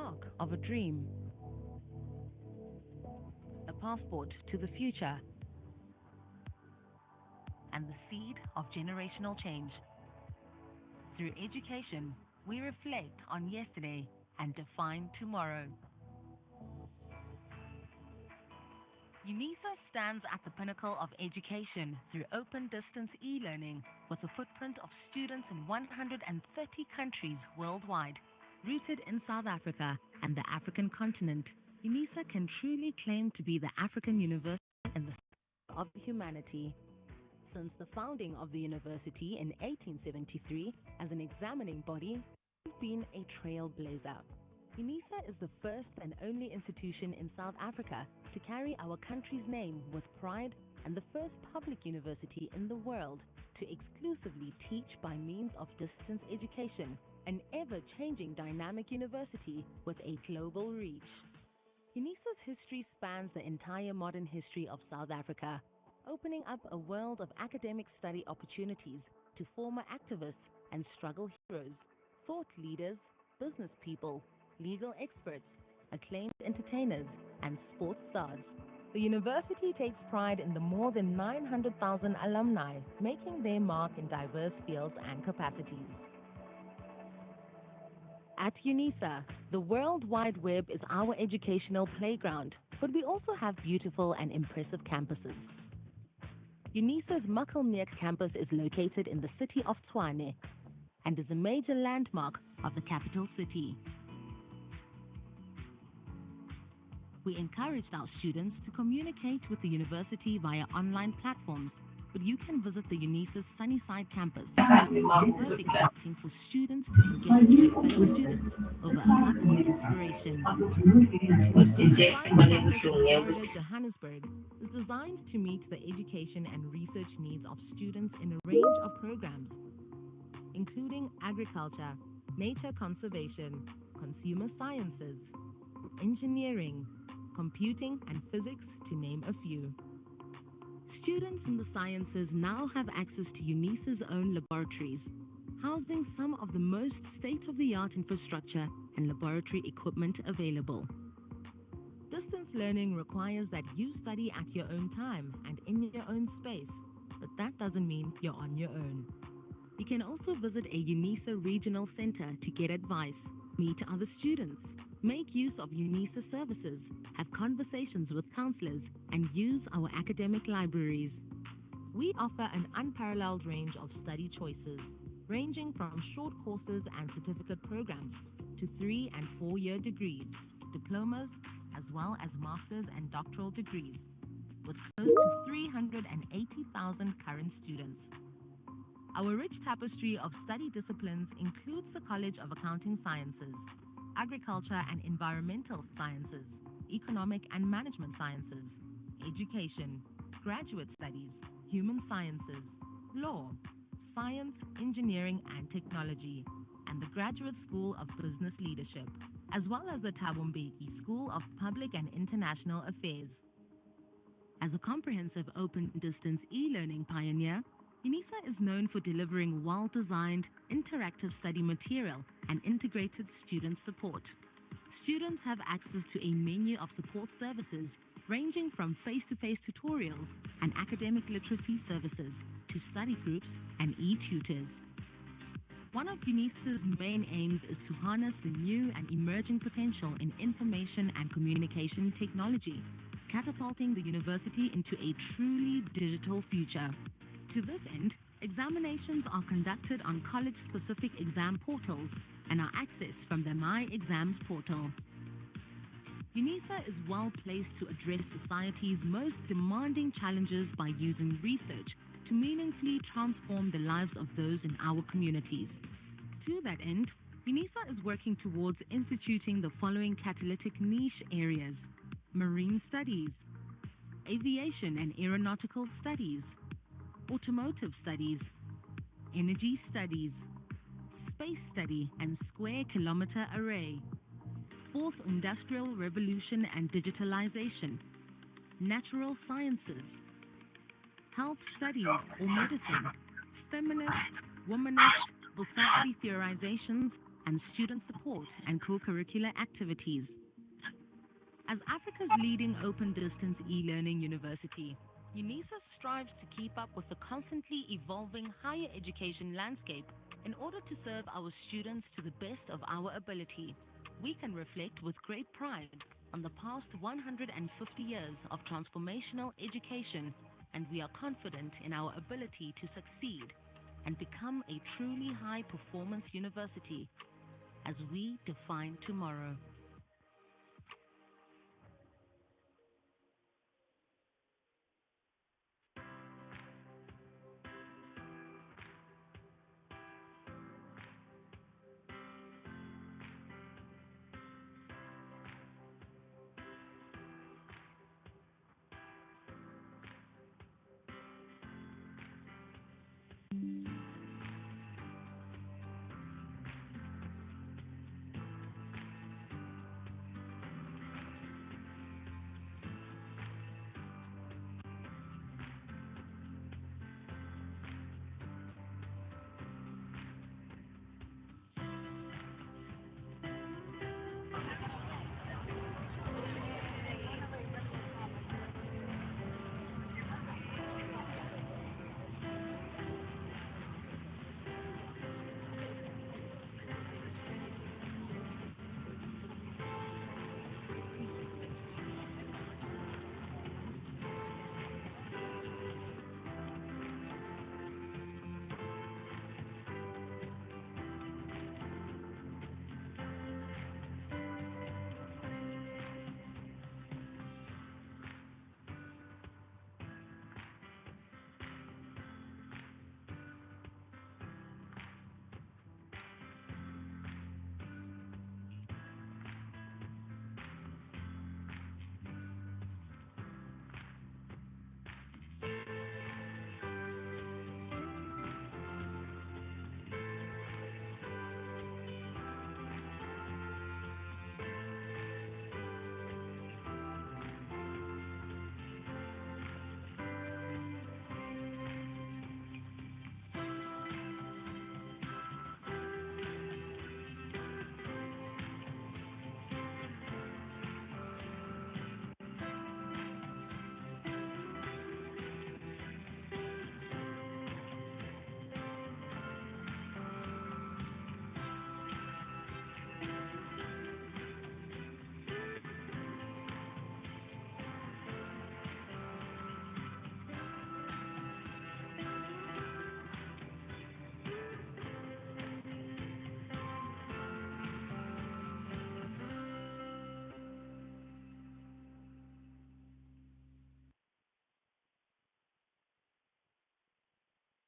spark of a dream, a passport to the future, and the seed of generational change. Through education, we reflect on yesterday and define tomorrow. UNISA stands at the pinnacle of education through open distance e-learning with a footprint of students in 130 countries worldwide. Rooted in South Africa and the African continent, UNISA can truly claim to be the African university and the center of humanity. Since the founding of the university in 1873 as an examining body, we've been a trailblazer. UNISA is the first and only institution in South Africa to carry our country's name with pride and the first public university in the world to exclusively teach by means of distance education, an ever-changing dynamic university with a global reach. UNISA's history spans the entire modern history of South Africa, opening up a world of academic study opportunities to former activists and struggle heroes, thought leaders, business people, legal experts, acclaimed entertainers, and sports stars. The university takes pride in the more than 900,000 alumni making their mark in diverse fields and capacities. At UNISA, the World Wide Web is our educational playground, but we also have beautiful and impressive campuses. UNISA's Makkelmeek campus is located in the city of Tshwane and is a major landmark of the capital city. We encouraged our students to communicate with the university via online platforms, but you can visit the UNISA's Sunnyside campus, a perfect setting for students to engage with fellow students over a cup of inspiration. The campus in Florida, Johannesburg is designed to meet the education and research needs of students in a range of programs, including agriculture, nature conservation, consumer sciences, engineering, computing, and physics, to name a few. Students in the sciences now have access to UNISA's own laboratories, housing some of the most state-of-the-art infrastructure and laboratory equipment available. Distance learning requires that you study at your own time and in your own space, but that doesn't mean you're on your own. You can also visit a UNISA regional center to get advice, meet other students, make use of UNISA services, have conversations with counselors, and use our academic libraries. We offer an unparalleled range of study choices, ranging from short courses and certificate programs to 3- and 4-year degrees, diplomas, as well as master's and doctoral degrees, with close to 380,000 current students. Our rich tapestry of study disciplines includes the College of Accounting Sciences, Agriculture and Environmental Sciences, Economic and Management Sciences, Education, Graduate Studies, Human Sciences, Law, Science, Engineering and Technology, and the Graduate School of Business Leadership, as well as the Thabo Mbeki School of Public and International Affairs. As a comprehensive open-distance e-learning pioneer, UNISA is known for delivering well-designed, interactive study material and integrated student support. Students have access to a menu of support services ranging from face-to-face tutorials and academic literacy services to study groups and e-tutors. One of UNISA's main aims is to harness the new and emerging potential in information and communication technology, catapulting the university into a truly digital future. To this end, examinations are conducted on college-specific exam portals and are accessed from the My Exams portal. UNISA is well placed to address society's most demanding challenges by using research to meaningfully transform the lives of those in our communities. To that end, UNISA is working towards instituting the following catalytic niche areas: marine studies, aviation and aeronautical studies, automotive studies, energy studies, space study and square kilometer array, fourth industrial revolution and digitalization, natural sciences, health studies or medicine, feminist, womanist, Bosaki theorizations, and student support and co-curricular activities. As Africa's leading open distance e-learning university, UNISA strives to keep up with the constantly evolving higher education landscape in order to serve our students to the best of our ability. We can reflect with great pride on the past 150 years of transformational education, and we are confident in our ability to succeed and become a truly high performance university as we define tomorrow.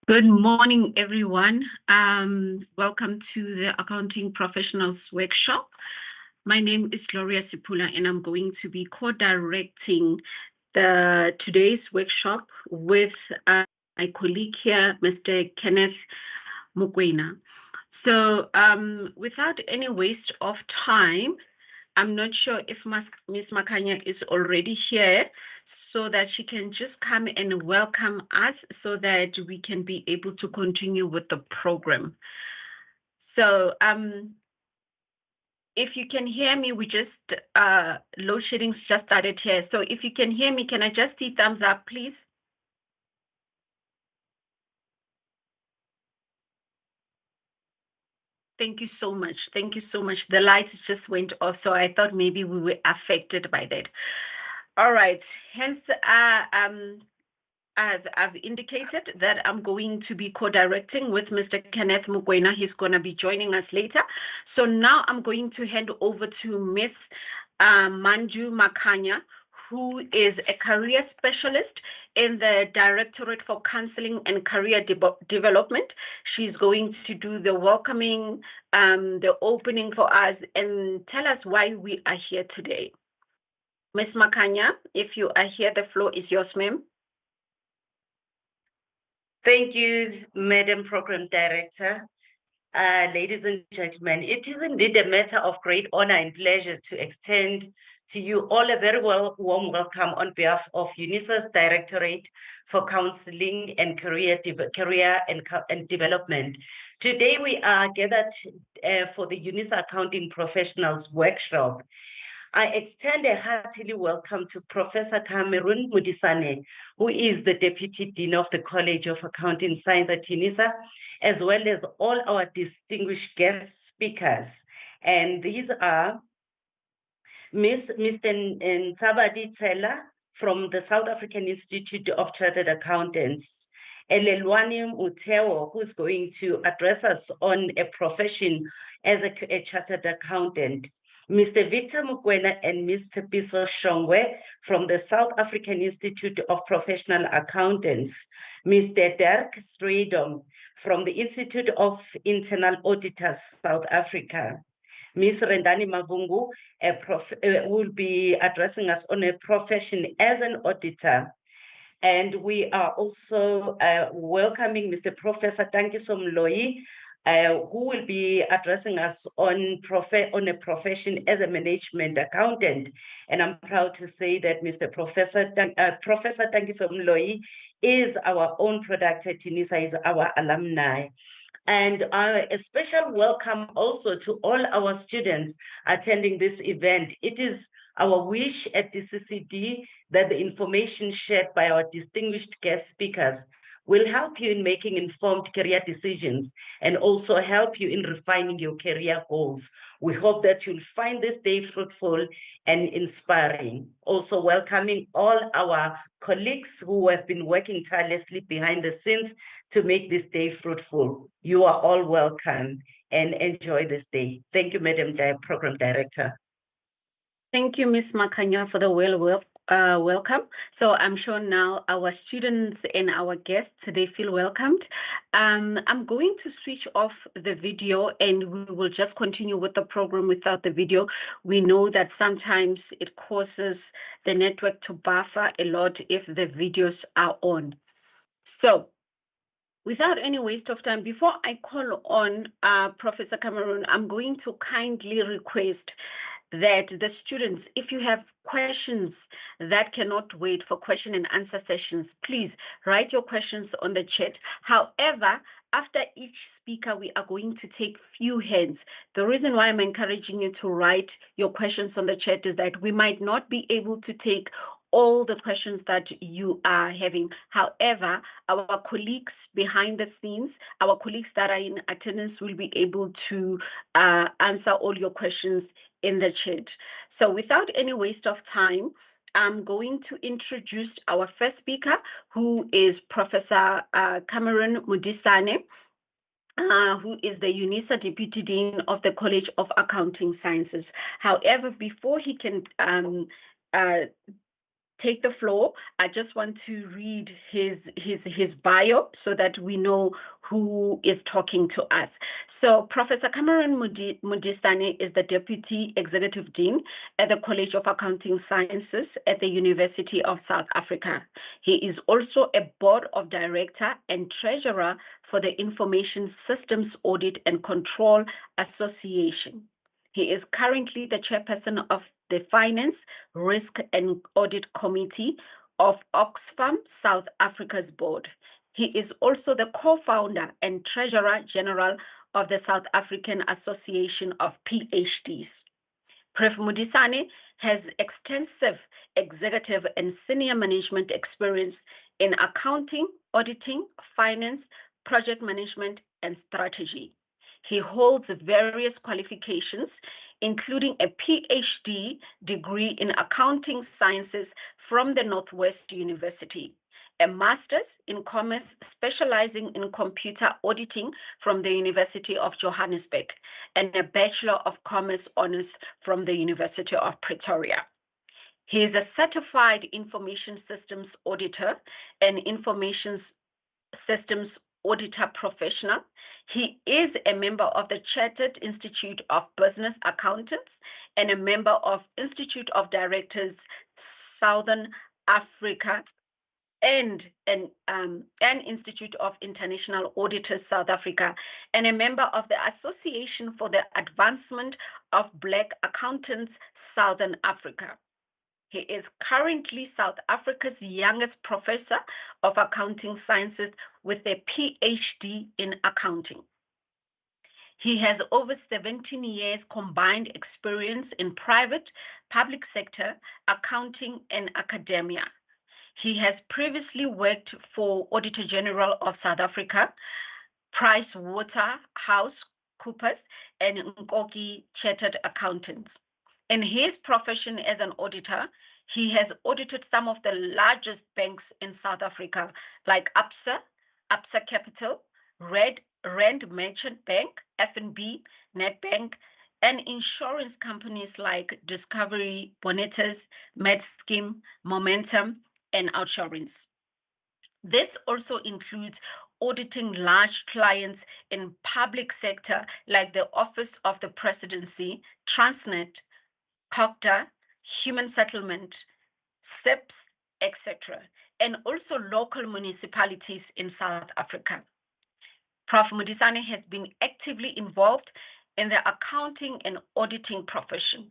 Good morning, everyone. Welcome to the Accounting Professionals Workshop. My name is Gloria Sipula, and I'm going to be co-directing today's workshop with my colleague here, Mr. Kenneth Mukwena. So without any waste of time, I'm not sure if Ms. Makanya is already here, so that she can just come and welcome us so that we can be able to continue with the program. So if you can hear me, we just, load shedding just started here. So if you can hear me, can I just see thumbs up, please? Thank you so much. Thank you so much. The lights just went off, so I thought maybe we were affected by that. All right. Hence, I've indicated that I'm going to be co-directing with Mr. Kenneth Mukwena. He's going to be joining us later. So now I'm going to hand over to Ms. Manju Makanya, who is a career specialist in the Directorate for Counseling and Career Development. She's going to do the welcoming, the opening for us, and tell us why we are here today. Ms. Makanya, if you are here, the floor is yours, ma'am. Thank you, Madam Program Director. Ladies and gentlemen, it is indeed a matter of great honor and pleasure to extend to you all a very warm welcome on behalf of UNISA's Directorate for Counseling and Career and Development Today we are gathered for the UNISA Accounting Professionals Workshop. I extend a hearty welcome to Professor Cameron Mudisane, who is the Deputy Dean of the College of Accounting Science at UNISA, as well as all our distinguished guest speakers. And these are Mr. Ntsabadi Tsela from the South African Institute of Chartered Accountants, Elelwani Muteo, who's going to address us on a profession as a chartered accountant, Mr. Victor Mukwena and Mr. Piso Shongwe from the South African Institute of Professional Accountants, Mr. Dirk Stradom from the Institute of Internal Auditors, South Africa, Ms. Rendani Mavungu will be addressing us on a profession as an auditor. And we are also welcoming Mr. Professor Tankiso Mloyi, who will be addressing us on a profession as a management accountant. And I'm proud to say that Mr. Professor Tankiso Mloyi is our own product at UNISA, is our alumni. And a special welcome also to all our students attending this event. It is our wish at the CCD that the information shared by our distinguished guest speakers will help you in making informed career decisions and also help you in refining your career goals. We hope that you'll find this day fruitful and inspiring. Also welcoming all our colleagues who have been working tirelessly behind the scenes to make this day fruitful. You are all welcome and enjoy this day. Thank you, Madam Program Director. Thank you, Ms. Makanya, for the welcome. So I'm sure now our students and our guests, they feel welcomed. I'm going to switch off the video and we will just continue with the program without the video. We know that sometimes it causes the network to buffer a lot if the videos are on. So without any waste of time, before I call on Professor Cameron, I'm going to kindly request that the students, if you have questions that cannot wait for question and answer sessions, please write your questions on the chat. However, after each speaker, we are going to take few hands. The reason why I'm encouraging you to write your questions on the chat is that we might not be able to take all the questions that you are having. However, our colleagues behind the scenes, our colleagues that are in attendance will be able to answer all your questions in the chat. So without any waste of time, I'm going to introduce our first speaker, who is Professor Cameron Mudisane, who is the UNISA Deputy Dean of the College of Accounting Sciences. However, before he can take the floor, I just want to read his bio so that we know who is talking to us. So Professor Cameron Mudisane is the Deputy Executive Dean at the College of Accounting Sciences at the University of South Africa. He is also a Board of Director and Treasurer for the Information Systems Audit and Control Association. He is currently the chairperson of the Finance, Risk and Audit Committee of Oxfam South Africa's board. He is also the co-founder and treasurer general of the South African Association of PhDs. Prof. Mudisane has extensive executive and senior management experience in accounting, auditing, finance, project management, and strategy. He holds various qualifications, including a PhD degree in accounting sciences from the Northwest University, a master's in commerce specializing in computer auditing from the University of Johannesburg, and a Bachelor of Commerce honors from the University of Pretoria. He is a certified information systems auditor and information systems auditor professional. He is a member of the Chartered Institute of Business Accountants and a member of Institute of Directors Southern Africa and Institute of International Auditors South Africa, and a member of the Association for the Advancement of Black Accountants Southern Africa. He is currently South Africa's youngest professor of accounting sciences with a PhD in accounting. He has over 17 years combined experience in private, public sector, accounting, and academia. He has previously worked for Auditor General of South Africa, PricewaterhouseCoopers, and Nkoki Chartered Accountants. In his profession as an auditor, he has audited some of the largest banks in South Africa, like Absa Capital, Rand Merchant Bank, FNB, Nedbank, and insurance companies like Discovery, Bonitas, MedScheme, Momentum, and Outsurance. This also includes auditing large clients in public sector like the Office of the Presidency, Transnet, COGTA, Human Settlement, SIPS, etc., and also local municipalities in South Africa. Prof. Modisane has been actively involved in the accounting and auditing profession.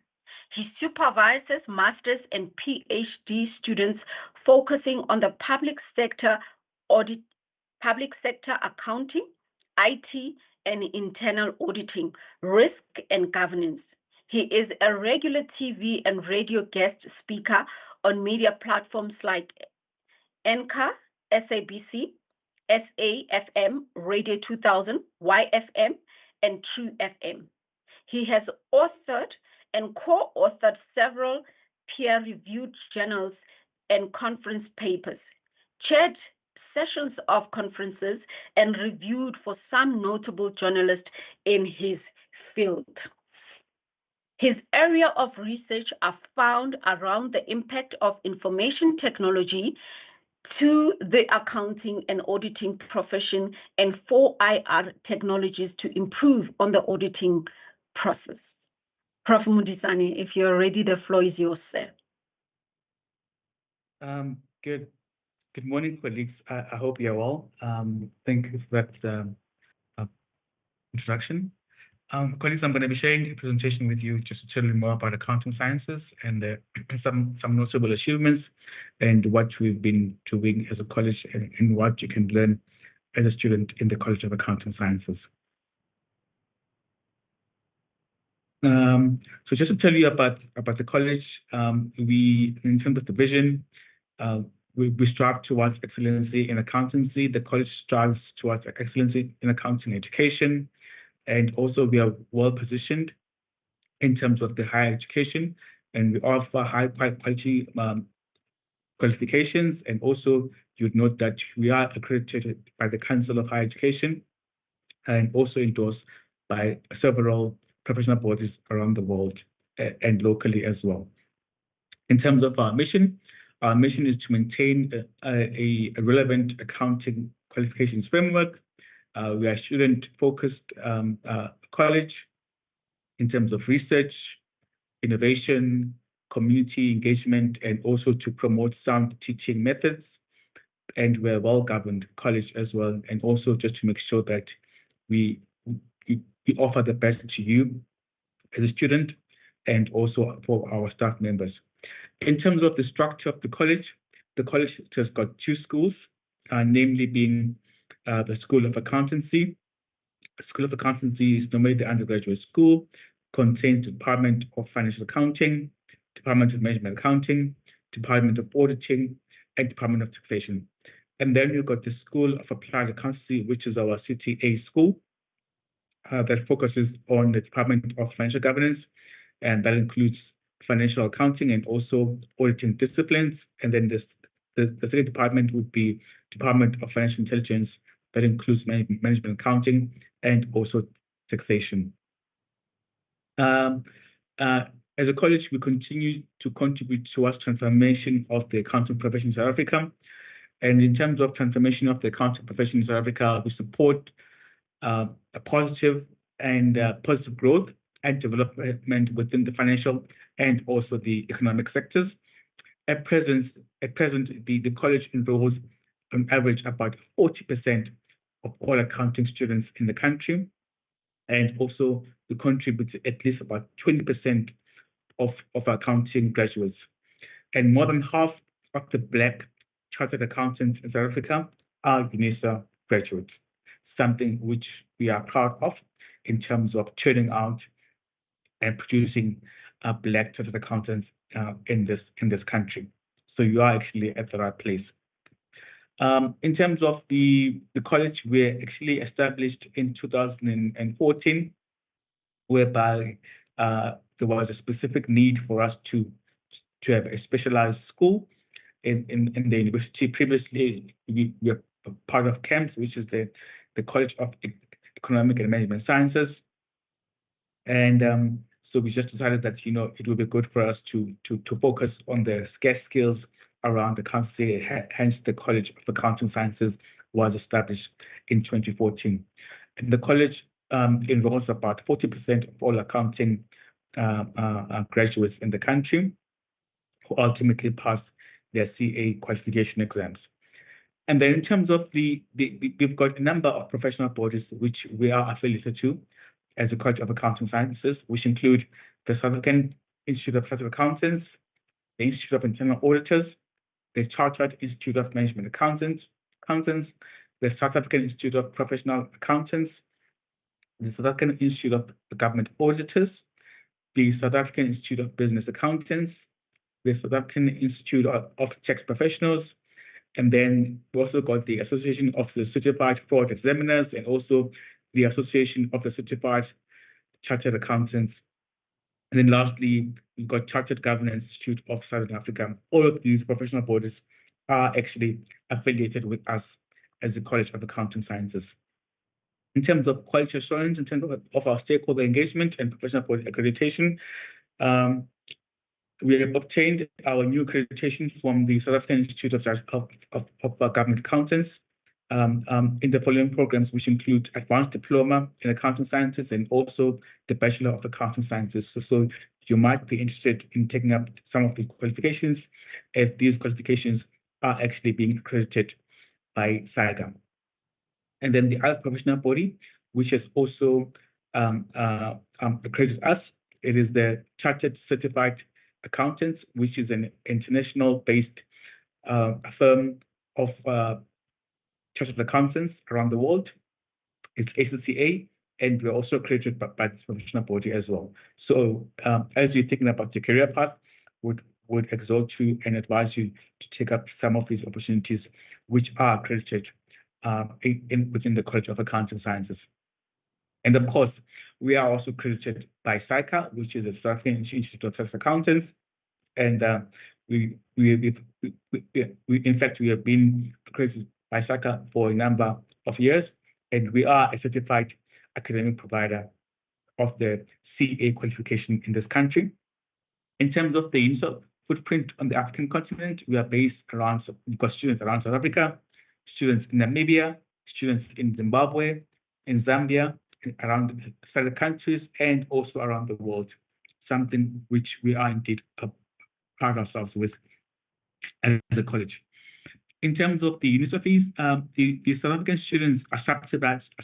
He supervises master's and PhD students focusing on the public sector audit, public sector accounting, IT, and internal auditing, risk and governance. He is a regular TV and radio guest speaker on media platforms like Anchor, SABC, SAFM, Radio 2000, YFM, and True FM. He has authored and co-authored several peer-reviewed journals and conference papers, chaired sessions of conferences, and reviewed for some notable journalists in his field. His area of research are found around the impact of information technology to the accounting and auditing profession and 4IR technologies to improve on the auditing process. Prof. Modisane, if you're ready, the floor is yours, sir. Good morning, colleagues. I hope you're well. Thank you for that introduction. Colleagues, I'm going to be sharing a presentation with you just to tell you more about accounting sciences and some notable achievements and what we've been doing as a college and what you can learn as a student in the College of Accounting Sciences. So just to tell you about the college, in terms of the vision, we strive towards excellency in accountancy. The college strives towards excellency in accounting education. And also we are well positioned in terms of the higher education, and we offer high quality qualifications. And also you'd note that we are accredited by the Council of Higher Education and also endorsed by several professional bodies around the world and locally as well. In terms of our mission is to maintain a relevant accounting qualifications framework. We are a student-focused college in terms of research, innovation, community engagement, and also to promote sound teaching methods. And we're a well-governed college as well, and also just to make sure that we offer the best to you as a student and also for our staff members. In terms of the structure of the college has got two schools, namely being the School of Accountancy. The School of Accountancy is normally the undergraduate school, contains Department of Financial Accounting, Department of Management Accounting, Department of Auditing, and Department of Taxation. And then you've got the School of Applied Accountancy, which is our CTA school, that focuses on the Department of Financial Governance, and that includes financial accounting and also auditing disciplines. And then the second department would be Department of Financial Intelligence, that includes management accounting and also taxation. As a college, we continue to contribute towards transformation of the accounting profession in South Africa. And in terms of transformation of the accounting profession in South Africa, we support a positive growth and development within the financial and also the economic sectors. At present, the college enrolls on average about 40% of all accounting students in the country, and also we contribute at least about 20% of accounting graduates. And more than half of the Black chartered accountants in South Africa are UNISA graduates, something which we are proud of. in terms of churning out and producing black chartered accountants in this country. So you are actually at the right place. In terms of the college, we're actually established in 2014, whereby there was a specific need for us to have a specialized school in the university. Previously, we were part of CAMS, which is the College of Economic and Management Sciences. And so we just decided that, it would be good for us to focus on the scarce skills around accountancy. Hence, the College of Accounting Sciences was established in 2014. And the college enrolls about 40% of all accounting graduates in the country who ultimately pass their CA qualification exams. And then in terms of we've got a number of professional bodies which we are affiliated to as a College of Accounting Sciences, which include the South African Institute of Chartered Accountants, the Institute of Internal Auditors, the Chartered Institute of Management Accountants, the South African Institute of Professional Accountants, the South African Institute of Government Auditors, the South African Institute of Business Accountants, the South African Institute of Tax Professionals, and then we also got the Association of the Certified Fraud Examiners and also the Association of the Certified Chartered Accountants. And then lastly, we've got Chartered Governance Institute of Southern Africa. All of these professional bodies are actually affiliated with us as the College of Accounting Sciences. In terms of quality assurance, in terms of our stakeholder engagement and professional body accreditation, we have obtained our new accreditation from the South African Institute of Government Accountants in the following programs, which include Advanced Diploma in Accounting Sciences and also the Bachelor of Accounting Sciences. So you might be interested in taking up some of these qualifications, as these qualifications are actually being accredited by SAIGA. And then the other professional body, which has also accredited us, it is the Chartered Certified Accountants, which is an international-based firm of chartered accountants around the world. It's ACCA, and we're also accredited by this professional body as well. So as you're thinking about your career path, would exhort you and advise you to take up some of these opportunities which are accredited within the College of Accounting Sciences. And of course, we are also accredited by SAICA, which is the South African Institute of Chartered Accountants. And we in fact, we have been accredited by SAICA for a number of years, and we are a certified academic provider of the CA qualification in this country. In terms of the UNISA footprint on the African continent, we are based around, we've got students around South Africa, students in Namibia, students in Zimbabwe, in Zambia, around several countries, and also around the world, something which we are indeed proud ourselves with as a college. In terms of the UNISA fees, the South African students are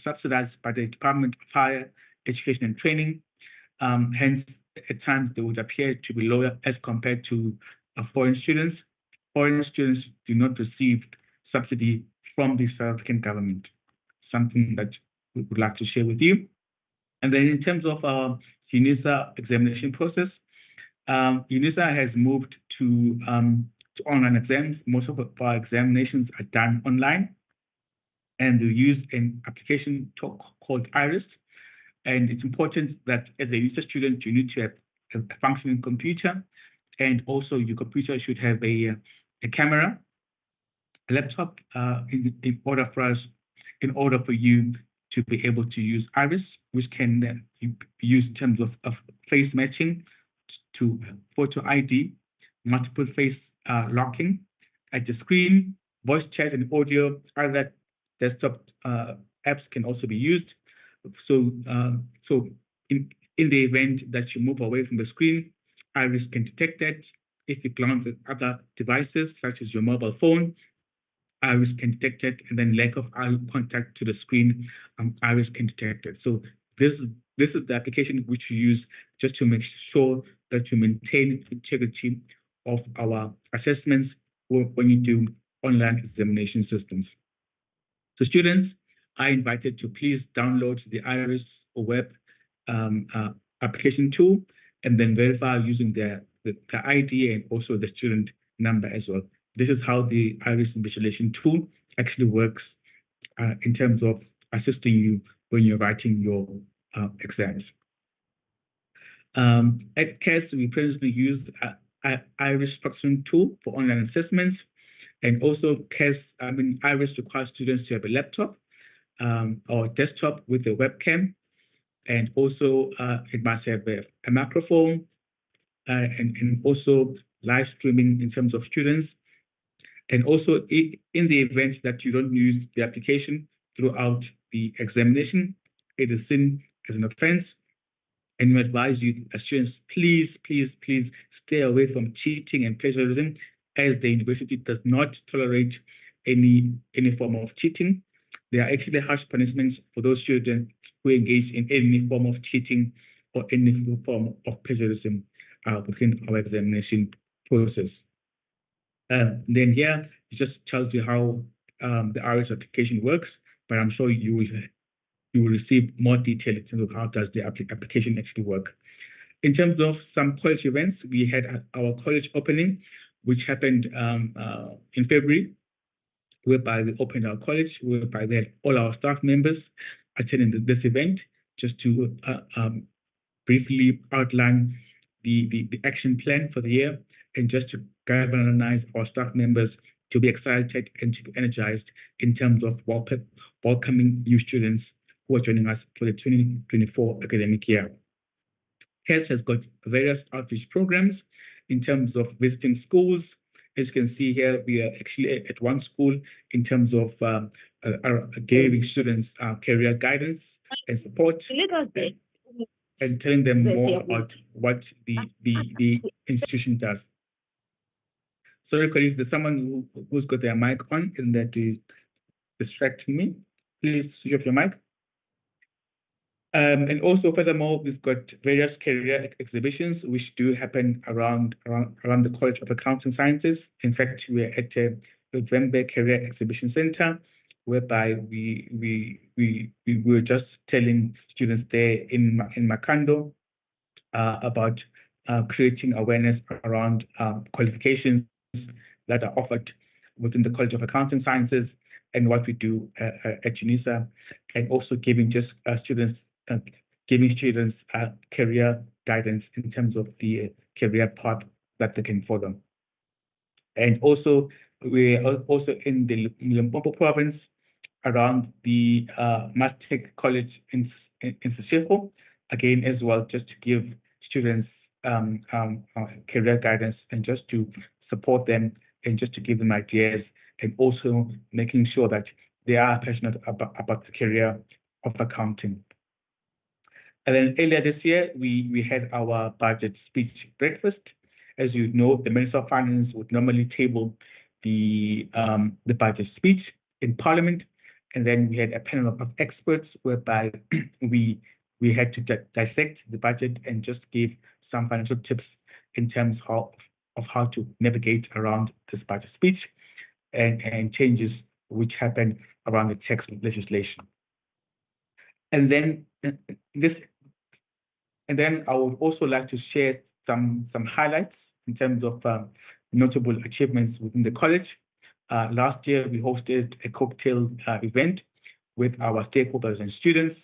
subsidized by the Department of Higher Education and Training. Hence, at times they would appear to be lower as compared to foreign students. Foreign students do not receive subsidy from the South African government, something that we would like to share with you. And then in terms of our UNISA examination process, UNISA has moved to online exams. Most of our examinations are done online, and we use an application called IRIS. And it's important that as a UNISA student, you need to have a functioning computer, and also your computer should have a camera, a laptop, in order for you to be able to use IRIS, which can be used in terms of face matching to photo ID, multiple face locking at the screen, voice chat and audio. Other desktop apps can also be used. So in the event that you move away from the screen, IRIS can detect that. If you glance at other devices, such as your mobile phone, IRIS can detect it, and then lack of eye contact to the screen, IRIS can detect it. So this is the application which you use just to make sure that you maintain integrity of our assessments when you do online examination systems. So students are invited to please download the IRIS web application tool, and then verify using the ID and also the student number as well. This is how the iris visualization tool actually works in terms of assisting you when you're writing your exams. At CAS, we presently use iris structuring tool for online assessments, and also iris requires students to have a laptop or desktop with a webcam, and also it must have a microphone and also live streaming in terms of students. And also in the event that you don't use the application throughout the examination, it is seen as an offense. And we advise you, as students, please stay away from cheating and plagiarism, as the university does not tolerate any form of cheating. There are actually harsh punishments for those students who engage in any form of cheating or any form of plagiarism within our examination process. Then here, it just tells you how the iris application works, but I'm sure you will receive more detail in terms of how does the application actually work. In terms of some college events, we had our college opening, which happened in February, whereby we opened our college, whereby we had all our staff members attending this event, just to briefly outline the action plan for the year, and just to galvanize our staff members to be excited and to be energized in terms of welcoming new students who are joining us for the 2024 academic year. CAS has got various outreach programs in terms of visiting schools. As you can see here, we are actually at one school in terms of giving students career guidance and support, and telling them more about what the institution does. Sorry, colleagues, there's someone who's got their mic on and that is distracting me. Please switch off your mic. And also, furthermore, we've got various career exhibitions which do happen around the College of Accounting Sciences. In fact, we're at the November Career Exhibition Center, whereby we were just telling students there in Makando about creating awareness around qualifications that are offered within the College of Accounting Sciences and what we do at UNISA, and also giving students career guidance in terms of the career path that they can follow. And also, we are also in the Limpopo province around the Mastec College in Seshego, again as well, just to give students career guidance and just to support them and just to give them ideas, and also making sure that they are passionate about the career of accounting. And then earlier this year, we had our budget speech breakfast. As you know, the Minister of Finance would normally table the budget speech in Parliament, and then we had a panel of experts whereby we had to dissect the budget and just give some financial tips in terms of how to navigate around this budget speech and changes which happen around the tax legislation. And then I would also like to share some highlights in terms of notable achievements within the college. Last year, we hosted a cocktail event with our stakeholders and students,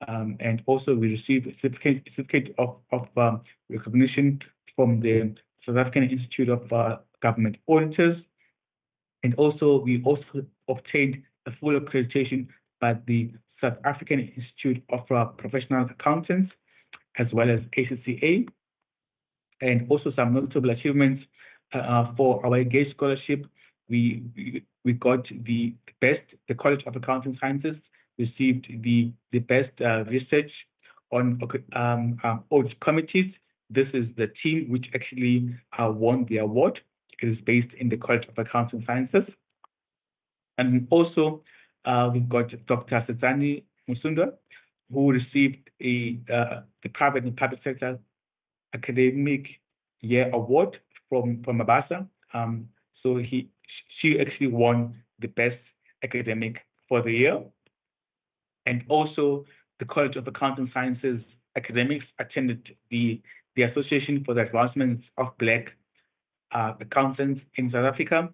and also we received a certificate of recognition from the South African Institute of Government Auditors, and also we also obtained a full accreditation by the South African Institute of Professional Accountants, as well as ACCA, and also some notable achievements for our Engage Scholarship. We got the best. The College of Accounting Sciences received the best research on audit committees. This is the team which actually won the award. It is based in the College of Accounting Sciences. And also, we've got Dr. Setsani Musunda, who received the Private and Public Sector Academic Year Award from Mabasa. So she actually won the best academic for the year. And also, the College of Accounting Sciences academics attended the Association for the Advancement of Black Accountants in South Africa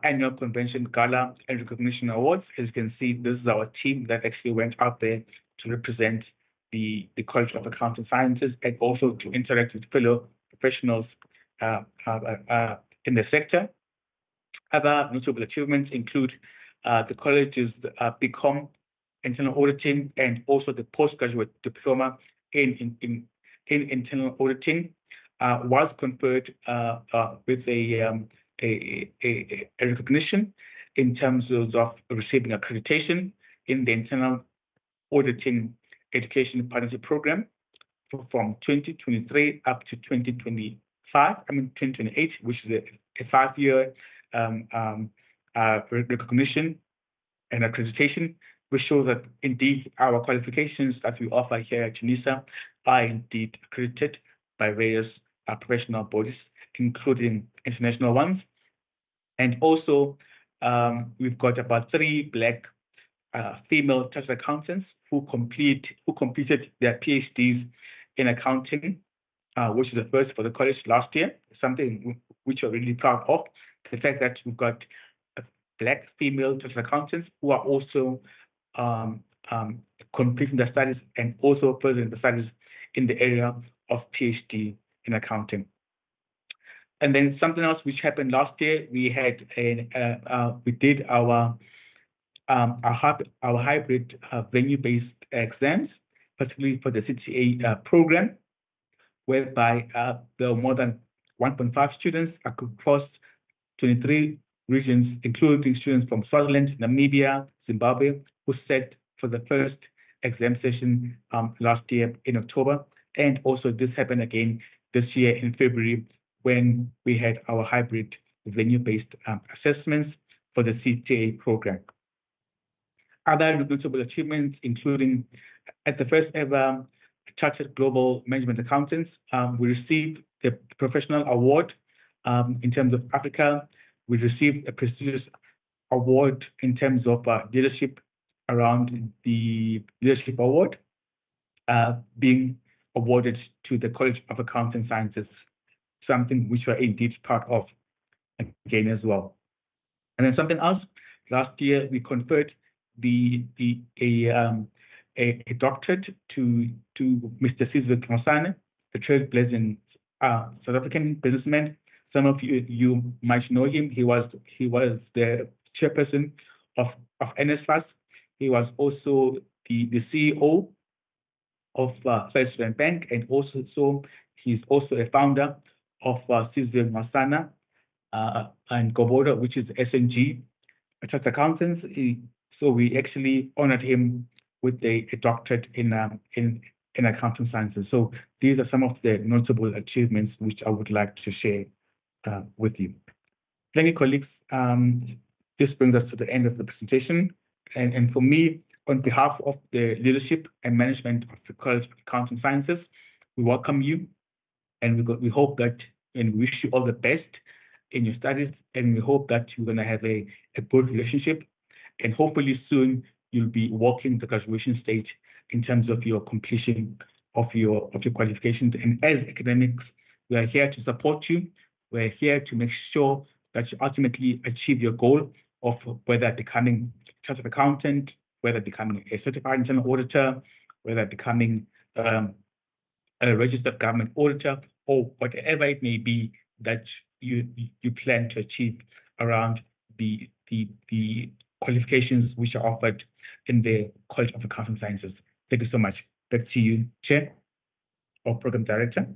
annual convention gala and recognition awards. As you can see, this is our team that actually went out there to represent the College of Accounting Sciences and also to interact with fellow professionals in the sector. Other notable achievements include the college's BCom internal auditing and also the postgraduate diploma in internal auditing was conferred with a recognition in terms of receiving accreditation in the internal auditing education partnership program from 2023 up to 2028, which is a 5-year recognition and accreditation, which shows that indeed our qualifications that we offer here at UNISA are indeed accredited by various professional bodies, including international ones. And also, we've got about 3 Black female chartered accountants who completed their PhDs in accounting, which is the first for the college last year, something which we're really proud of. The fact that we've got Black female chartered accountants who are also completing their studies and also furthering the studies in the area of PhD in accounting. And then something else which happened last year, we had we did our hybrid venue-based exams, particularly for the CTA program, whereby there were more than 1.5 students across 23 regions, including students from Swaziland, Namibia, Zimbabwe, who sat for the first exam session last year in October. And also this happened again this year in February when we had our hybrid venue-based assessments for the CTA program. Other notable achievements, including at the first ever Chartered Global Management Accountants, we received the professional award in terms of Africa. We received a prestigious award in terms of leadership around the Leadership Award being awarded to the College of Accounting Sciences, something which we're indeed proud of again as well. And then something else, last year we conferred a doctorate to Mr. Sizwe Masane, the trailblazing South African businessman. Some of you might know him. He was the chairperson of NSFAS. He was also the CEO of First Bank, and also he's also a founder of Sizwe Masana and Gobodo, which is SNG Chartered Accountants. So we actually honored him with a doctorate in accounting sciences. So these are some of the notable achievements which I would like to share with you. Thank you, colleagues. This brings us to the end of the presentation. And for me, on behalf of the leadership and management of the College of Accounting Sciences, we welcome you, and we hope that, and we wish you all the best in your studies, and we hope that you're going to have a good relationship, and hopefully soon you'll be walking the graduation stage in terms of your completion of your qualifications. And as academics, we are here to support you. We're here to make sure that you ultimately achieve your goal of whether becoming a chartered accountant, whether becoming a certified internal auditor, whether becoming a registered government auditor, or whatever it may be that you plan to achieve around the qualifications which are offered in the College of Accounting Sciences. Thank you so much. Back to you, Chair or Program Director.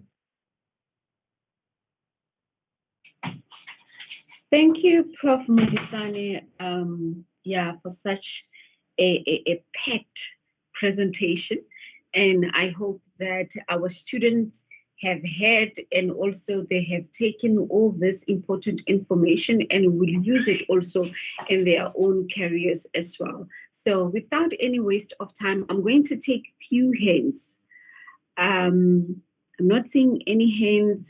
Thank you, Prof. Modisane, for such a packed presentation. And I hope that our students have heard and also they have taken all this important information and will use it also in their own careers as well. So without any waste of time, I'm going to take a few hands. I'm not seeing any hands.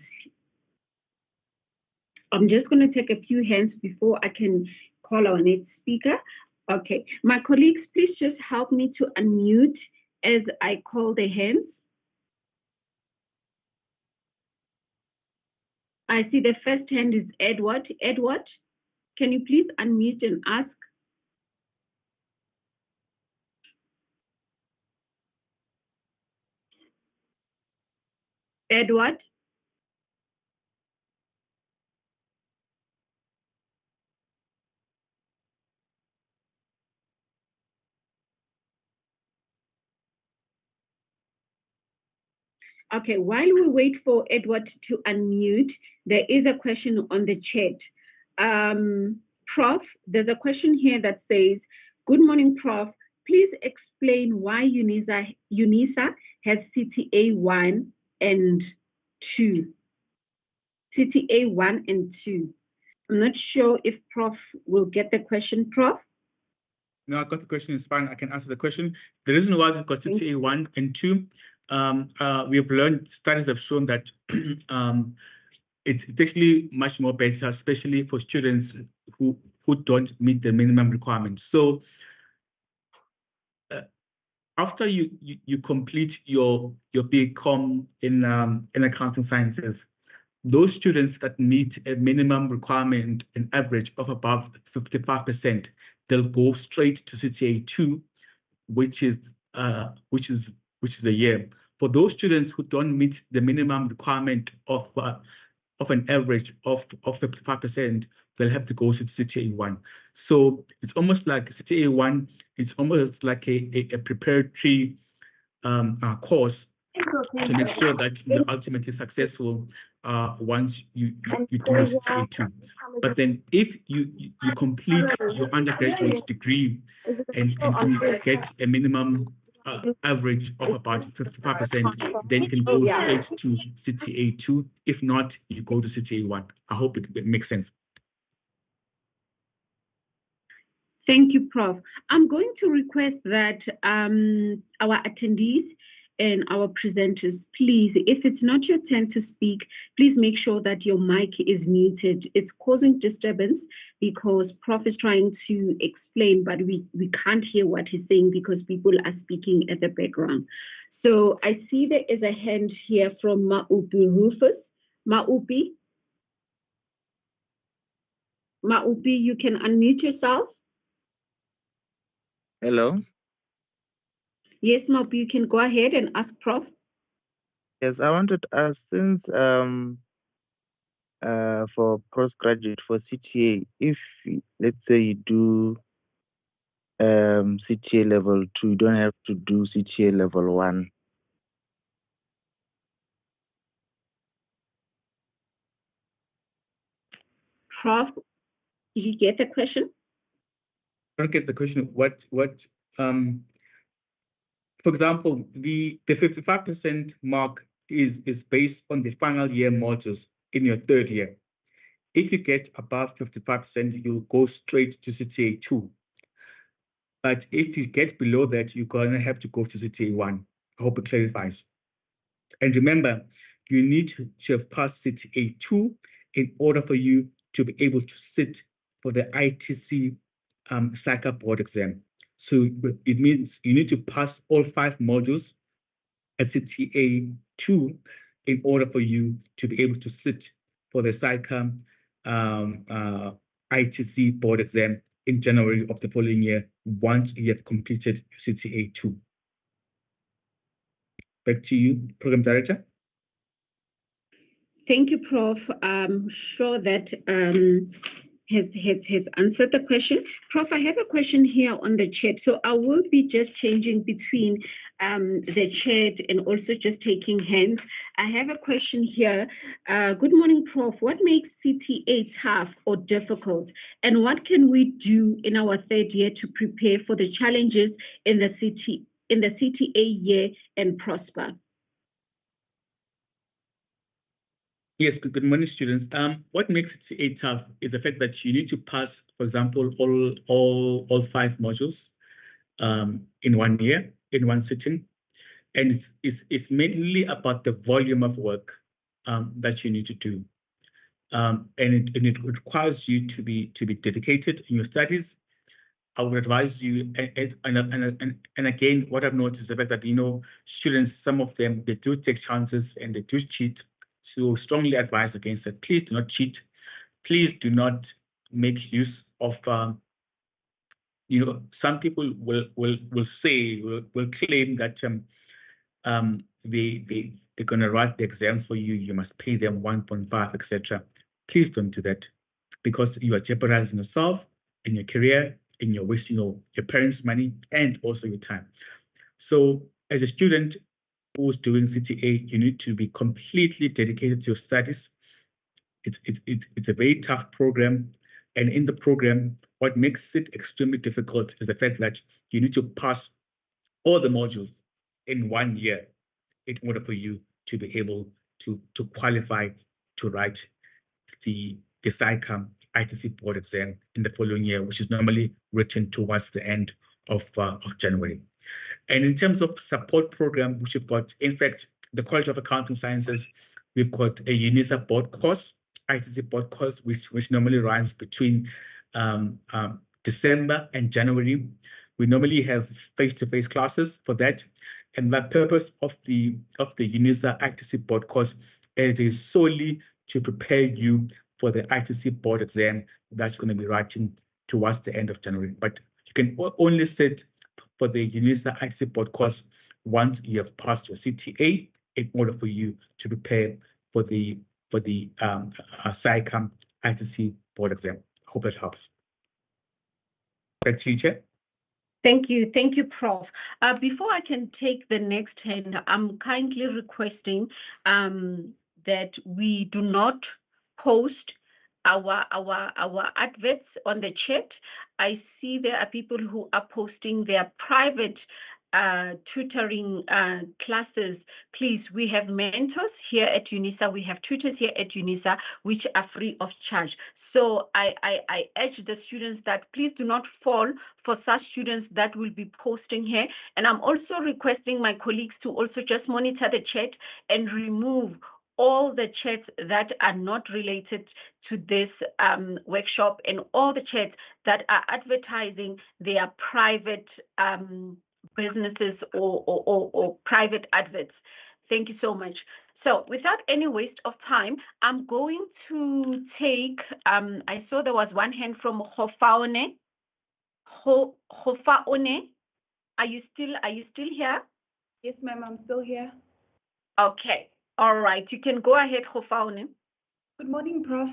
I'm just going to take a few hands before I can call our next speaker. Okay, my colleagues, please just help me to unmute as I call the hands. I see the first hand is Edward. Edward, can you please unmute and ask? Edward? Okay, while we wait for Edward to unmute, there is a question on the chat. Prof, there's a question here that says, good morning, Prof. Please explain why UNISA has CTA 1 and 2. CTA 1 and 2. I'm not sure if Prof will get the question, Prof. No, I got the question. It's fine. I can answer the question. The reason why we've got CTA 1 and 2, we have learned, studies have shown that it's actually much more better, especially for students who don't meet the minimum requirements. So after you complete your BCom in accounting sciences, those students that meet a minimum requirement, an average of above 55%, they'll go straight to CTA 2, which is a year. For those students who don't meet the minimum requirement of an average of 55%, they'll have to go to CTA 1. So it's almost like CTA 1. It's almost like a preparatory course to make sure that you're ultimately successful once you do CTA 2. But then if you complete your undergraduate degree and you get a minimum average of about 55%, then you can go straight to CTA 2. If not, you go to CTA 1. I hope it makes sense. Thank you, Prof. I'm going to request that our attendees and our presenters, please, if it's not your turn to speak, please make sure that your mic is muted. It's causing disturbance because Prof is trying to explain, but we can't hear what he's saying because people are speaking at the background. So I see there is a hand here from Maupi Rufus. Maupi, you can unmute yourself. Hello. Yes, Maupi, you can go ahead and ask Prof. Yes, I wanted to ask, since for postgraduate, for CTA, if let's say you do CTA level 2, you don't have to do CTA level 1. Prof, did you get the question? I don't get the question. For example, the 55% mark is based on the final year modules in your third year. If you get above 55%, you'll go straight to CTA 2. But if you get below that, you're going to have to go to CTA 1. I hope it clarifies. And remember, you need to have passed CTA 2 in order for you to be able to sit for the ITC SACA board exam. So it means you need to pass all 5 modules at CTA 2 in order for you to be able to sit for the SACA ITC board exam in January of the following year once you have completed CTA 2. Back to you, Program Director. Thank you, Prof. I'm sure that has answered the question. Prof, I have a question here on the chat. So I will be just changing between the chat and also just taking hands. I have a question here. Good morning, Prof. What makes CTA tough or difficult? And what can we do in our third year to prepare for the challenges in the CTA year and prosper? Yes, good morning, students. What makes CTA tough is the fact that you need to pass, for example, all 5 modules in 1 year, in 1 sitting. And it's mainly about the volume of work that you need to do. And it requires you to be dedicated in your studies I would advise you, and again, what I've noticed is the fact that, students, some of them, they do take chances and they do cheat. So strongly advise against that. Please do not cheat. Please do not make use of, some people will claim that they're going to write the exam for you. You must pay them 1.5, etc. Please don't do that, because you are jeopardizing yourself and your career, and you're wasting your parents' money and also your time. So as a student who's doing CTA, you need to be completely dedicated to your studies. It's a very tough program. And in the program, what makes it extremely difficult is the fact that you need to pass all the modules in 1 year in order for you to be able to qualify to write the SICAM ITC board exam in the following year, which is normally written towards the end of January. And in terms of support program, which we've got, in fact, the College of Accounting Sciences, we've got a UNISA board course, ITC board course, which normally runs between December and January. We normally have face-to-face classes for that. And the purpose of the UNISA ITC board course is solely to prepare you for the ITC board exam that's going to be writing towards the end of January. But you can only sit for the UNISA ITC board course once you have passed your CTA in order for you to prepare for the SICAM ITC board exam. Hope that helps. Back to you, Chair. Thank you, Prof. Before I can take the next hand, I'm kindly requesting that we do not post our adverts on the chat. I see there are people who are posting their private tutoring classes. Please, we have mentors here at UNISA. We have tutors here at UNISA, which are free of charge. So I urge the students that please do not fall for such students that will be posting here. And I'm also requesting my colleagues to also just monitor the chat and remove all the chats that are not related to this workshop, and all the chats that are advertising their private businesses or private adverts. Thank you so much. So without any waste of time, I'm going to take, I saw there was one hand from Hofaone. Hofaone, are you still here? Yes, ma'am, I'm still here. Okay, all right, you can go ahead, Hofaone. Good morning, Prof.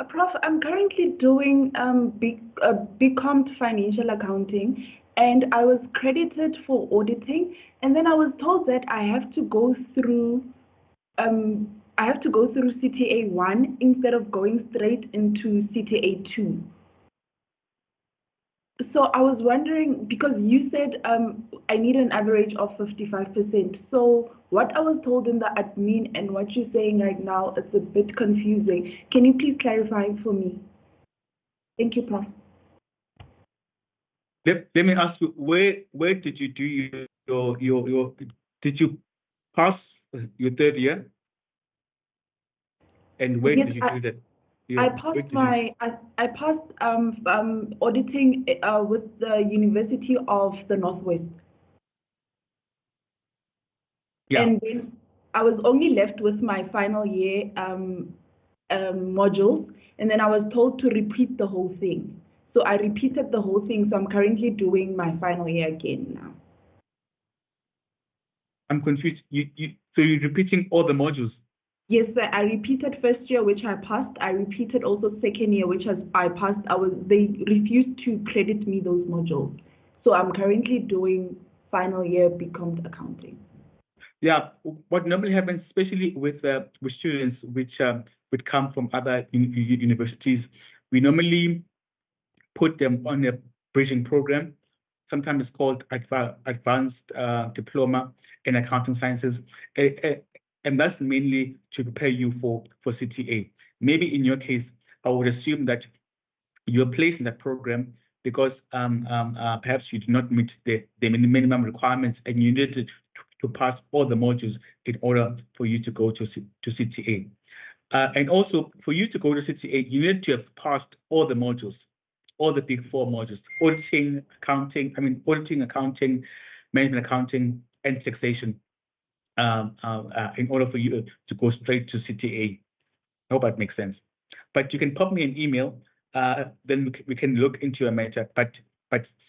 Prof, I'm currently doing BCom financial accounting, and I was credited for auditing, and then I was told that I have to go through CTA 1 instead of going straight into CTA 2. So I was wondering, because you said I need an average of 55%. So what I was told in the admin and what you're saying right now is a bit confusing. Can you please clarify for me? Thank you, Prof. Let me ask you, where did you do your did you pass your third year? And where did you do that? I passed auditing with the University of the Northwest. Yeah. And then I was only left with my final year modules, and then I was told to repeat the whole thing. So I repeated the whole thing, so I'm currently doing my final year again now. I'm confused. So you're repeating all the modules? Yes, sir. I repeated first year, which I passed. I repeated also second year, which I passed. They refused to credit me those modules. So I'm currently doing final year BCom accounting. Yeah, what normally happens, especially with students which would come from other universities, we normally put them on a bridging program. Sometimes it's called advanced diploma in accounting sciences, and that's mainly to prepare you for CTA. Maybe in your case, I would assume that you're placed in that program because perhaps you do not meet the minimum requirements, and you needed to pass all the modules in order for you to go to CTA. And also, for you to go to CTA, you need to have passed all the modules. all the big four modules: auditing, accounting, management accounting, and taxation, in order for you to go straight to CTA. I hope that makes sense. But you can pop me an email, then we can look into your matter. But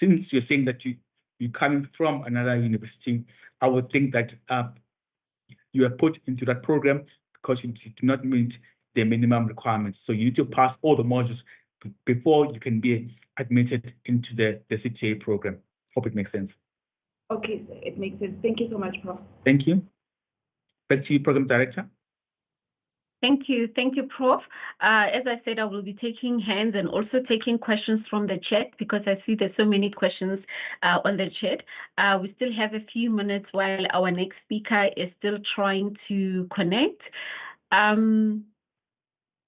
since you're saying that you're coming from another university, I would think that you are put into that program because you do not meet the minimum requirements. So you need to pass all the modules before you can be admitted into the CTA program. Hope it makes sense. Okay, sir, it makes sense. Thank you so much, Prof. Thank you. Back to you, Program Director. Thank you, Prof. As I said, I will be taking hands and also taking questions from the chat because I see there's so many questions on the chat. We still have a few minutes while our next speaker is still trying to connect.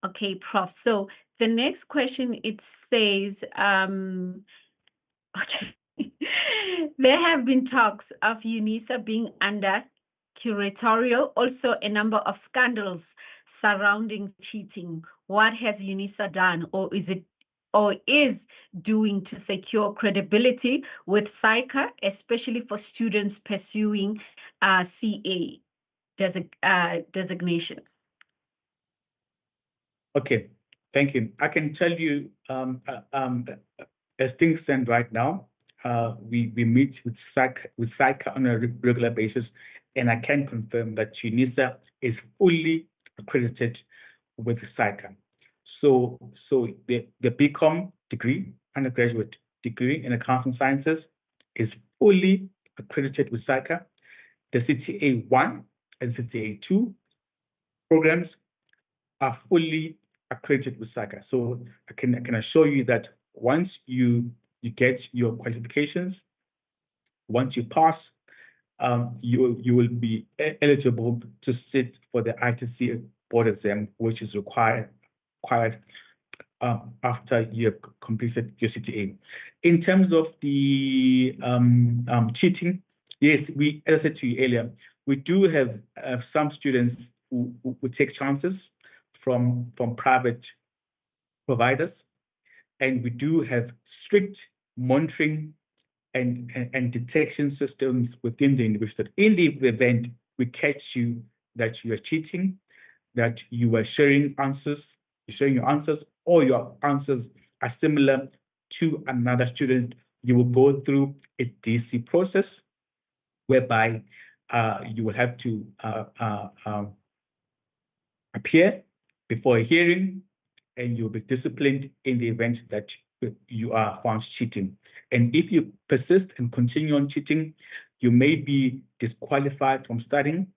Okay, Prof. So the next question, it says, okay. There have been talks of UNISA being under curatorial, also a number of scandals surrounding cheating. What has UNISA done or is doing to secure credibility with SAICA, especially for students pursuing CA designation? Okay, thank you. I can tell you, as things stand right now, we meet with SAICA on a regular basis, and I can confirm that UNISA is fully accredited with SAICA. So the BCom degree, undergraduate degree in accounting sciences, is fully accredited with SAICA. The CTA 1 and CTA 2 programs are fully accredited with SAICA. So I can assure you that once you get your qualifications, once you pass, you will be eligible to sit for the ITC board exam, which is required after you have completed your CTA. In terms of the cheating, yes, as I said to you earlier, we do have some students who take chances from private providers, and we do have strict monitoring and detection systems within the university. In the event we catch you that you are cheating, that you are sharing your answers, or your answers are similar to another student, you will go through a DC process whereby you will have to appear before a hearing, and you'll be disciplined in the event that you are found cheating. And if you persist and continue on cheating, you may be disqualified from studying,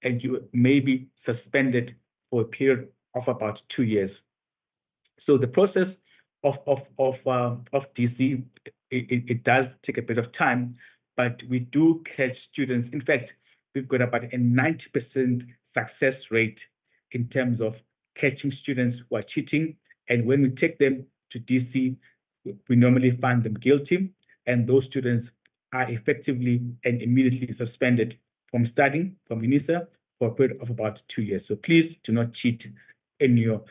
and you may be suspended for a period of about 2 years. So the process of DC, it does take a bit of time, but we do catch students. In fact, we've got about a 90% success rate in terms of catching students who are cheating. And when we take them to DC, we normally find them guilty, and those students are effectively and immediately suspended from studying from UNISA for a period of about 2 years. So please do not cheat in your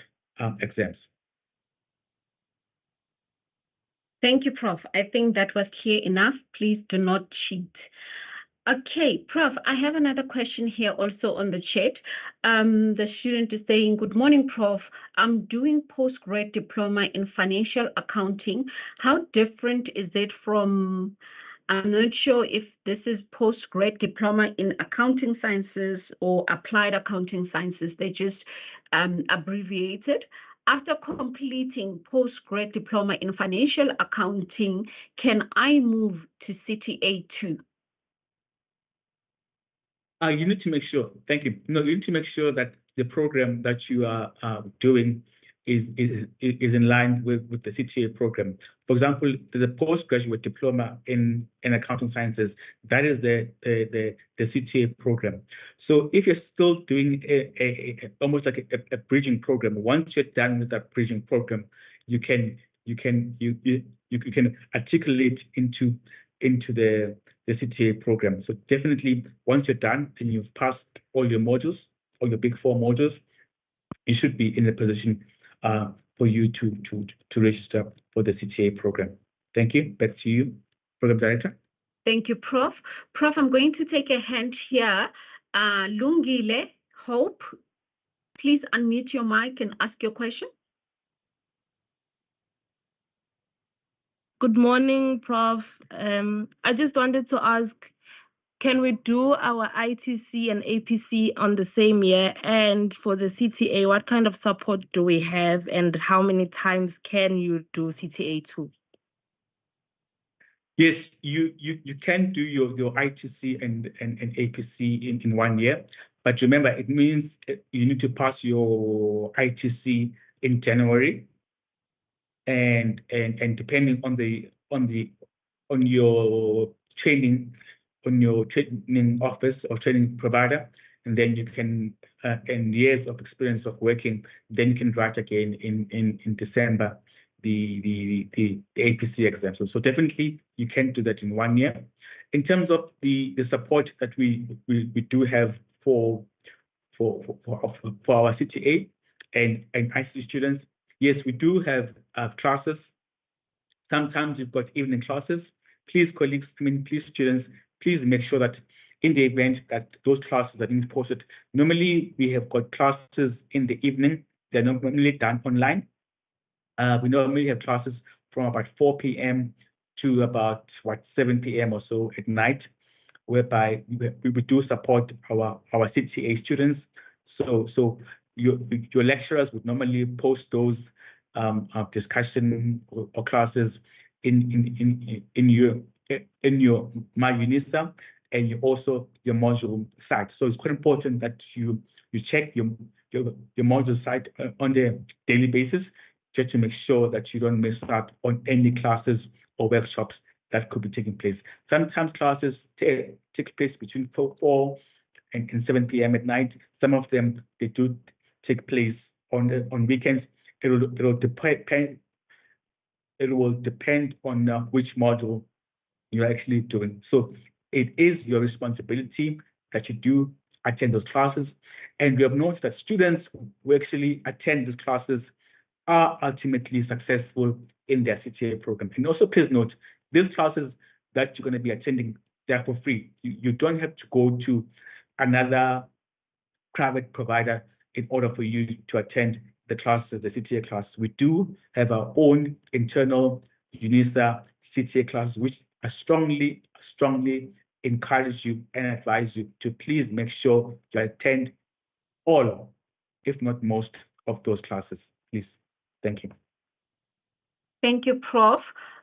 exams. Thank you, Prof. I think that was clear enough. Please do not cheat. Okay, Prof, I have another question here also on the chat. The student is saying, good morning, Prof. I'm doing postgrad diploma in financial accounting. How different is it from, I'm not sure if this is postgrad diploma in accounting sciences or applied accounting sciences. They just abbreviated. After completing postgrad diploma in financial accounting, can I move to CTA 2? You need to make sure, thank you. No, you need to make sure that the program that you are doing is in line with the CTA program. For example, the postgraduate diploma in accounting sciences, that is the CTA program. So if you're still doing almost like a bridging program, once you're done with that bridging program, you can articulate into the CTA program. So definitely, once you're done and you've passed all your modules, all your big four modules, you should be in a position for you to register for the CTA program. Thank you. Back to you, Program Director. Thank you, Prof. Prof, I'm going to take a hand here. Lungile Hope, please unmute your mic and ask your question. Good morning, Prof. I just wanted to ask, can we do our ITC and APC on the same year? And for the CTA, what kind of support do we have, and how many times can you do CTA too? Yes, you can do your ITC and APC in 1 year, but remember, it means you need to pass your ITC in January, and depending on your training office or training provider, and then you can and years of experience of working, then you can write again in December the APC exam. So definitely you can do that in 1 year. In terms of the support that we do have for our CTA and ICT students, yes, we do have classes. Sometimes you've got evening classes. Please, colleagues, please, students, please make sure that in the event that those classes are being posted, normally we have got classes in the evening. They're normally done online. We normally have classes from about 4 p.m. to about 7 p.m. or so at night, whereby we do support our CTA students. So your lecturers would normally post those discussion or classes in your My UNISA and also your module site. So it's quite important that you check your module site on a daily basis, just to make sure that you don't miss out on any classes or workshops that could be taking place. Sometimes classes take place between 4 and 7 p.m. at night. Some of them, they do take place on weekends. It will depend on which module you're actually doing. So it is your responsibility that you do attend those classes. And we have noticed that students who actually attend these classes are ultimately successful in their CTA program. And also, please note, these classes that you're going to be attending, they're for free. You don't have to go to another private provider in order for you to attend the classes, the CTA class. We do have our own internal UNISA CTA class, which I strongly encourage you and advise you to please make sure you attend all, if not most, of those classes, please. Thank you. Thank you, Prof.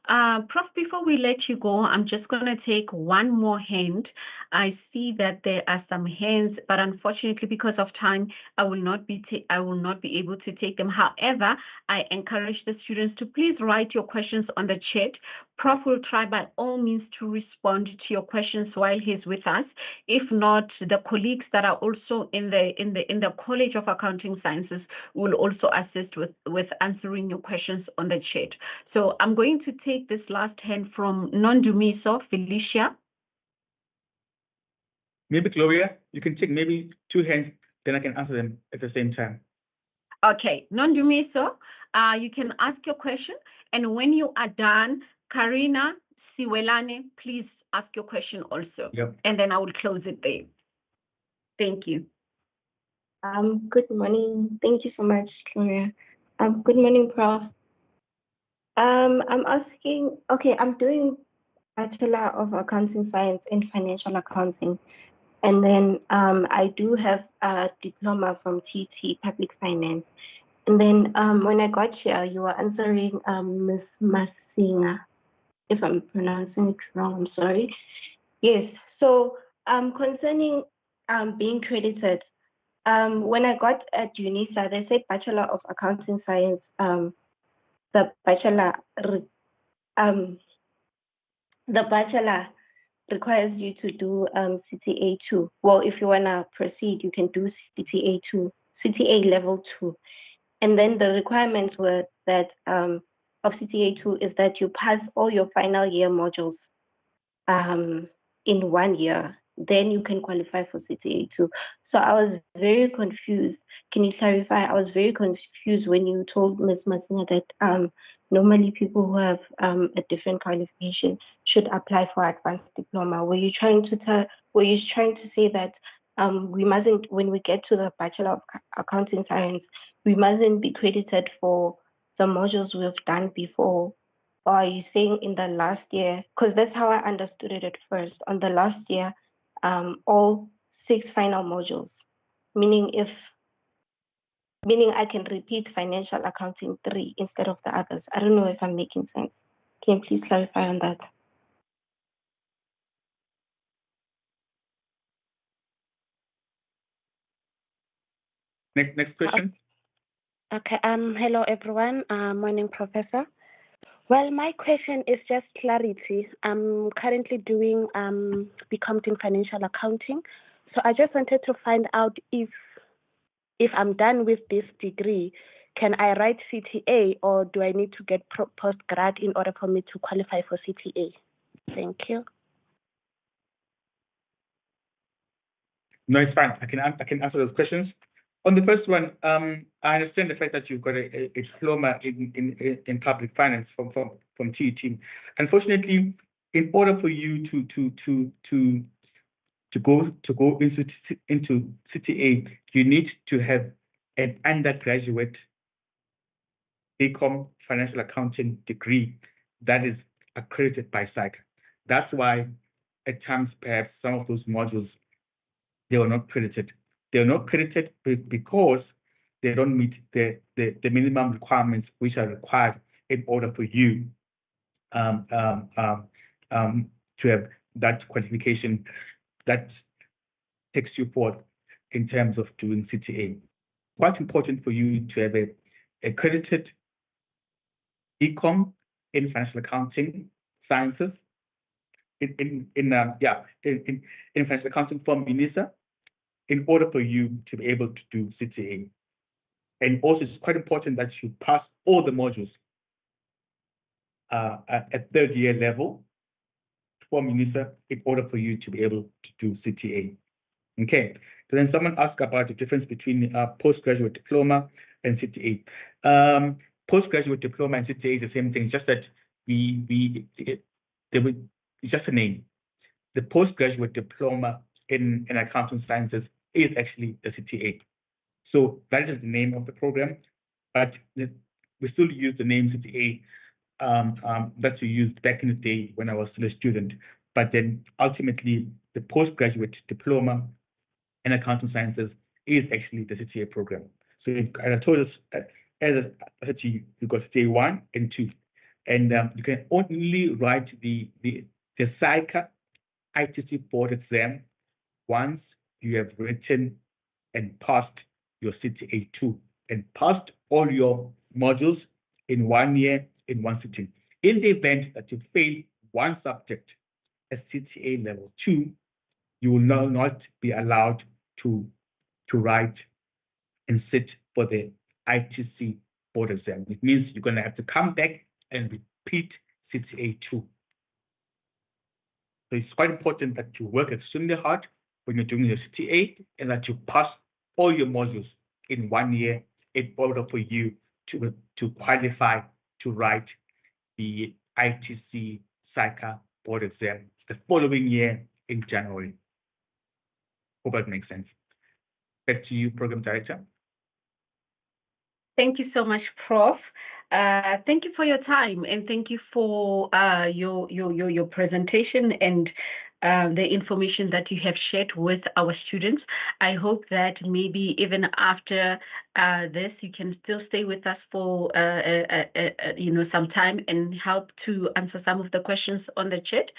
Prof, before we let you go, I'm just going to take one more hand. I see that there are some hands, but unfortunately, because of time, I will not be able to take them. However, I encourage the students to please write your questions on the chat. Prof will try by all means to respond to your questions while he's with us. If not, the colleagues that are also in the College of Accounting Sciences will also assist with answering your questions on the chat. So I'm going to take this last hand from Nondumiso Felicia. Maybe Gloria, you can take maybe 2 hands, then I can answer them at the same time. Okay, Nondumiso, you can ask your question, and when you are done, Karina Siwelane, please ask your question also. Yep. And then I will close it there. Thank you. Good morning. Thank you so much, Gloria. Good morning, Prof. I'm asking, okay, I'm doing Bachelor of Accounting Science in Financial Accounting. And then I do have a diploma from TT, Public Finance. And then when I got here, you were answering Ms. Masinga, if I'm pronouncing it wrong, I'm sorry. Yes, so concerning being credited, when I got at UNISA, they said Bachelor of Accounting Science, the bachelor requires you to do CTA 2. Well, if you want to proceed, you can do CTA 2, CTA level 2. And then the requirements were that of CTA 2 is that you pass all your final year modules in 1 year. then you can qualify for CTA 2. So I was very confused. Can you clarify? I was very confused when you told Ms. Masina that normally people who have a different qualification should apply for advanced diploma. Were you trying to say that we mustn't, when we get to the Bachelor of Accounting Science, we mustn't be credited for the modules we've done before? Or are you saying in the last year? Because that's how I understood it at first. On the last year, all 6 final modules, meaning I can repeat financial accounting 3 instead of the others. I don't know if I'm making sense. Can you please clarify on that? Next question. Okay. Hello, everyone. Morning, Professor. Well, my question is just clarity. I'm currently doing BCom in financial accounting, so I just wanted to find out if I'm done with this degree, can I write CTA, or do I need to get postgrad in order for me to qualify for CTA? Thank you. No, it's fine. I can answer those questions. On the first one, I understand the fact that you've got a diploma in public finance from TET. Unfortunately, in order for you to go into CTA, you need to have an undergraduate BCom financial accounting degree that is accredited by SAICA. That's why at times perhaps some of those modules, they were not credited. They are not credited because they don't meet the minimum requirements which are required in order for you to have that qualification that takes you forward in terms of doing CTA. Quite important for you to have a accredited BCom in financial accounting sciences in financial accounting from UNISA, in order for you to be able to do CTA. And also, it's quite important that you pass all the modules at third-year level from UNISA in order for you to be able to do CTA. Okay. So then someone asked about the difference between postgraduate diploma and CTA. Postgraduate diploma and CTA is the same thing, just that it's just a name. The postgraduate diploma in accounting sciences is actually the CTA. So that is the name of the program, but we still use the name CTA that we used back in the day when I was still a student. But then ultimately, the postgraduate diploma in accounting sciences is actually the CTA program. So as I told us, as I said to you, you've got CTA 1 and 2. And you can only write the SAICA ITC board exam once you have written and passed your CTA 2 and passed all your modules in 1 year in one sitting. In the event that you fail one subject at CTA level 2, you will now not be allowed to write and sit for the ITC board exam. It means you're going to have to come back and repeat CTA 2. So it's quite important that you work extremely hard when you're doing your CTA and that you pass all your modules in 1 year in order for you to qualify to write the ITC SAICA board exam the following year in January. Hope that makes sense. Back to you, Program Director. Thank you so much, Prof. Thank you for your time, and thank you for your presentation and the information that you have shared with our students. I hope that maybe even after this, you can still stay with us for some time and help to answer some of the questions on the chat,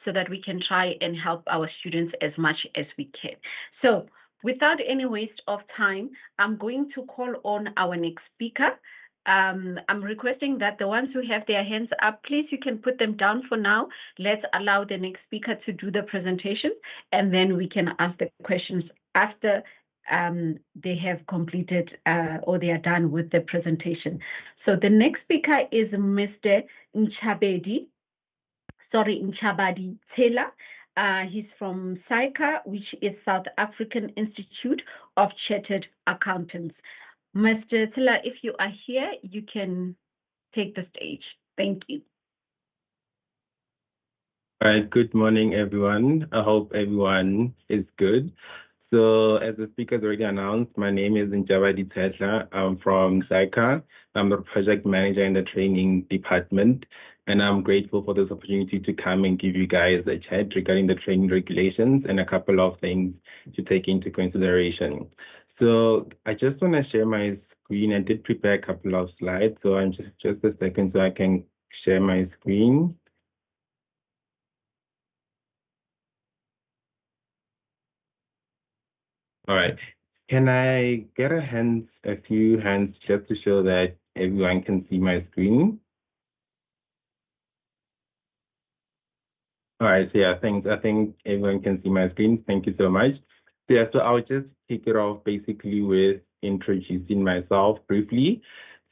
so that we can try and help our students as much as we can. So, without any waste of time, I'm going to call on our next speaker. I'm requesting that the ones who have their hands up, please, you can put them down for now. Let's allow the next speaker to do the presentation, and then we can ask the questions after they have completed or they are done with the presentation. So the next speaker is Mr. Nchabadi Taylor. He's from SAICA, which is South African Institute of Chartered Accountants. Mr. Tiller, if you are here, you can take the stage. Thank you. All right, good morning, everyone. I hope everyone is good. So as the speaker's already announced, my name is Njabadi Tetla. I'm from SAICA. I'm the project manager in the training department, and I'm grateful for this opportunity to come and give you guys a chat regarding the training regulations and a couple of things to take into consideration. So I just want to share my screen. I did prepare a couple of slides, so I'm just a second so I can share my screen. All right. Can I get a few hands just to show that everyone can see my screen? All right, so yeah, thanks. I think everyone can see my screen. Thank you so much. So yeah, so I'll just kick it off basically with introducing myself briefly.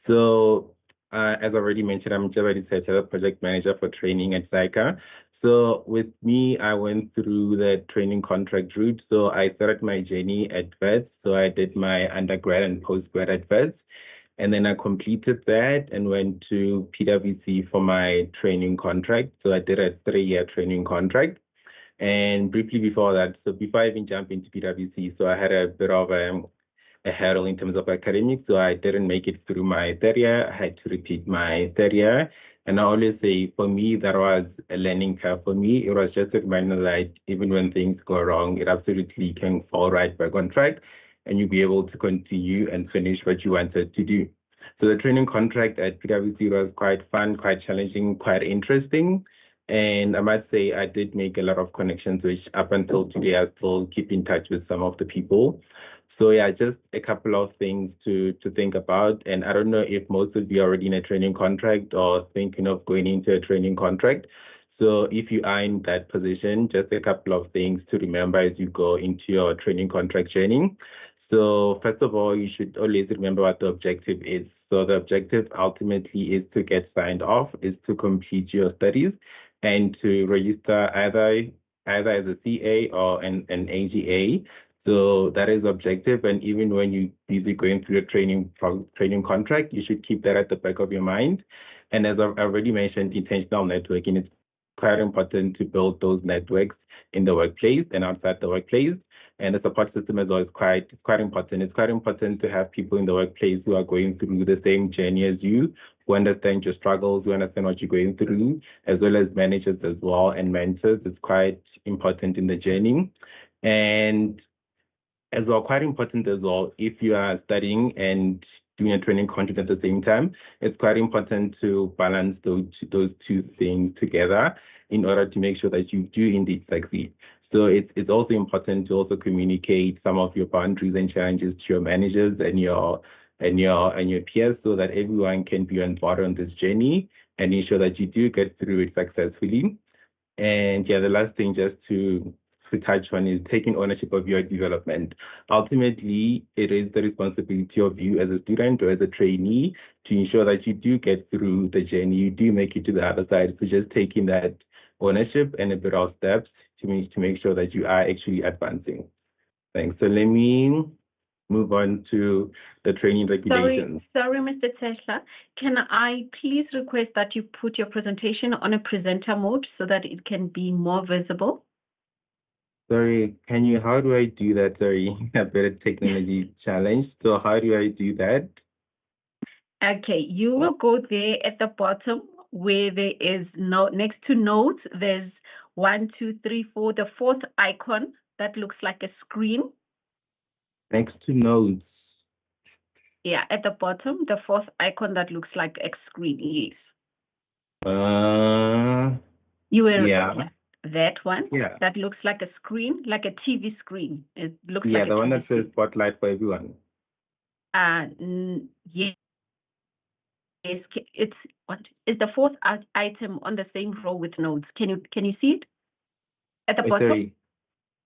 So as already mentioned, I'm Jabadi Secha, project manager for training at SAICA. So with me, I went through the training contract route. So I started my journey at VETS. So I did my undergrad and postgrad at VETS. And then I completed that and went to PwC for my training contract. So I did a 3-year training contract. And briefly before that, so before I even jumped into PwC, so I had a bit of a hurdle in terms of academics. So I didn't make it through my 3rd year. I had to repeat my 3rd year. And I always say, for me, that was a learning curve. For me, it was just a reminder that even when things go wrong, it absolutely can fall right back on track and you'll be able to continue and finish what you wanted to do. So the training contract at PwC was quite fun, quite challenging, quite interesting. And I must say, I did make a lot of connections, which up until today, I still keep in touch with some of the people. So yeah, just a couple of things to think about. And I don't know if most of you are already in a training contract or thinking of going into a training contract. So if you are in that position, just a couple of things to remember as you go into your training contract journey. So first of all, you should always remember what the objective is. So the objective ultimately is to get signed off, is to complete your studies and to register either as a CA or an AGA. So that is objective. And even when you're busy going through a training contract, you should keep that at the back of your mind. And as I've already mentioned, intentional networking is quite important to build those networks in the workplace and outside the workplace. And the support system as well is quite important. It's quite important to have people in the workplace who are going through the same journey as you, who understand your struggles, who understand what you're going through, as well as managers as well and mentors. It's quite important in the journey. And as well, quite important as well, if you are studying and doing a training contract at the same time, it's quite important to balance those two things together in order to make sure that you do indeed succeed. So it's also important to also communicate some of your boundaries and challenges to your managers and your peers so that everyone can be on board on this journey and ensure that you do get through it successfully. And yeah, the last thing just to touch on is taking ownership of your development. Ultimately, it is the responsibility of you as a student or as a trainee to ensure that you do get through the journey, you do make it to the other side. So just taking that ownership and a bit of steps to make sure that you are actually advancing. Thanks. So let me move on to the training regulations. Sorry, Mr. Tesla. Can I please request that you put your presentation on a presenter mode so that it can be more visible? Sorry, how do I do that? Sorry, a bit of technology challenge. So how do I do that? Okay, you will go there at the bottom where there is next to notes, there's 1, 2, 3, 4, the 4th icon that looks like a screen. Next to notes. Yeah, at the bottom, the 4th icon that looks like a screen, yes. You will, yeah. That one, yeah. That looks like a screen, like a TV screen. It looks like the one that says Spotlight for everyone. Yes. It's the 4th item on the same row with notes. Can you see it at the bottom? Sorry.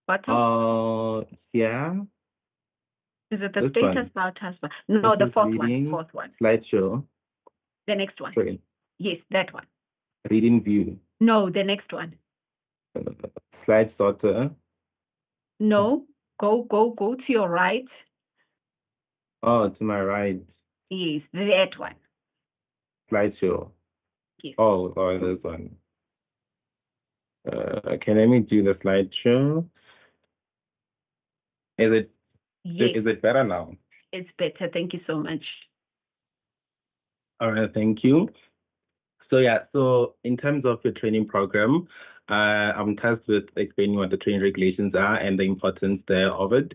Bottom. Yeah. Is it the status bar taskbar? No, the 4th one. 4th one. Slideshow. The next one. Sorry. Yes, that one. Reading view. No, the next one. Slide sorter. No, go to your right. Oh, to my right. Yes, that one. Slideshow. Yes. Oh, this one. Okay, let me do the slideshow. Is it better now? It's better. Thank you so much. All right, thank you. So in terms of your training program, I'm tasked with explaining what the training regulations are and the importance there of it.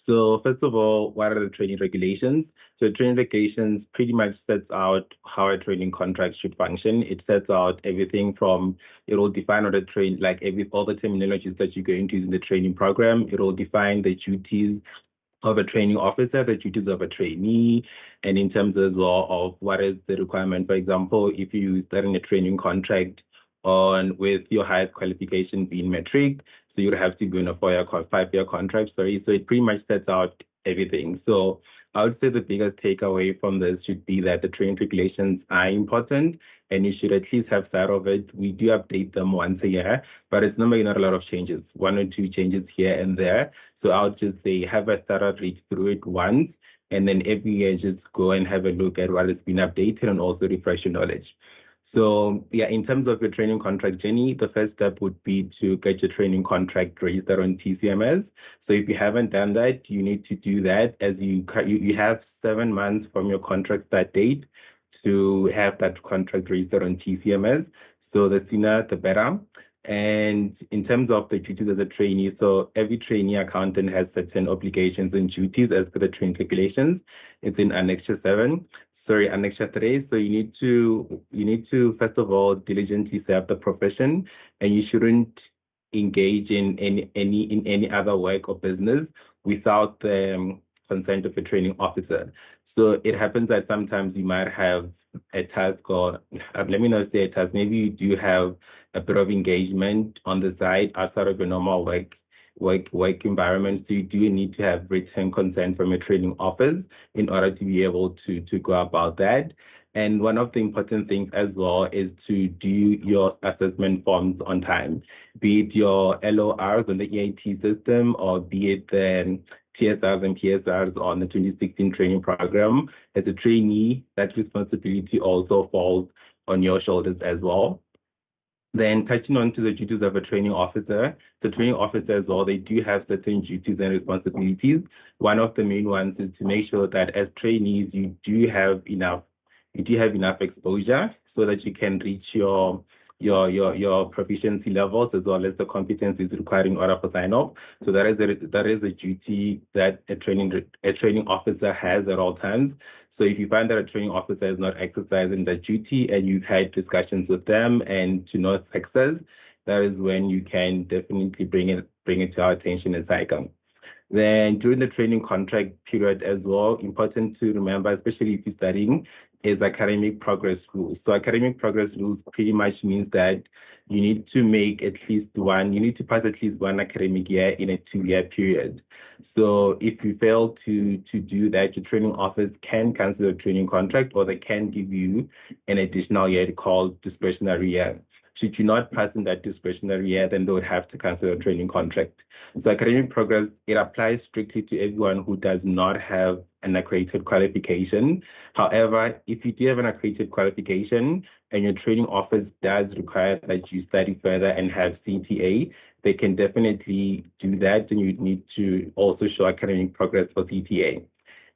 So first of all, what are the training regulations? So training regulations pretty much sets out how a training contract should function. It sets out everything from, it will define all all the terminologies that you're going to use in the training program. It will define the duties of a training officer, the duties of a trainee, and in terms as well of what is the requirement. For example, if you start in a training contract with your highest qualification being metric, so you would have to be in a 5-year contract, So it pretty much sets out everything. So I would say the biggest takeaway from this should be that the training regulations are important and you should at least have sight of it. We do update them once a year, but it's normally not a lot of changes, 1 or 2 changes here and there. So I would just say have a thorough read through it once, and then every year just go and have a look at what has been updated and also refresh your knowledge. So yeah, in terms of your training contract journey, the first step would be to get your training contract registered on TCMS. So if you haven't done that, you need to do that as you have 7 months from your contract start date to have that contract registered on TCMS. So the sooner, the better. And in terms of the duties as a trainee, so every trainee accountant has certain obligations and duties as per the training regulations. It's in Annexure 3. So you need to first of all diligently serve the profession, and you shouldn't engage in any other work or business without the consent of a training officer. So it happens that sometimes you might have a task, or let me not say a task, maybe you do have a bit of engagement on the side outside of your normal work environment. So you do need to have written consent from a training office in order to be able to go about that. And one of the important things as well is to do your assessment forms on time, be it your LORs on the EIT system or be it the TSRs and PSRs on the 2016 training program. As a trainee, that responsibility also falls on your shoulders as well. Then touching on to the duties of a training officer, the training officer as well, they do have certain duties and responsibilities. One of the main ones is to make sure that as trainees, you do have enough exposure so that you can reach your proficiency levels as well as the competencies required in order for sign-off. So that is a duty that a training officer has at all times. So if you find that a training officer is not exercising that duty and you've had discussions with them and to no success, that is when you can definitely bring it to our attention as ICAM. Then during the training contract period as well, important to remember, especially if you're studying, is academic progress rules. So academic progress rules pretty much means that you need to pass at least one academic year in a 2-year period. So if you fail to do that, your training office can cancel the training contract or they can give you an additional year called discretionary year. Should you not pass in that discretionary year, then they would have to cancel a training contract. So academic progress, it applies strictly to everyone who does not have an accredited qualification. However, if you do have an accredited qualification and your training office does require that you study further and have CTA, they can definitely do that, and you need to also show academic progress for CTA.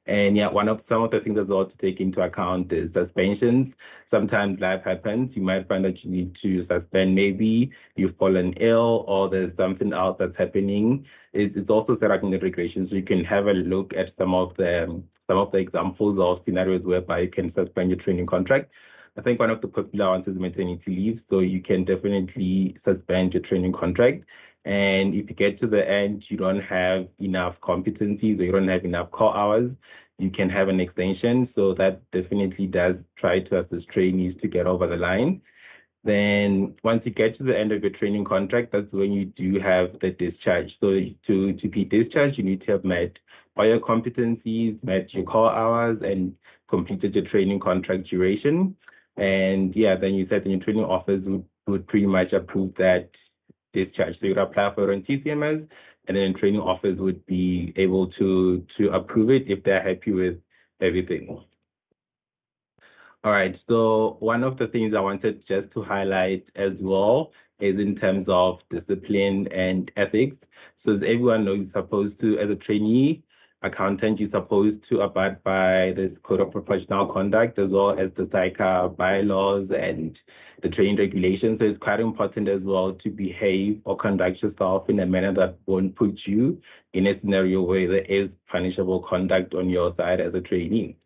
And yeah, some of the things as well to take into account is suspensions. Sometimes life happens. You might find that you need to suspend. Maybe you've fallen ill or there's something else that's happening. It's also set up in the regulations. So you can have a look at some of the examples or scenarios whereby you can suspend your training contract. I think one of the popular ones is maternity leave. So you can definitely suspend your training contract. And if you get to the end, you don't have enough competencies or you don't have enough core hours, you can have an extension. So that definitely does try to assist trainees to get over the line. Then once you get to the end of your training contract, that's when you do have the discharge. So to be discharged, you need to have met all your competencies, met your core hours, and completed your training contract duration. And yeah, then you said in your training office would pretty much approve that discharge. So you'd apply for it on TCMS, and then training office would be able to approve it if they're happy with everything. All right, so one of the things I wanted just to highlight as well is in terms of discipline and ethics. So as everyone knows, you're supposed to, as a trainee accountant, you're supposed to abide by this code of professional conduct as well as the SAICA bylaws and the training regulations. So it's quite important as well to behave or conduct yourself in a manner that won't put you in a scenario where there is punishable conduct on your side as a trainee.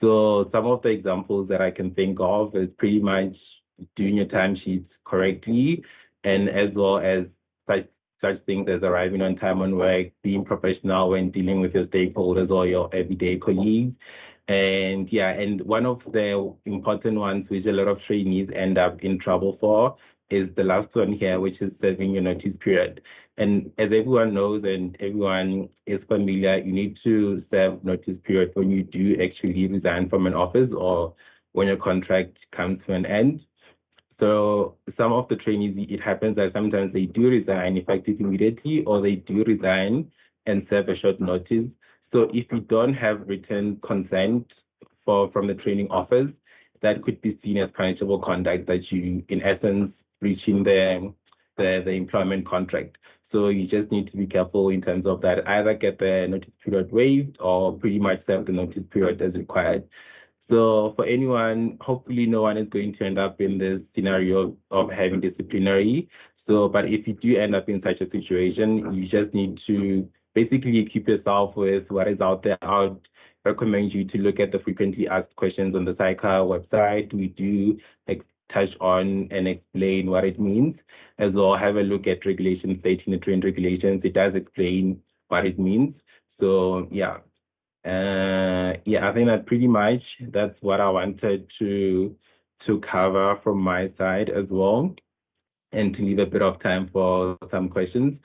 So some of the examples that I can think of is pretty much doing your timesheets correctly, and as well as such things as arriving on time on work, being professional when dealing with your stakeholders or your everyday colleagues. And yeah, and one of the important ones which a lot of trainees end up in trouble for is the last one here, which is serving your notice period. And as everyone knows and everyone is familiar, you need to serve notice period when you do actually resign from an office or when your contract comes to an end. So some of the trainees, it happens that sometimes they do resign effective immediately, or they do resign and serve a short notice. So if you don't have written consent from the training office, that could be seen as punishable conduct, that you, in essence, breaching the employment contract. So you just need to be careful in terms of that. Either get the notice period waived or pretty much serve the notice period as required. So for anyone, hopefully no one is going to end up in this scenario of having disciplinary. So, but if you do end up in such a situation, you just need to basically keep yourself with what is out there. I would recommend you to look at the frequently asked questions on the SAICA website. We do touch on and explain what it means, as well have a look at regulation 13, the training regulations. It does explain what it means. So yeah. I think that pretty much that's what I wanted to cover from my side as well, and to leave a bit of time for some questions.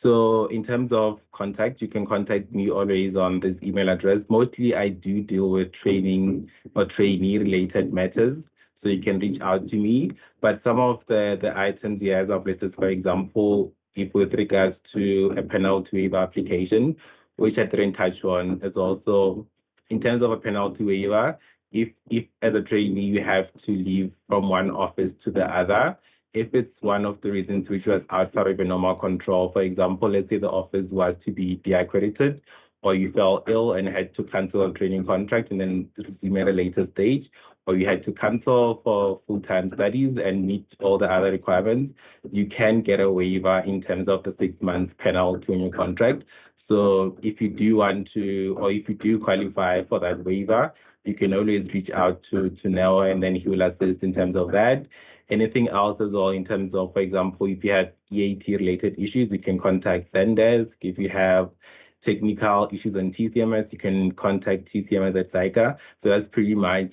So in terms of contact, you can contact me always on this email address. Mostly I do deal with training or trainee related matters, so you can reach out to me. But some of the items here as I've listed, for example, if with regards to a penalty waiver application, which I didn't touch on, is also in terms of a penalty waiver, if as a trainee you have to leave from one office to the other, if it's one of the reasons which was outside of your normal control, for example, let's say the office was to be deaccredited, or you fell ill and had to cancel a training contract and then resume at a later stage, or you had to cancel for full-time studies and meet all the other requirements, you can get a waiver in terms of the 6 months penalty on your contract. So if you do want to, or if you do qualify for that waiver, you can always reach out to Neo, and then he will assist in terms of that. Anything else as well in terms of, for example, if you have EAT-related issues, you can contact Zendesk. If you have technical issues on TCMS, you can contact TCMS at SAICA. So that's pretty much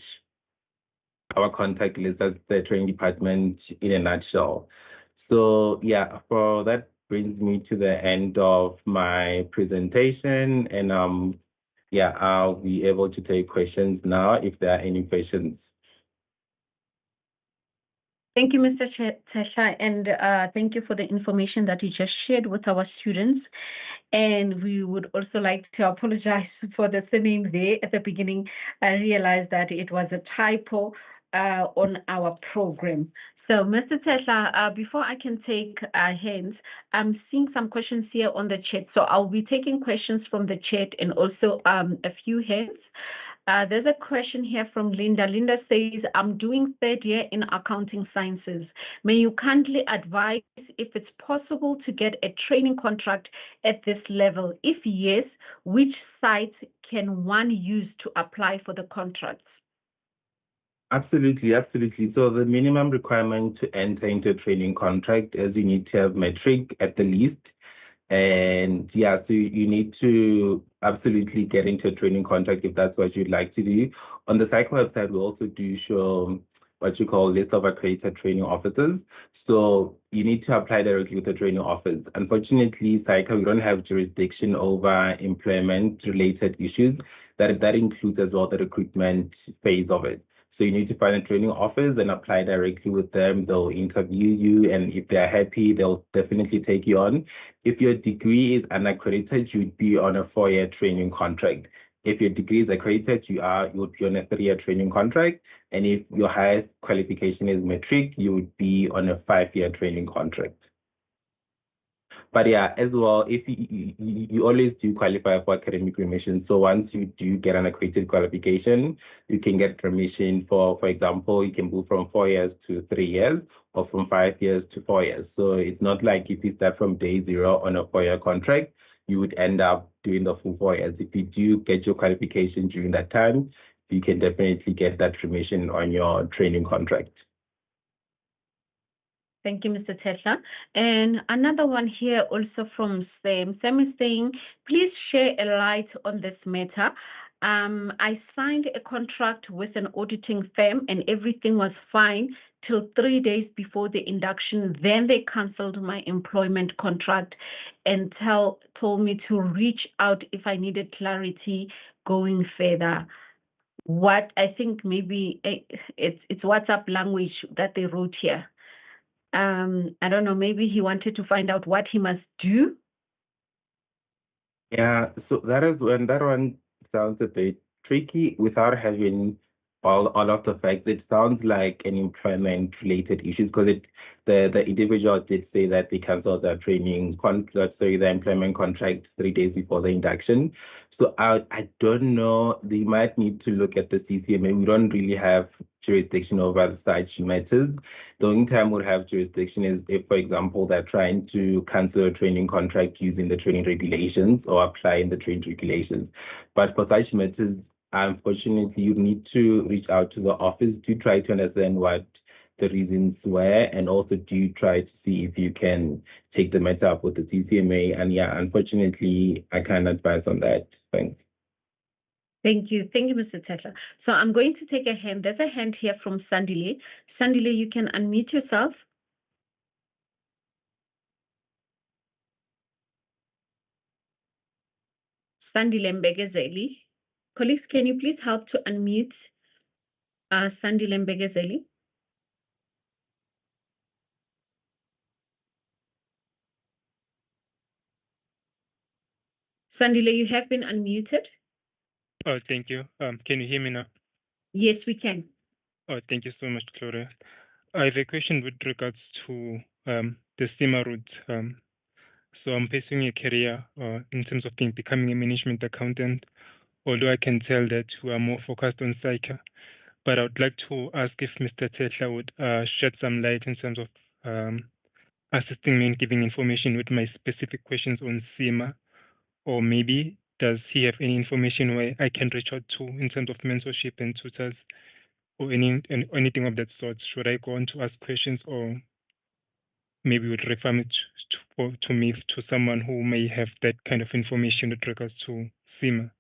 our contact list. That's the training department in a nutshell. So yeah, for that brings me to the end of my presentation, and I'll be able to take questions now if there are any questions. Thank you, Mr. Tesha, and thank you for the information that you just shared with our students. And we would also like to apologize for the surname there at the beginning. I realized that it was a typo on our program. So, Mr. Tesla, before I can take hands, I'm seeing some questions here on the chat. So I'll be taking questions from the chat and also a few hands. There's a question here from Linda. Linda says, I'm doing third year in accounting sciences. May you kindly advise if it's possible to get a training contract at this level? If yes, which sites can one use to apply for the contracts? Absolutely. So the minimum requirement to enter into a training contract is you need to have matric at the least. And yeah, so you need to absolutely get into a training contract if that's what you'd like to do. On the SAICA website, we also do show what you call list of accredited training officers. So you need to apply directly with the training office. Unfortunately, SAICA, we don't have jurisdiction over employment-related issues. That includes as well the recruitment phase of it. So you need to find a training office and apply directly with them. They'll interview you, and if they're happy, they'll definitely take you on. If your degree is unaccredited, you'd be on a 4-year training contract. If your degree is accredited, you would be on a 3-year training contract. And if your highest qualification is matric, you would be on a 5-year training contract. But yeah, as well, if you always do qualify for academic remission. So once you do get an accredited qualification, you can get remission for example, you can move from 4 years to 3 years or from 5 years to 4 years. So it's not like if you start from day zero on a 4-year contract, you would end up doing the full 4 years. If you do get your qualification during that time, you can definitely get that remission on your training contract. Thank you, Mr. Tetla. And another one here also from Sam. Sam is saying, please share a light on this matter. I signed a contract with an auditing firm and everything was fine till 3 days before the induction. Then they canceled my employment contract and told me to reach out if I needed clarity going further. What I think maybe it's WhatsApp language that they wrote here. I don't know, maybe he wanted to find out what he must do. Yeah, so that one sounds a bit tricky without having all of the facts. It sounds like an employment related issue because the individual did say that they canceled their their employment contract 3 days before the induction. So I don't know. They might need to look at the CCMA. We don't really have jurisdiction over such matters. The only time we'll have jurisdiction is if, for example, they're trying to cancel a training contract using the training regulations or applying the training regulations. But for such matters, unfortunately, you need to reach out to the office to try to understand what the reasons were, and also do try to see if you can take the matter up with the CCMA. And yeah, unfortunately, I can't advise on that. Thanks. Thank you. Thank you, Mr. Tetla. So I'm going to take a hand. There's a hand here from Sandile. Sandile, you can unmute yourself. Sandile Mbegezeli. Colleagues, can you please help to unmute Sandile Mbegezeli? Sandile, you have been unmuted. Oh, thank you. Can you hear me now? Yes, we can. Oh, thank you so much, Gloria. I have a question with regards to the SEMA route. So I'm pursuing a career in terms of becoming a management accountant, although I can tell that we are more focused on SAICA. But I would like to ask if Mr. Tetla would shed some light in terms of assisting me in giving information with my specific questions on SEMA, or maybe does he have any information where I can reach out to in terms of mentorship and tutors or anything of that sort? Should I go on to ask questions, or maybe would refer me to someone who may have that kind of information with regards to SEMA?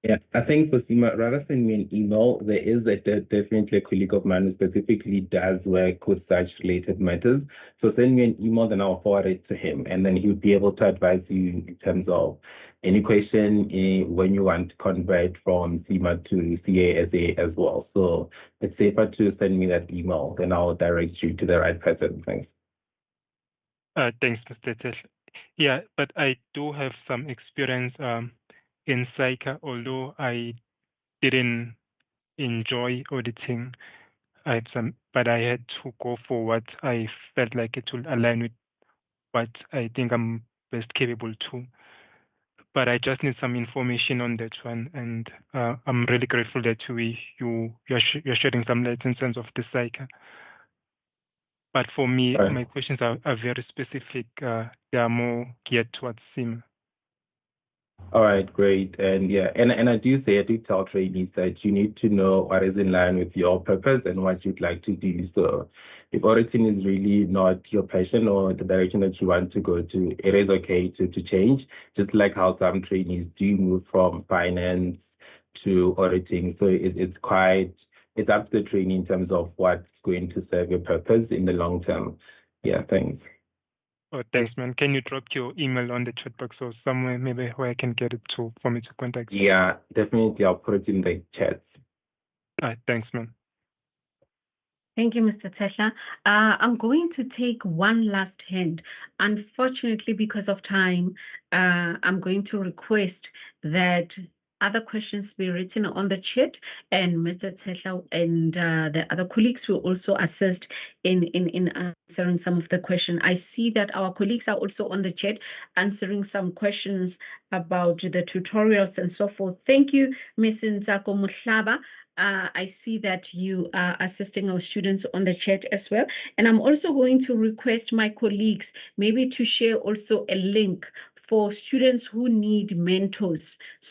Yeah, I think for SEMA, rather send me an email. There is definitely a colleague of mine who specifically does work with such related matters. So send me an email, then I'll forward it to him, and then he'll be able to advise you in terms of any question when you want to convert from SEMA to CASA as well. So it's safer to send me that email, then I'll direct you to the right person. Thanks. Thanks, Mr. Tetla. Yeah, but I do have some experience in SAICA, although I didn't enjoy auditing. But I had to go for what I felt like it will align with what I think I'm best capable to. But I just need some information on that one, and I'm really grateful that you're shedding some light in terms of the SAICA. But for me, my questions are very specific. They are more geared towards SEMA. All right, great. And yeah, and I do tell trainees that you need to know what is in line with your purpose and what you'd like to do. So if auditing is really not your passion or the direction that you want to go to, it is okay to change, just like how some trainees do move from finance to auditing. So it's up to the trainee in terms of what's going to serve your purpose in the long term. Yeah, thanks. Oh, thanks, man. Can you drop your email on the chat box or somewhere maybe where I can get it for me to contact you? Yeah, definitely. I'll put it in the chat. Thanks, ma'am. Thank you, Mr. Tesla. I'm going to take one last hand. Unfortunately, because of time, I'm going to request that other questions be written on the chat, and Mr. Tesla and the other colleagues will also assist in answering some of the questions. I see that our colleagues are also on the chat answering some questions about the tutorials and so forth. Thank you, Ms. Nzako Muhlaba. I see that you are assisting our students on the chat as well. And I'm also going to request my colleagues maybe to share also a link for students who need mentors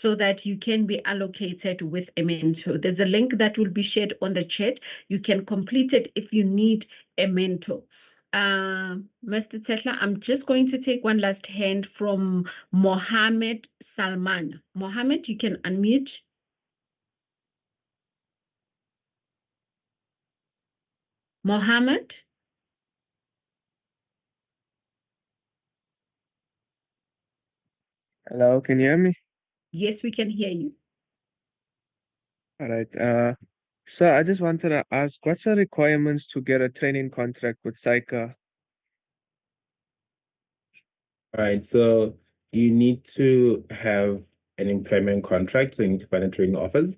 so that you can be allocated with a mentor. There's a link that will be shared on the chat. You can complete it if you need a mentor. Mr. Tesla, I'm just going to take one last hand from Mohammed Salman. Mohammed, you can unmute. Mohammed? Hello, can you hear me? Yes, we can hear you. All right. So I just wanted to ask, what's the requirements to get a training contract with SAICA? All right, so you need to have an employment contract, so you need to find a training office,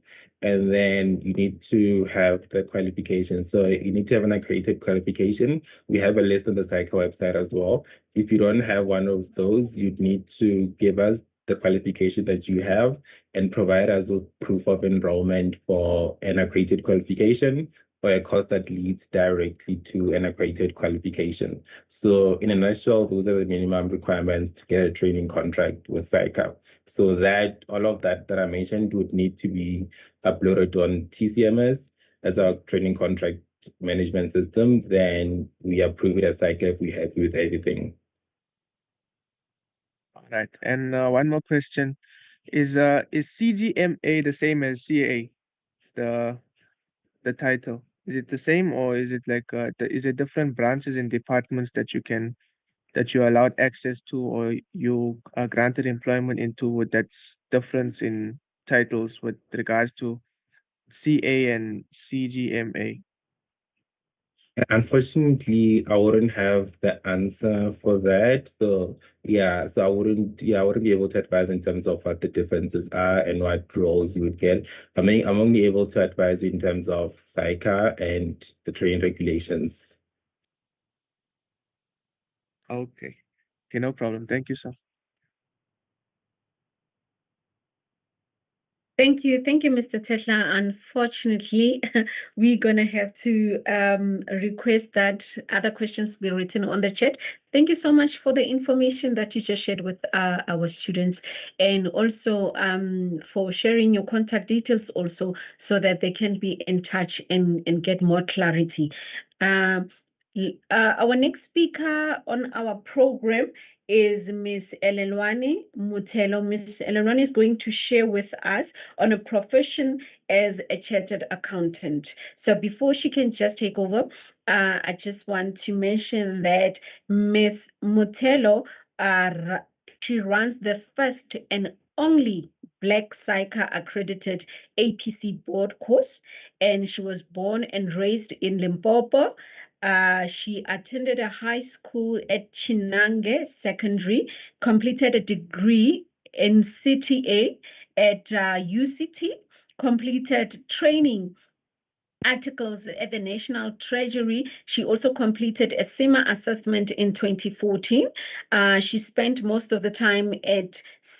and then you need to have the qualification. So you need to have an accredited qualification. We have a list on the SAICA website as well. If you don't have one of those, you'd need to give us the qualification that you have and provide us with proof of enrollment for an accredited qualification or a course that leads directly to an accredited qualification. So in a nutshell, those are the minimum requirements to get a training contract with SAICA. So that all of that I mentioned would need to be uploaded on TCMS as our training contract management system. Then we approve it as SAICA if we're happy with everything. All right. And one more question. Is CGMA the same as CA, the title? Is it the same, or is it like is it different branches and departments that you are allowed access to, or you are granted employment into, with that's difference in titles with regards to CA and CGMA? Unfortunately, I wouldn't have the answer for that. So yeah, so I wouldn't be able to advise in terms of what the differences are and what roles you would get. I'm only able to advise in terms of SAICA and the training regulations. Okay, no problem. Thank you, sir. Thank you, Mr. Tesla. Unfortunately, we're going to have to request that other questions be written on the chat. Thank you so much for the information that you just shared with our students, and also for sharing your contact details also so that they can be in touch and get more clarity. Our next speaker on our program is Ms. Elelwane Mutelo. Ms. Elelwane is going to share with us on a profession as a chartered accountant. So before she can just take over, I just want to mention that Ms. Mutelo, she runs the first and only Black SAICA accredited APC board course, and she was born and raised in Limpopo. She attended a high school at Chinange Secondary, completed a degree in CTA at UCT, completed training articles at the National Treasury. She also completed a SEMA assessment in 2014. She spent most of the time at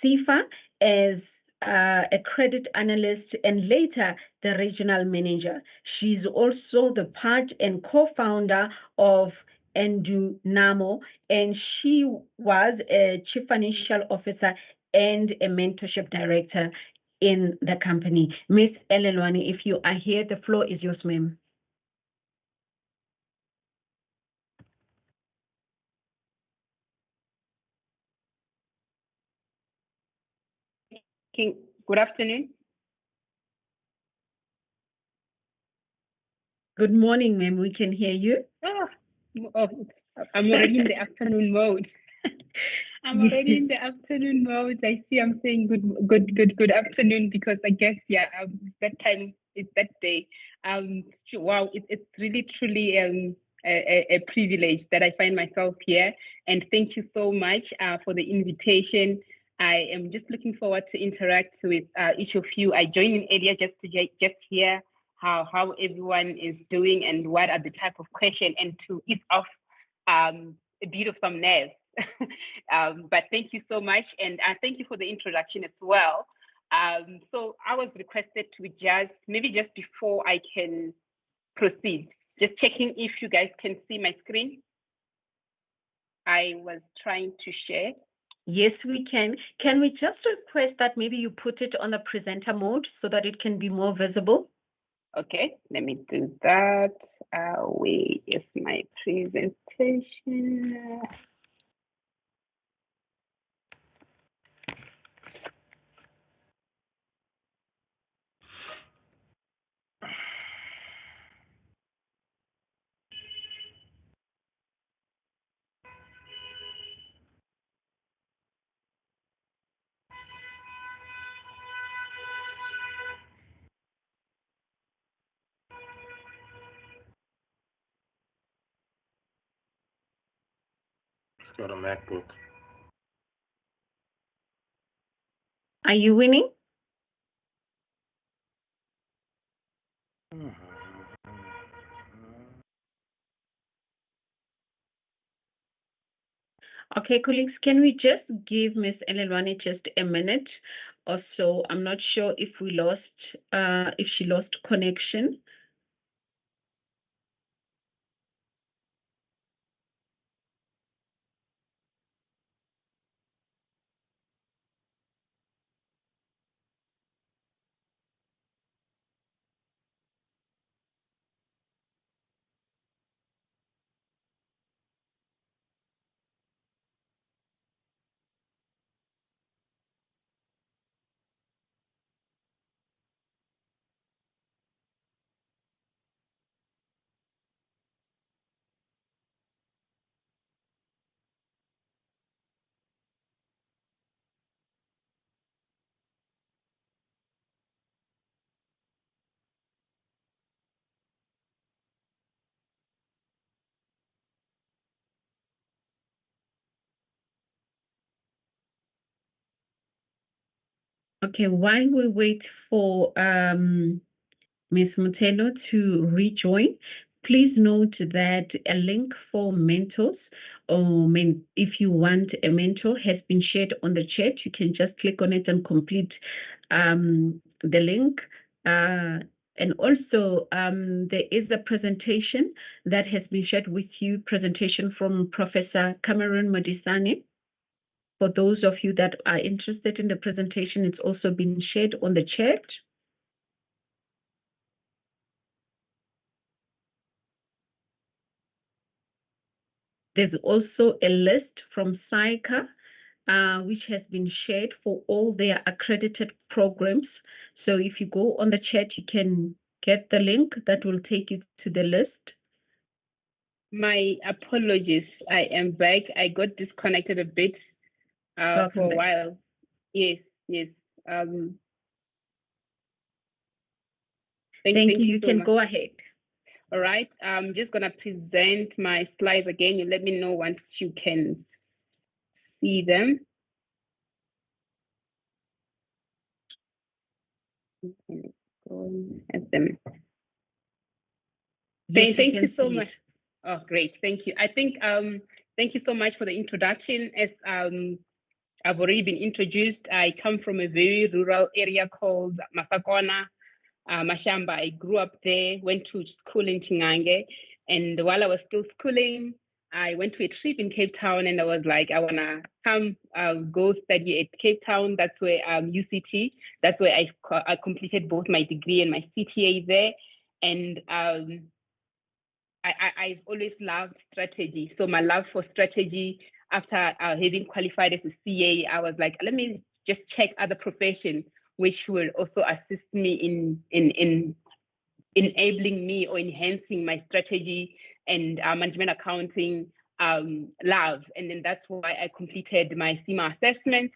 CIFA as a credit analyst and later the regional manager. She's also the part and co-founder of Endunamo, and she was a chief financial officer and a mentorship director in the company. Ms. Elelwane, if you are here, the floor is yours, ma'am. Good afternoon. Good morning, ma'am. We can hear you. I'm already in the afternoon mode. I'm already in the afternoon mode. I see I'm saying good afternoon because I guess, that time it's that day. Wow, it's really truly a privilege that I find myself here. And thank you so much for the invitation. I am just looking forward to interact with each of you. I joined in earlier just to just hear how everyone is doing and what are the type of question, and to ease off a bit of some nerves. But thank you so much, and thank you for the introduction as well. So I was requested to maybe just before I can proceed, just checking if you guys can see my screen. I was trying to share. Yes, we can. Can we just request that maybe you put it on the presenter mode so that it can be more visible? Okay, let me do that. Where is my presentation? It's got a MacBook. Are you winning? Okay, colleagues, can we just give Ms. Elelwane just a minute or so? I'm not sure if she lost connection. Okay, while we wait for Ms. Mutelo to rejoin, please note that a link for mentors, or if you want a mentor, has been shared on the chat. You can just click on it and complete the link. And also, there is a presentation that has been shared with you, presentation from Professor Cameron Modisane. For those of you that are interested in the presentation, it's also been shared on the chat. There's also a list from SAICA, which has been shared for all their accredited programs. So if you go on the chat, you can get the link that will take you to the list. My apologies. I am back. I got disconnected a bit for a while. Yes. Thank you. You can go ahead. All right. I'm just going to present my slides again. You let me know once you can see them. At them. Yes, thank you so much. Oh, great. Thank you. I think thank you so much for the introduction. As I've already been introduced, I come from a very rural area called Masakona, Mashamba. I grew up there, went to school in Chingange, and while I was still schooling, I went to a trip in Cape Town, and I was like, I wanna come go study at Cape Town. That's where UCT. That's where I completed both my degree and my CTA there, and I've always loved strategy. So my love for strategy, after having qualified as a CA, I was like, let me just check other professions which will also assist me in enabling me or enhancing my strategy and management accounting love. And then that's why I completed my CIMA assessment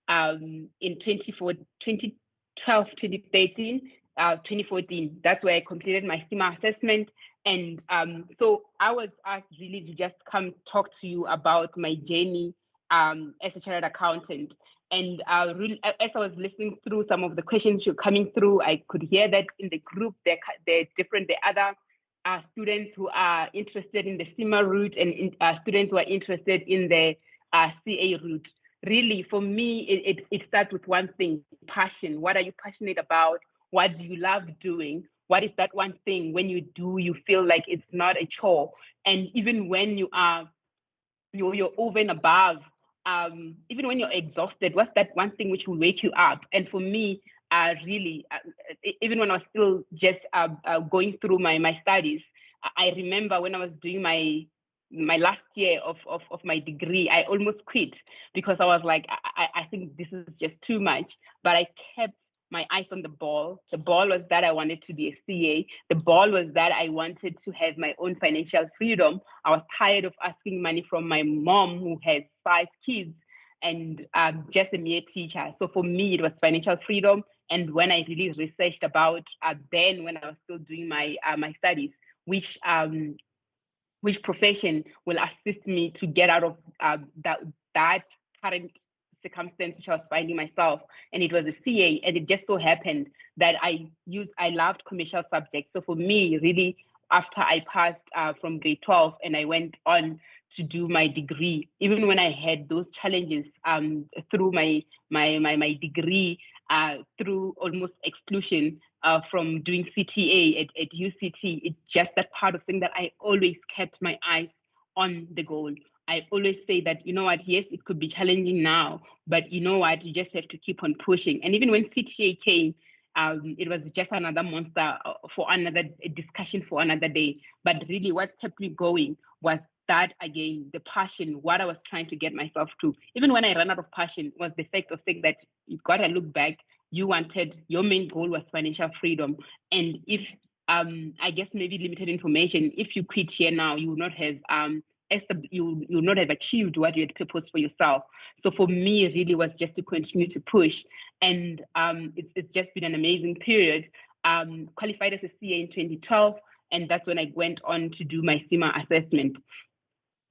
in 2012, 2013. 2014. That's where I completed my SEMA assessment. And so I was asked really to just come talk to you about my journey as a chartered accountant. And really, as I was listening through some of the questions you're coming through, I could hear that in the group, there are other students who are interested in the SEMA route and students who are interested in the CA route. Really, for me, it starts with one thing: passion. What are you passionate about? What do you love doing? What is that one thing when you do, you feel like it's not a chore? And even when you're over and above, even when you're exhausted, what's that one thing which will wake you up? And for me, even when I was still just going through my studies, I remember when I was doing my last year of my degree, I almost quit because I was like, I think this is just too much. But I kept my eyes on the ball. The ball was that I wanted to be a CA. The ball was that I wanted to have my own financial freedom. I was tired of asking money from my mom, who has 5 kids and just a mere teacher. So for me, it was financial freedom. And when I really researched about then, when I was still doing my studies, which profession will assist me to get out of that current circumstance which I was finding myself, and it was a CA. And it just so happened that I loved commercial subjects. So for me, really, after I passed from grade 12 and I went on to do my degree, even when I had those challenges through my degree, through almost exclusion from doing CTA at UCT, it's just that part of thing that I always kept my eyes on the goal. I always say that, you know what, yes, it could be challenging now, but you know what, you just have to keep on pushing. And even when CTA came, it was just another monster for another discussion for another day. But really what kept me going was that, again, the passion, what I was trying to get myself to. Even when I ran out of passion, was the fact of saying that you've got to look back. Your main goal was financial freedom. And if, I guess maybe limited information, if you quit here now, you will not have, you will not have achieved what you had proposed for yourself. So for me, it really was just to continue to push. And it's just been an amazing period. Qualified as a CA in 2012, and that's when I went on to do my SEMA assessment.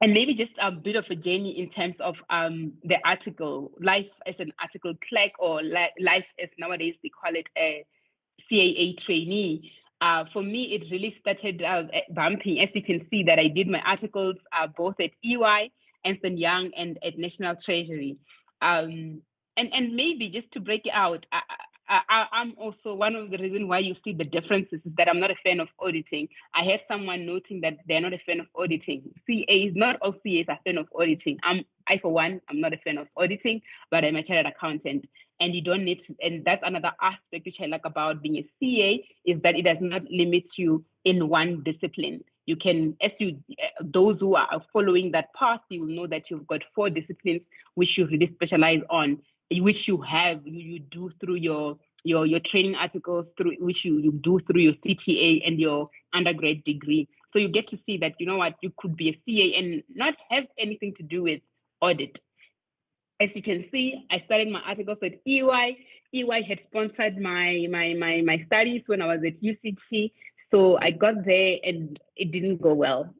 And maybe just a bit of a journey in terms of the article, life as an article clerk, or life as nowadays they call it a CAA trainee. For me, it really started bumping. As you can see, that I did my articles both at EY, Ernst & Young, and at National Treasury. And maybe just to break it out, I'm also, one of the reasons why you see the differences is that I'm not a fan of auditing. I have someone noting that they're not a fan of auditing. CAs, not all CAs are a fan of auditing. I, for one, I'm not a fan of auditing, but I'm a chartered accountant. And you don't need to, and that's another aspect which I like about being a CA, is that it does not limit you in one discipline. You can, those who are following that path, you will know that you've got 4 disciplines which you really specialize on, which you do through your training articles, through which you do through your CTA and your undergrad degree. So you get to see that, you know what, you could be a CA and not have anything to do with audit. As you can see, I started my articles at EY. EY had sponsored my studies when I was at UCT. So I got there and it didn't go well.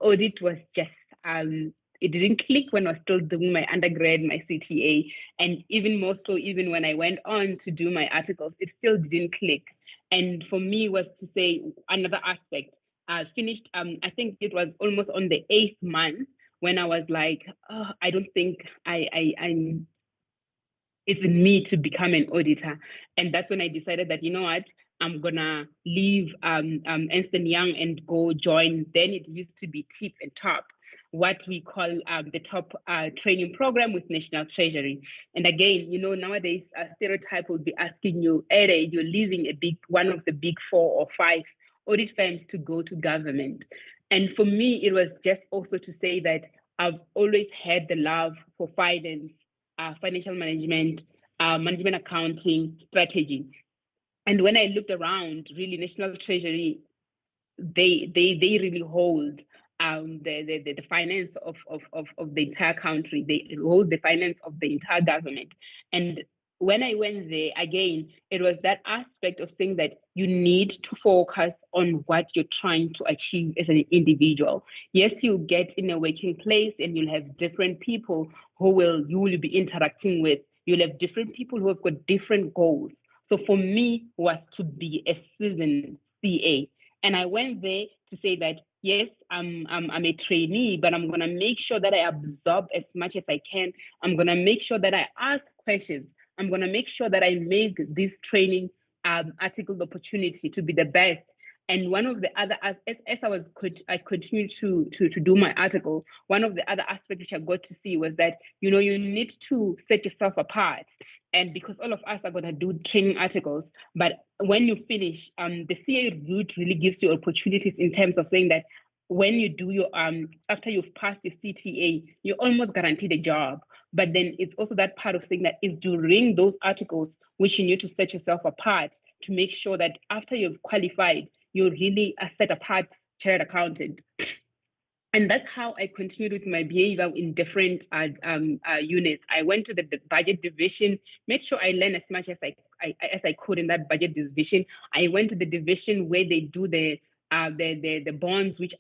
Audit was just, it didn't click when I was still doing my undergrad, my CTA. And even more so, even when I went on to do my articles, it still didn't click. And for me was to say another aspect. Finished, I think it was almost on the 8th month, when I was like, oh, I don't think I'm, it's in me to become an auditor. And that's when I decided that, you know what, I'm gonna leave Ernst & Young and go join, then it used to be TIP and TOP, what we call the top training program with National Treasury. And again, you know, nowadays a stereotype will be asking you, you're leaving one of the big 4 or 5 audit firms to go to government. And for me, it was just also to say that I've always had the love for finance, financial management, management accounting, strategy. And when I looked around, really, National Treasury, they really hold the finance of the entire country. They hold the finance of the entire government. And when I went there, again, it was that aspect of saying that you need to focus on what you're trying to achieve as an individual. Yes, you get in a working place and you'll have different people you will be interacting with. You'll have different people who have got different goals. So for me, was to be a seasoned CA. And I went there to say that, yes, I'm a trainee, but I'm going to make sure that I absorb as much as I can. I'm going to make sure that I ask questions. I'm going to make sure that I make this training article opportunity to be the best. And one of the other, as I continued to do my article, one of the other aspects which I got to see was that, you need to set yourself apart. And because all of us are going to do training articles, but when you finish, the CA route really gives you opportunities in terms of saying that when you do your after you've passed your CTA, you're almost guaranteed a job. But then it's also that part of saying that it's during those articles which you need to set yourself apart to make sure that after you've qualified, you're really a set apart chartered accountant. And that's how I continued with my behavior in different units. I went to the budget division, made sure I learned as much as I could in that budget division. I went to the division where they do the bonds, which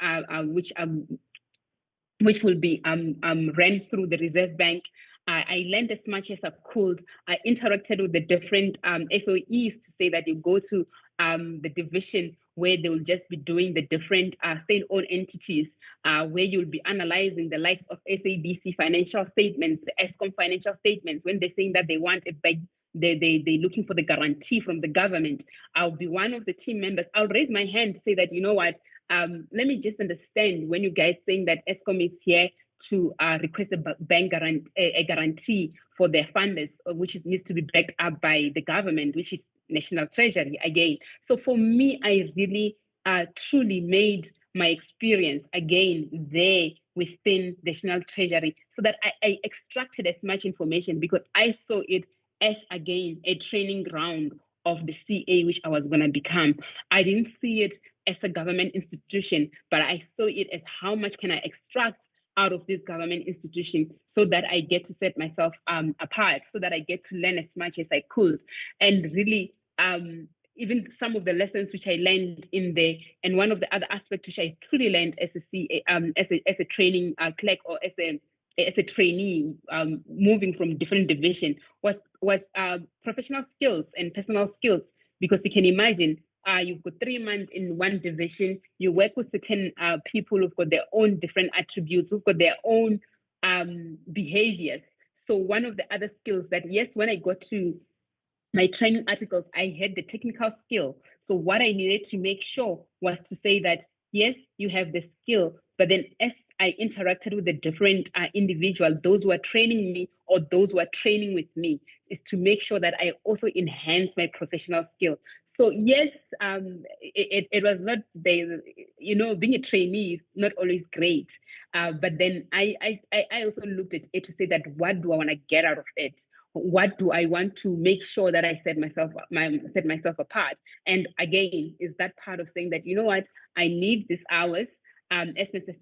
will be ran through the Reserve Bank. I learned as much as I could. I interacted with the different SOEs to say that you go to the division where they will just be doing the different state-owned entities, where you'll be analyzing the likes of SABC financial statements, the ESCOM financial statements, when they're saying that they want it back. They're looking for the guarantee from the government. I'll be one of the team members. I'll raise my hand to say that, you know what, let me just understand when you guys saying that ESCOM is here to request a guarantee for their funders, which needs to be backed up by the government, which is National Treasury again. So for me, I really truly made my experience again there within the National Treasury so that I extracted as much information because I saw it as, again, a training ground of the CA which I was going to become. I didn't see it as a government institution, but I saw it as how much can I extract out of this government institution so that I get to set myself apart, so that I get to learn as much as I could. And really, even some of the lessons which I learned in there, and one of the other aspects which I truly learned as a CA, as a training clerk or as a trainee, moving from different division, was professional skills and personal skills. Because you can imagine, you've got 3 months in one division, you work with certain people who've got their own different attributes, who've got their own behaviors. So one of the other skills that, yes, when I got to my training articles, I had the technical skill. So what I needed to make sure was to say that, yes, you have the skill, but then as I interacted with the different individuals, those who are training me or those who are training with me, is to make sure that I also enhance my professional skill. So yes, it was not being a trainee is not always great. But then I also looked at it to say that what do I want to get out of it? What do I want to make sure that I set myself apart? And again, is that part of saying that, you know what, I need these hours. As Mr.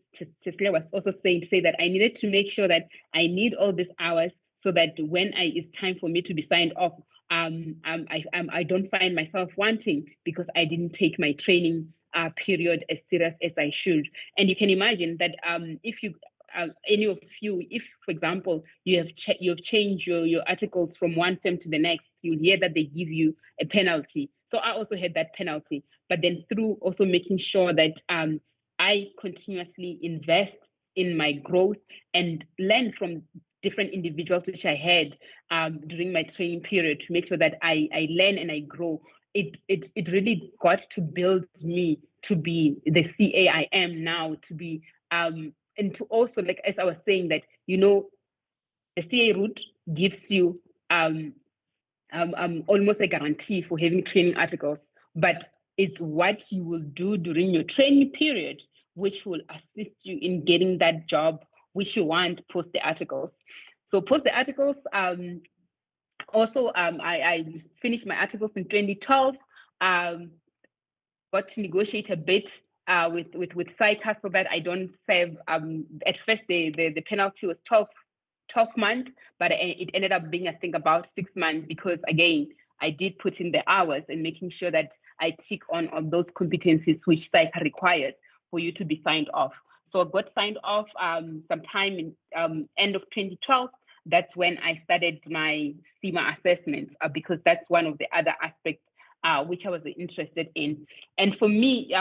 Tisler was also saying, to say that I needed to make sure that I need all these hours so that when it's time for me to be signed off, I don't find myself wanting because I didn't take my training period as serious as I should. And you can imagine that if you any of you, if for example you have changed your articles from one term to the next, you'll hear that they give you a penalty. So I also had that penalty, but then through also making sure that I continuously invest in my growth and learn from different individuals which I had during my training period to make sure that I learn and I grow. It really got to build me to be the CA I am now, to be and to also, like as I was saying, that the CA route gives you almost a guarantee for having training articles, but it's what you will do during your training period which will assist you in getting that job which you want post the articles. So post the articles, also I finished my articles in 2012, got to negotiate a bit with CICA so that I don't serve, at first the penalty was 12 12 months, but it ended up being, I think, about 6 months because, again, I did put in the hours and making sure that I tick on those competencies which SAICA requires for you to be signed off. So I got signed off sometime in end of 2012. That's when I started my CIMA assessment because that's one of the other aspects which I was interested in. And for me,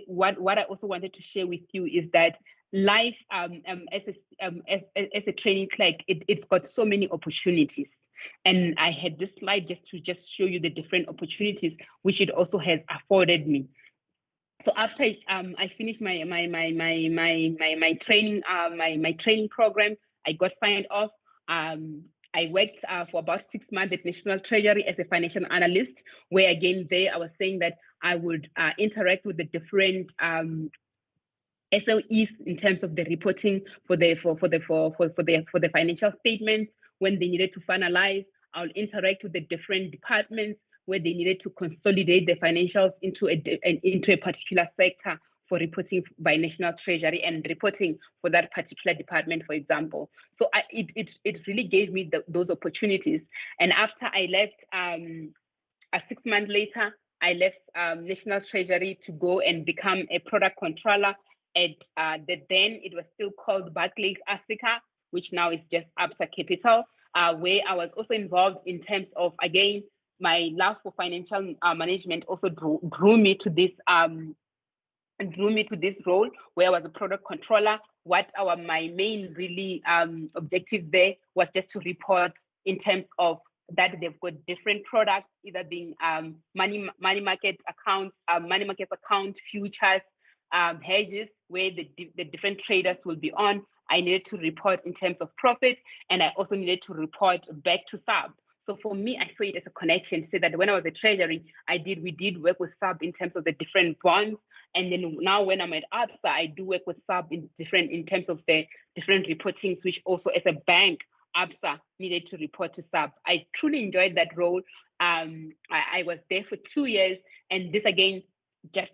what I also wanted to share with you is that life as a training clerk, it's got so many opportunities. And I had this slide just to show you the different opportunities which it also has afforded me. So after I finished my training my training program, I got signed off. I worked for about 6 months at National Treasury as a financial analyst, where again there I was saying that I would interact with the different SOEs in terms of the reporting for the financial statements when they needed to finalize. I'll interact with the different departments where they needed to consolidate the financials into a particular sector for reporting by National Treasury and reporting for that particular department, for example. So it really gave me those opportunities. And after I left, 6 months later, I left National Treasury to go and become a product controller at then it was still called Barclays Africa, which now is just Absa Capital, where I was also involved in terms of, again, my love for financial management also drew me to this role where I was a product controller. My main really objective there was just to report in terms of that they've got different products, either being money market accounts, futures, hedges, where the different traders will be on. I needed to report in terms of profit, and I also needed to report back to SAB. So for me, I saw it as a connection, so that when I was at Treasury, we did work with SAB in terms of the different bonds. And then now when I'm at Absa, I do work with SAB in terms of the different reportings, which also as a bank, Absa needed to report to SAB. I truly enjoyed that role. I was there for 2 years, and this again, just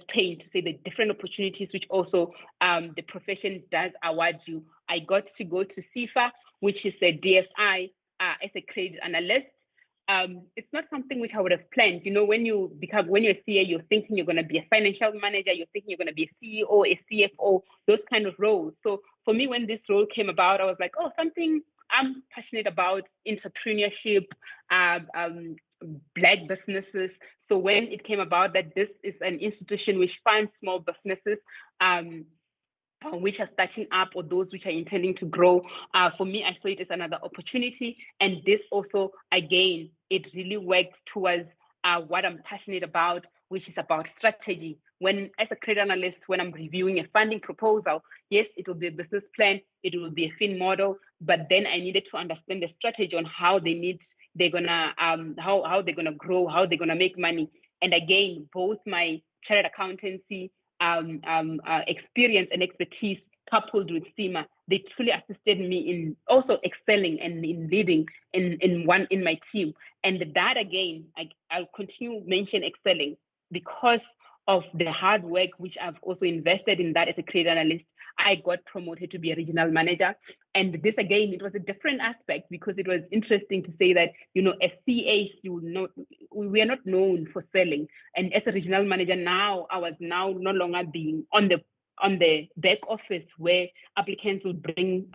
paint to say the different opportunities which also the profession does award you. I got to go to CIFA, which is a DFI as a credit analyst. It's not something which I would have planned. You know, when you're a CA, you're thinking you're going to be a financial manager, you're thinking you're going to be a CEO, a CFO, those kind of roles. So for me, when this role came about, I was like, oh, something I'm passionate about, entrepreneurship, Black businesses. So when it came about that this is an institution which funds small businesses, which are starting up or those which are intending to grow, for me, I saw it as another opportunity. And this also, again, it really works towards what I'm passionate about, which is about strategy. When, as a credit analyst, when I'm reviewing a funding proposal, yes, it will be a business plan, it will be a fin model, but then I needed to understand the strategy on how they're gonna grow, how they're gonna make money. And again, both my chartered accountancy experience and expertise coupled with CIMA, they truly assisted me in also excelling and in leading in my team. And that again, I'll continue mention excelling because of the hard work which I've also invested in that as a credit analyst. I got promoted to be a regional manager. And this again, it was a different aspect because it was interesting to say that, you know, as CAs, we are not known for selling. And as a regional manager now, I was now no longer being on the back office where applicants will bring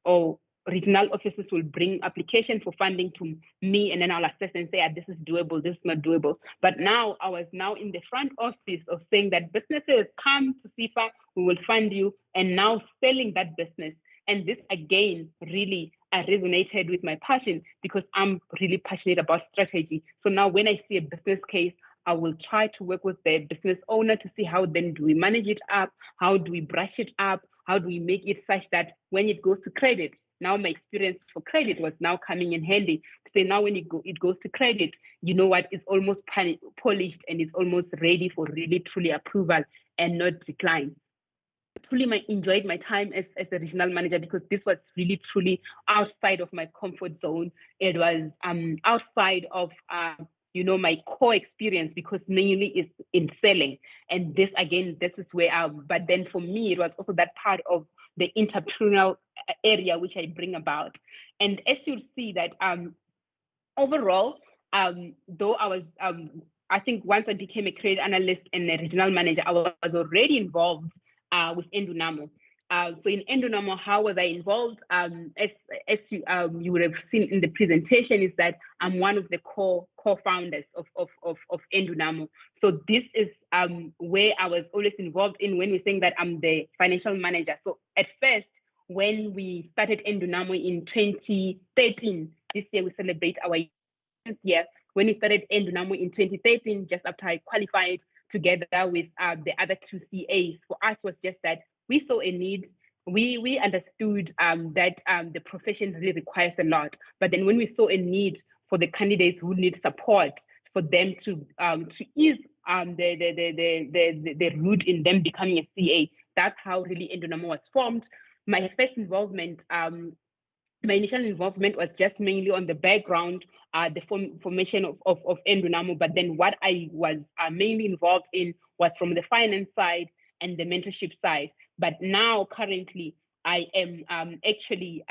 or regional officers will bring application for funding to me, and then I'll assess and say, this is doable, this is not doable. But now I was now in the front office of saying that businesses come to CIFA, we will fund you, and now selling that business. And this again really resonated with my passion because I'm really passionate about strategy. So now when I see a business case, I will try to work with the business owner to see how then do we manage it up, how do we brush it up, how do we make it such that when it goes to credit, now my experience for credit was now coming in handy to say now when it goes to credit, you know what, it's almost polished and it's almost ready for really truly approval and not decline. Truly enjoyed my time as a regional manager because this was really truly outside of my comfort zone. It was outside of my core experience because mainly it's in selling. And this again, this is where but then for me, it was also that part of the entrepreneurial area which I bring about. And as you'll see that overall, though I was, I think once I became a credit analyst and a regional manager, I was already involved with Endunamo. So in Endunamo, how was I involved? As you would have seen in the presentation, is that I'm one of the co-founders of Endunamo. So this is where I was always involved in when we're saying that I'm the financial manager. So at first, when we started Endunamo in 2013, this year we celebrate our year. When we started Endunamo in 2013, just after I qualified together with the other two CAs, for us was just that we saw a need. We understood that the profession really requires a lot. But then when we saw a need for the candidates who need support, for them to ease the route in them becoming a CA, that's how really Endunamo was formed. My first involvement, my initial involvement was just mainly on the background, the formation of Endunamo, but then what I was mainly involved in was from the finance side and the mentorship side. But now, currently, I am actually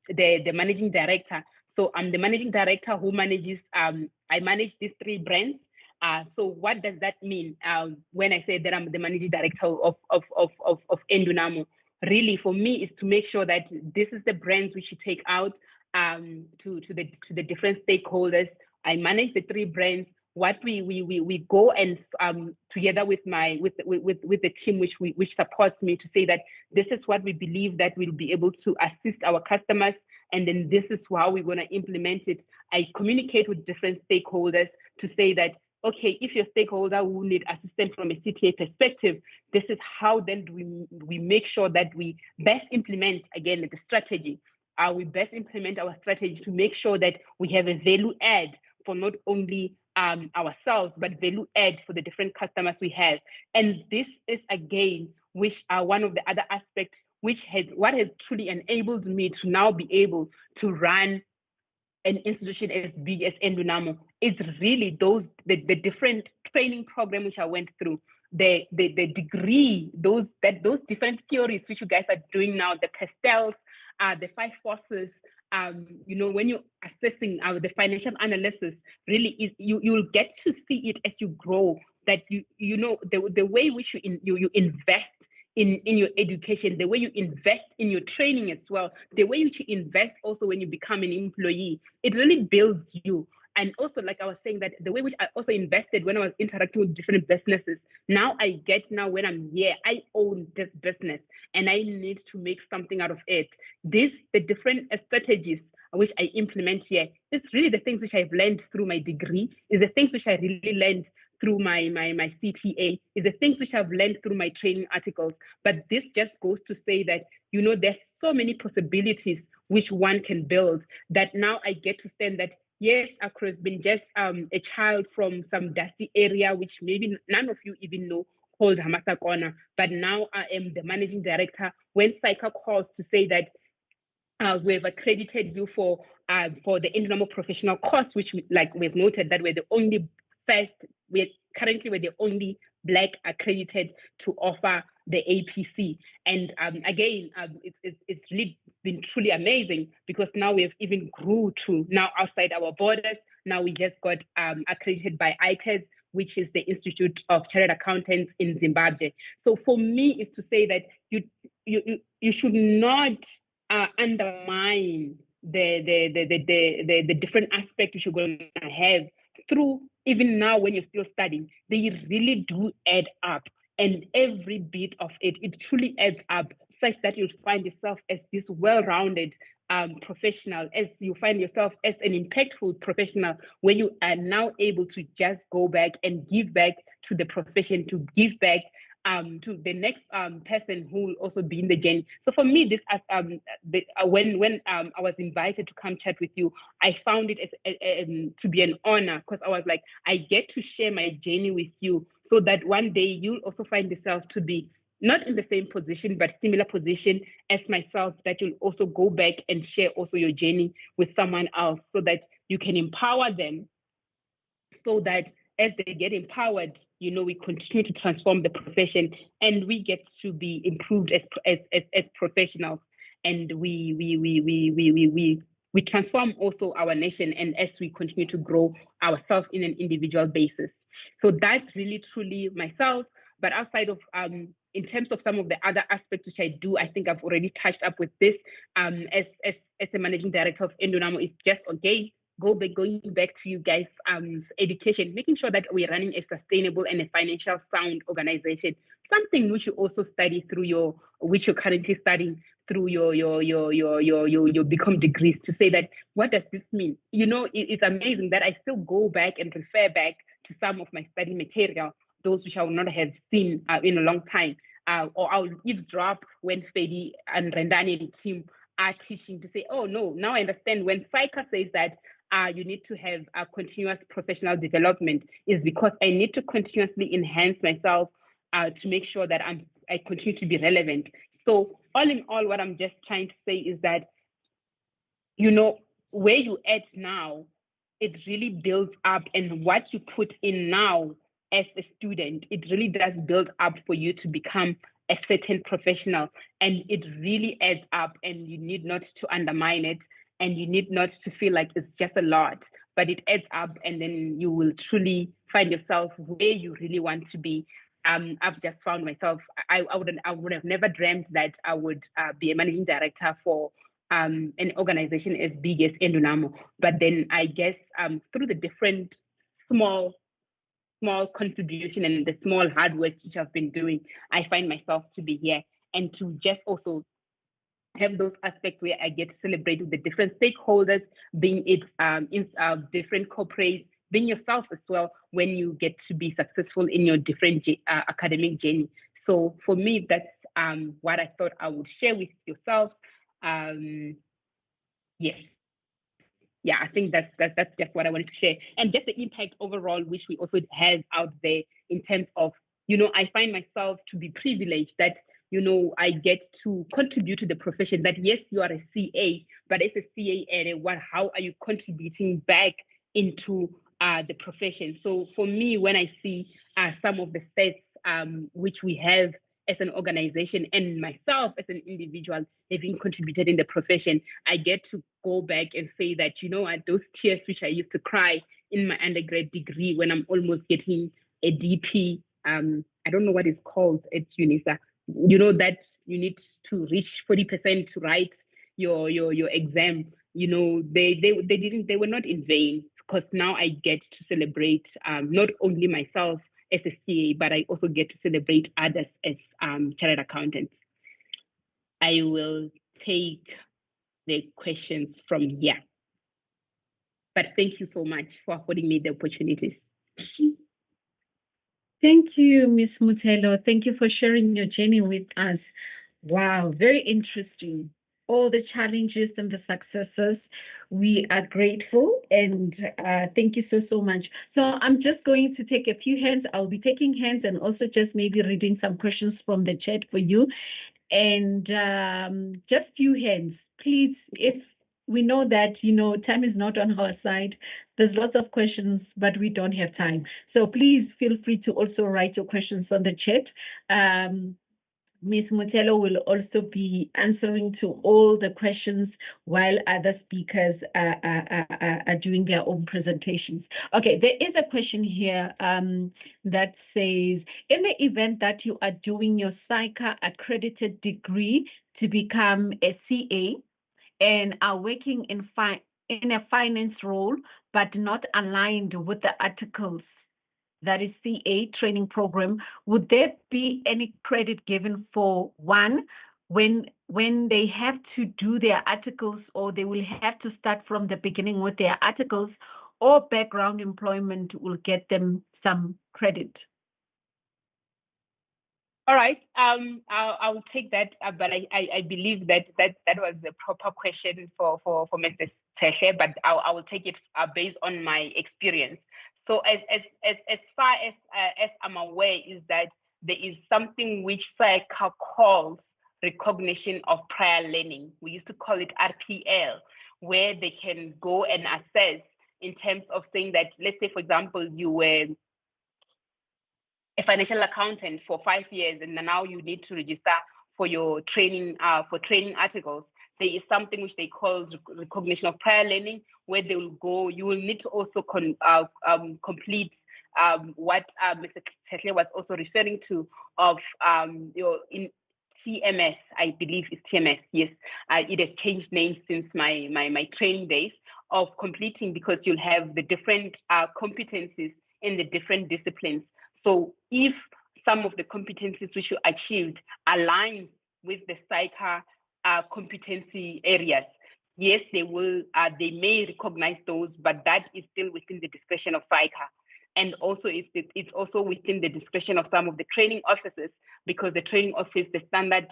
the managing director. So I'm the managing director who manages, I manage these 3 brands. So what does that mean when I say that I'm the managing director of Endunamo? Really, for me, is to make sure that this is the brands which you take out to the different stakeholders. I manage the 3 brands. What we go and together with the team which supports me to say that this is what we believe that we'll be able to assist our customers, and then this is how we're going to implement it. I communicate with different stakeholders to say that, okay, if your stakeholder who need assistance from a CTA perspective, this is how then we make sure that we best implement, again, the strategy. We best implement our strategy to make sure that we have a value add for not only ourselves, but value add for the different customers we have. And this is, again, which are one of the other aspects which has truly enabled me to now be able to run an institution as big as Endunamo. It's really the different training program which I went through, the degree, those different theories which you guys are doing now, the Castells, the 5 forces. When you're assessing the financial analysis, really you'll get to see it as you grow. That the way which you invest in your education, the way you invest in your training as well, the way you invest also when you become an employee, it really builds you. And also, like I was saying, that the way which I also invested when I was interacting with different businesses, now when I'm here, I own this business and I need to make something out of it. The different strategies which I implement here, it's really the things which I've learned through my degree, is the things which I really learned through my CTA, is the things which I've learned through my training articles. But this just goes to say that, there's so many possibilities which one can build, that now I get to stand that, yes, I could have been just a child from some dusty area, which maybe none of you even know, called Hamasakona. But now I am the managing director. When SAICA calls to say that we've accredited you for the Endunamo professional course, which we've noted that we're the only we're the only Black accredited to offer the APC. And again, it's really been truly amazing, because now we've even grew to now outside our borders. Now we just got accredited by ICAS, which is the Institute of Chartered Accountants in Zimbabwe. So for me, is to say that you should not undermine the different aspects which you're going to have through, even now when you're still studying. They really do add up, and every bit of it truly adds up, such that you'll find yourself as this well-rounded professional, as you find yourself as an impactful professional, where you are now able to just go back and give back to the profession, to give back to the next person who will also be in the journey. So for me, this when I was invited to come chat with you, I found it as to be an honor, because I was like, I get to share my journey with you, so that one day you'll also find yourself to be not in the same position, but similar position as myself, that you'll also go back and share also your journey with someone else, so that you can empower them, so that as they get empowered, we continue to transform the profession, and we get to be improved as professionals. and we transform also our nation, and as we continue to grow ourselves in an individual basis. So that's really truly myself. But outside of in terms of some of the other aspects which I do, I think I've already touched up with this. As a managing director of Endonamo, it's just going back to you guys, education, making sure that we're running a sustainable and a financial sound organization. Something which you also study through which you're currently studying through your become degrees, to say that what does this mean? It's amazing that I still go back and refer back to some of my study material, those which I will not have seen in a long time, or I'll eavesdrop when Fedi and Rendani and team are teaching, to say, oh no, now I understand when FICA says that you need to have a continuous professional development, is because I need to continuously enhance myself to make sure that I continue to be relevant. So all in all, what I'm just trying to say is that, where you at now, it really builds up, and what you put in now as a student, it really does build up for you to become a certain professional, and it really adds up, and you need not to undermine it, and you need not to feel like it's just a lot, but it adds up, and then you will truly find yourself where you really want to be. I've just found myself, I would have never dreamt that I would be a managing director for an organization as big as Endonamo. But then I guess through the different small contribution and the small hard work which I've been doing, I find myself to be here, and to just also have those aspects where I get to celebrate with the different stakeholders, being it in different corporates, being yourself as well, when you get to be successful in your different academic journey. So for me, that's what I thought I would share with yourself. Yes. Yeah, I think that's just what I wanted to share, and just the impact overall which we also have out there in terms of, I find myself to be privileged that, I get to contribute to the profession. That yes, you are a CA, but as a CA, how are you contributing back into the profession? So for me, when I see some of the stats which we have as an organization, and myself as an individual having contributed in the profession, I get to go back and say that, those tears which I used to cry in my undergrad degree when I'm almost getting a DP, I don't know what it's called at UNISA, that you need to reach 40% to write your exam, they were not in vain, because now I get to celebrate not only myself as a CA, but I also get to celebrate others as chartered accountants. I will take the questions from here. But thank you so much for affording me the opportunities. Thank you, Ms. Mutelo. Thank you for sharing your journey with us. Wow, very interesting. All the challenges and the successes. We are grateful, and thank you so much. So I'm just going to take a few hands. I'll be taking hands and also just maybe reading some questions from the chat for you. And just few hands. Please, if we know that, time is not on our side. There's lots of questions, but we don't have time. So please feel free to also write your questions on the chat. Ms. Mutelo will also be answering to all the questions while other speakers are doing their own presentations. Okay, there is a question here that says, in the event that you are doing your SAICA accredited degree to become a CA and are working in a finance role, but not aligned with the articles, that is CA training program, would there be any credit given for one when they have to do their articles, or they will have to start from the beginning with their articles, or background employment will get them some credit? All right, I will take that, but I believe that was the proper question for Mr. Teshe, but I will take it based on my experience. So as far as I'm aware, is that there is something which SAICA calls recognition of prior learning. We used to call it RPL, where they can go and assess in terms of saying that, let's say, for example, you were a financial accountant for 5 years, and now you need to register for your training, for training articles, there is something which they call recognition of prior learning, where they will go. You will need to also complete what Mr. Ketle was also referring to of your in TMS, I believe it's TMS. Yes, it has changed names since my training days of completing, because you'll have the different competencies in the different disciplines. So if some of the competencies which you achieved align with the SAICA competency areas, yes, they will. They may recognize those, but that is still within the discretion of SAICA. And also, it's also within the discretion of some of the training officers, because the training office, the standard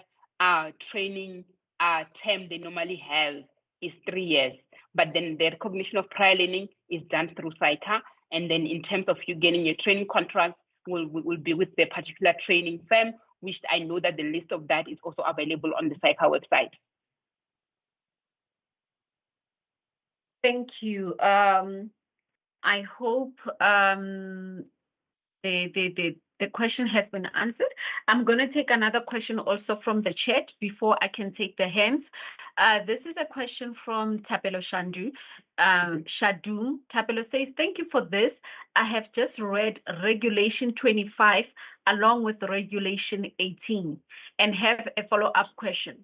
training term they normally have is 3 years. But then the recognition of prior learning is done through SAICA. And then in terms of you getting your training contract, will be with the particular training firm, which I know that the list of that is also available on the SAICA website. Thank you. I hope the question has been answered. I'm going to take another question also from the chat before I can take the hands. This is a question from Tapelo Shadu. Tapelo says, thank you for this. I have just read Regulation 25 along with Regulation 18 and have a follow-up question.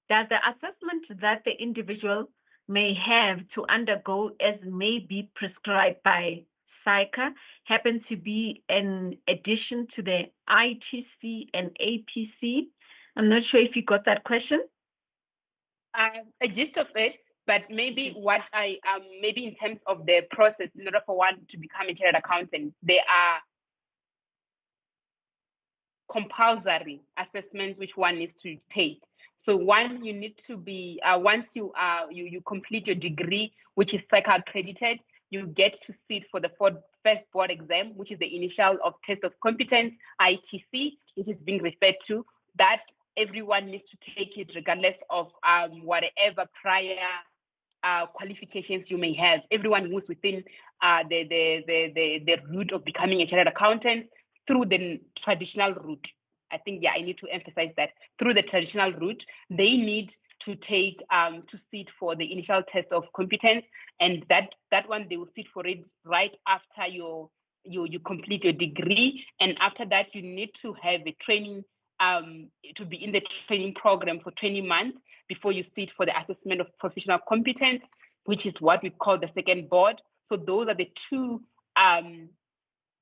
Does the assessment that the individual may have to undergo as may be prescribed by SAICA happen to be an addition to the ITC and APC? I'm not sure if you got that question. A gist of it, but maybe what I maybe in terms of the process, in order for one to become a chartered accountant, there are compulsory assessments which one needs to take. So one, you need to be once you complete your degree, which is SAICA accredited, you get to sit for the first board exam, which is the initial of test of competence, ITC, which is being referred to. That everyone needs to take it regardless of whatever prior qualifications you may have. Everyone moves within the route of becoming a chartered accountant through the traditional route. I think, I need to emphasize that through the traditional route, they need to take to sit for the initial test of competence, and that one they will sit for it right after you complete your degree, and after that you need to have a training to be in the training program for 20 months before you sit for the assessment of professional competence, which is what we call the second board. So those are the two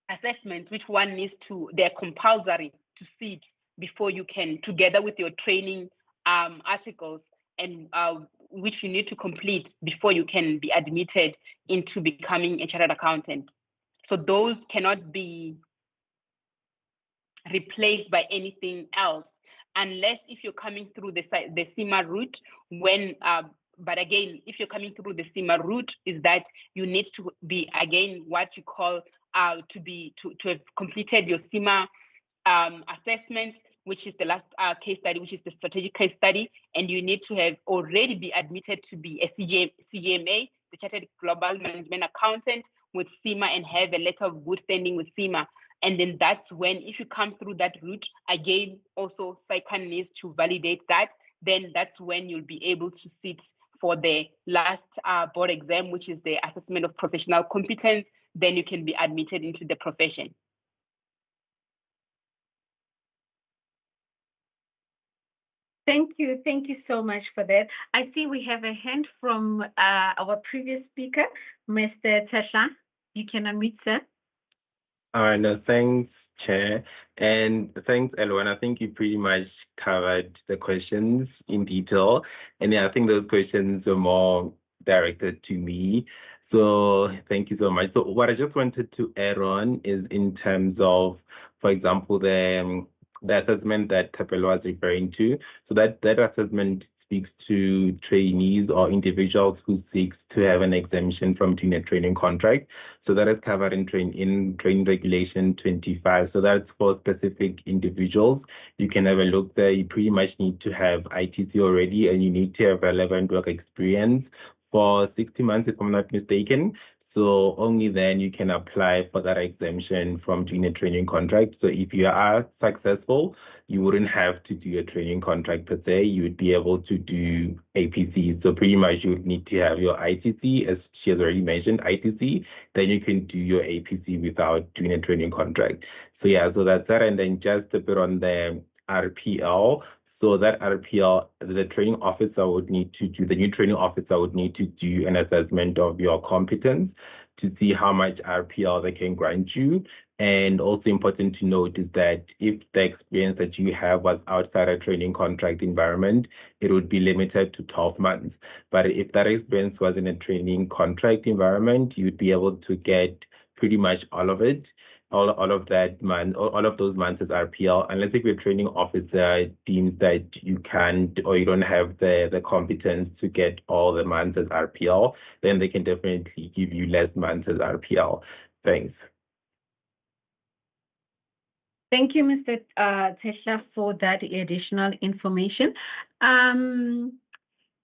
assessments which one needs to, they're compulsory to sit before you can, together with your training articles, and which you need to complete before you can be admitted into becoming a chartered accountant. So those cannot be replaced by anything else, unless if you're coming through the CIMA route. But again, if you're coming through the CIMA route, is that you need to be, again, what you call to have completed your CIMA assessment, which is the last case study, which is the strategic case study, and you need to have already be admitted to be a CGMA, the Chartered Global Management Accountant with CIMA, and have a letter of good standing with CIMA. And then that's when, if you come through that route, again, also SAICA needs to validate that, then that's when you'll be able to sit for the last board exam, which is the assessment of professional competence. Then you can be admitted into the profession. Thank you so much for that. I see we have a hand from our previous speaker, Mr. Tasha. You can unmute, sir. No, thanks, Chair, and thanks, everyone. I think you pretty much covered the questions in detail, and I think those questions are more directed to me. So thank you so much. So what I just wanted to add on is in terms of, for example, the assessment that Tapelo was referring to. So that assessment speaks to trainees or individuals who seek to have an exemption from doing a training contract. So that is covered in training regulation 25. So that's for specific individuals. You can have a look there. You pretty much need to have ITC already, and you need to have relevant work experience for 60 months, if I'm not mistaken. So only then you can apply for that exemption from doing a training contract. So if you are successful, you wouldn't have to do a training contract per se. You would be able to do APC. So pretty much you would need to have your ITC, as she has already mentioned, ITC. Then you can do your APC without doing a training contract. So yeah, so that's that. And then just a bit on the RPL. So that RPL, the training officer would need to do, the new training officer would need to do an assessment of your competence to see how much RPL they can grant you. And also important to note is that if the experience that you have was outside a training contract environment, it would be limited to 12 months. But if that experience was in a training contract environment, you'd be able to get pretty much all of it. All of that month, all of those months as RPL, unless if your training officer deems that you can't or you don't have the competence to get all the months as RPL, then they can definitely give you less months as RPL. Thanks. Thank you, Mr. Tesla, for that additional information.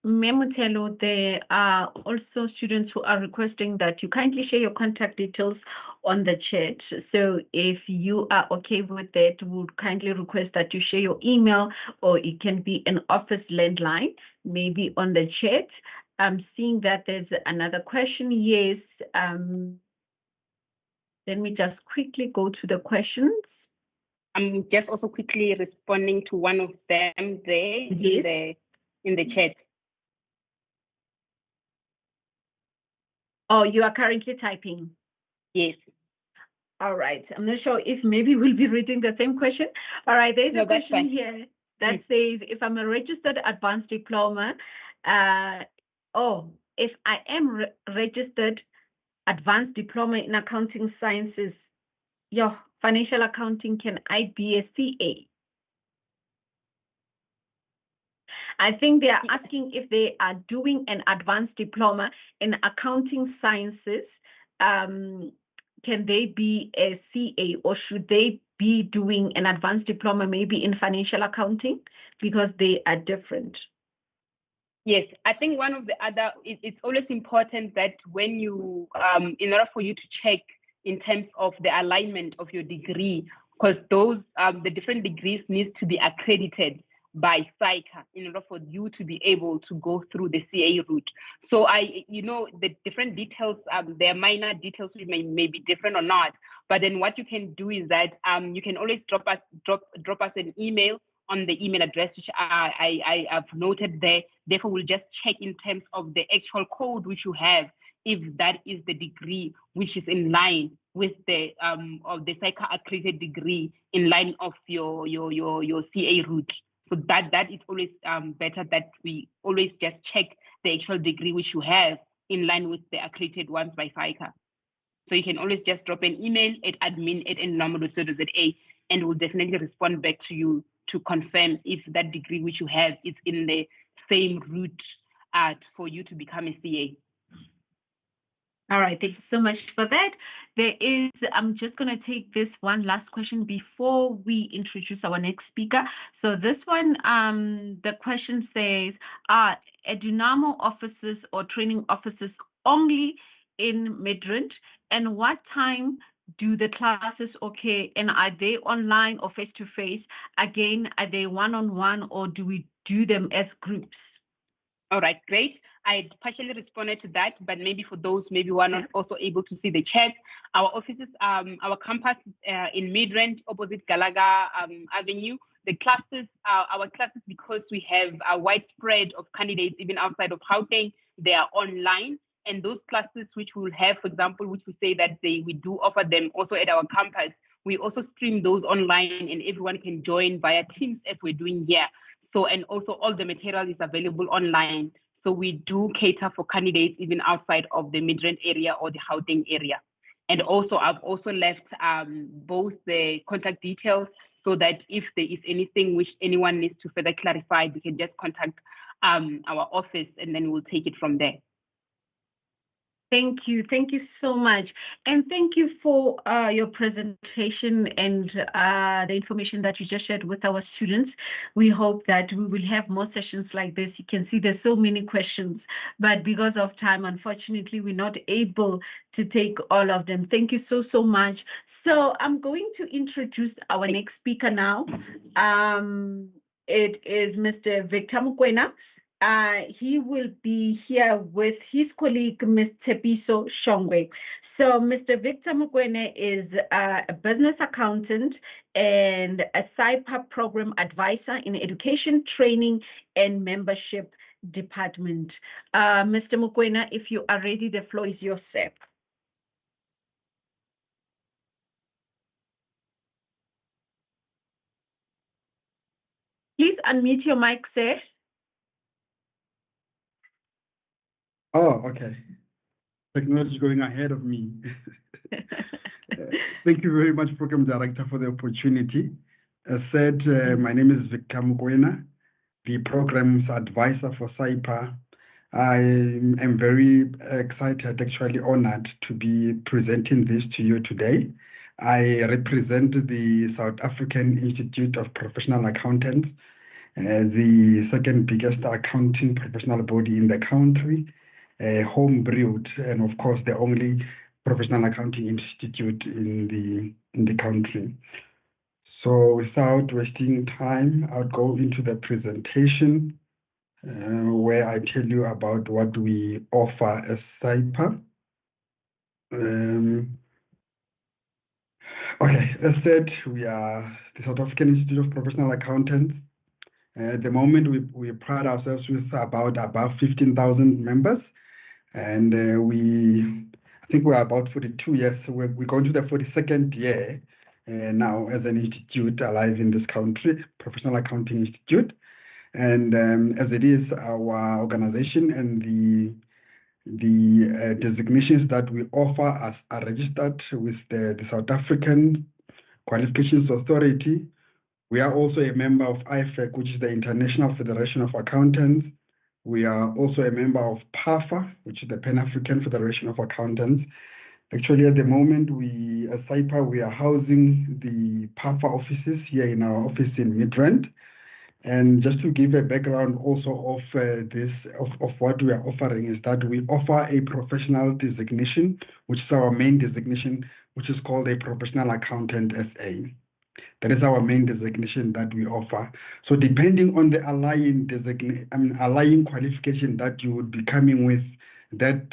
Memutelo, there are also students who are requesting that you kindly share your contact details on the chat. So if you are okay with that, we would kindly request that you share your email, or it can be an office landline, maybe on the chat. I'm seeing that there's another question. Yes. Let me just quickly go to the questions. I'm just also quickly responding to one of them there. Yes. in the chat. Oh, you are currently typing? Yes. All right. I'm not sure if maybe we'll be reading the same question. All right. There's a question here that says, if I'm a registered advanced diploma, if I am registered advanced diploma in accounting sciences, financial accounting, can I be a CA? I think they are asking if they are doing an advanced diploma in accounting sciences, can they be a CA, or should they be doing an advanced diploma maybe in financial accounting, because they are different? Yes, I think one of the other, it's always important that when you, in order for you to check in terms of the alignment of your degree, because those, the different degrees need to be accredited by SAICA in order for you to be able to go through the CA route. So the different details, there are minor details which may be different or not, but then what you can do is that you can always drop us an email on the email address which I have noted there. Therefore, we'll just check in terms of the actual code which you have, if that is the degree which is in line with the of the SAICA accredited degree, in line of your CA route. So that is always better that we always just check the actual degree which you have in line with the accredited ones by SAICA. So you can always just drop an email at admin@nnormal.co.za, and we'll definitely respond back to you to confirm if that degree which you have is in the same route for you to become a CA. All right, thank you so much for that. I'm just going to take this one last question before we introduce our next speaker. So this one, the question says, are Edunamo offices or training offices only in Midrand? And what time do the classes occur? And are they online or face-to-face? Again, are they one-on-one, or do we do them as groups? All right, great. I partially responded to that, but maybe for those who are not also able to see the chat, our offices, our campus in Midrand, opposite Galaga Avenue, the classes, our classes, because we have a widespread of candidates even outside of Gauteng, they are online. And those classes which we will have, for example, which we say that we do offer them also at our campus, we also stream those online, and everyone can join via Teams as we're doing here. So, and also all the material is available online. So we do cater for candidates even outside of the Midrand area or the Gauteng area. And also, I've also left both the contact details, so that if there is anything which anyone needs to further clarify, they can just contact our office, and then we'll take it from there. Thank you. Thank you so much. And thank you for your presentation and the information that you just shared with our students. We hope that we will have more sessions like this. You can see there's so many questions, but because of time, unfortunately, we're not able to take all of them. Thank you so, so much. So I'm going to introduce our next speaker now. It is Mr. Victor Mukwena. He will be here with his colleague, Ms. Tepiso Shongwe. So Mr. Victor Mukwena is a business accountant and a SIPA program advisor in education, training, and membership department. Mr. Mukwena, if you are ready, the floor is yours, sir. Please unmute your mic, sir. Oh, okay. Technology is going ahead of me. Thank you very much, Program Director, for the opportunity. As said, my name is Victor Mukwena, the Programs Advisor for SIPA. I am very excited, actually honored to be presenting this to you today. I represent the South African Institute of Professional Accountants, the second biggest accounting professional body in the country. Home brewed, and of course the only professional accounting institute in the country. So without wasting time, I'll go into the presentation where I tell you about what we offer as SIPA. Okay, as said, we are the South African Institute of Professional Accountants. At the moment, we pride ourselves with above 15,000 members. And I think we're about 42 years. So we're going to the 42nd year now as an institute alive in this country, Professional Accounting Institute. And as it is our organization and the designations that we offer are registered with the South African Qualifications Authority. We are also a member of IFAC, which is the International Federation of Accountants. We are also a member of PAFA, which is the Pan-African Federation of Accountants. Actually, at the moment, as SIPA, we are housing the PAFA offices here in our office in Midrand. And just to give a background also of what we are offering is that we offer a professional designation, which is our main designation, which is called a Professional Accountant SA. That is our main designation that we offer. So depending on the allying qualification that you would be coming with, that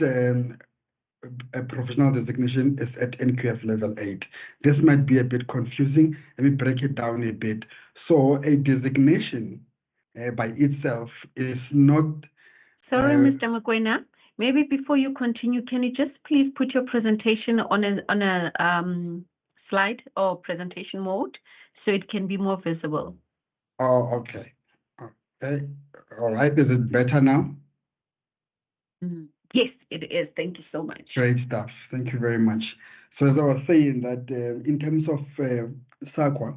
a professional designation is at NQF level 8. This might be a bit confusing. Let me break it down a bit. So a designation by itself is not... Sorry, Mr. Mukwena. Maybe before you continue, can you just please put your presentation on a slide or presentation mode so it can be more visible? Oh, okay. Okay. All right. Is it better now? Yes, it is. Thank you so much. Great stuff. Thank you very much. So as I was saying that in terms of SAQA,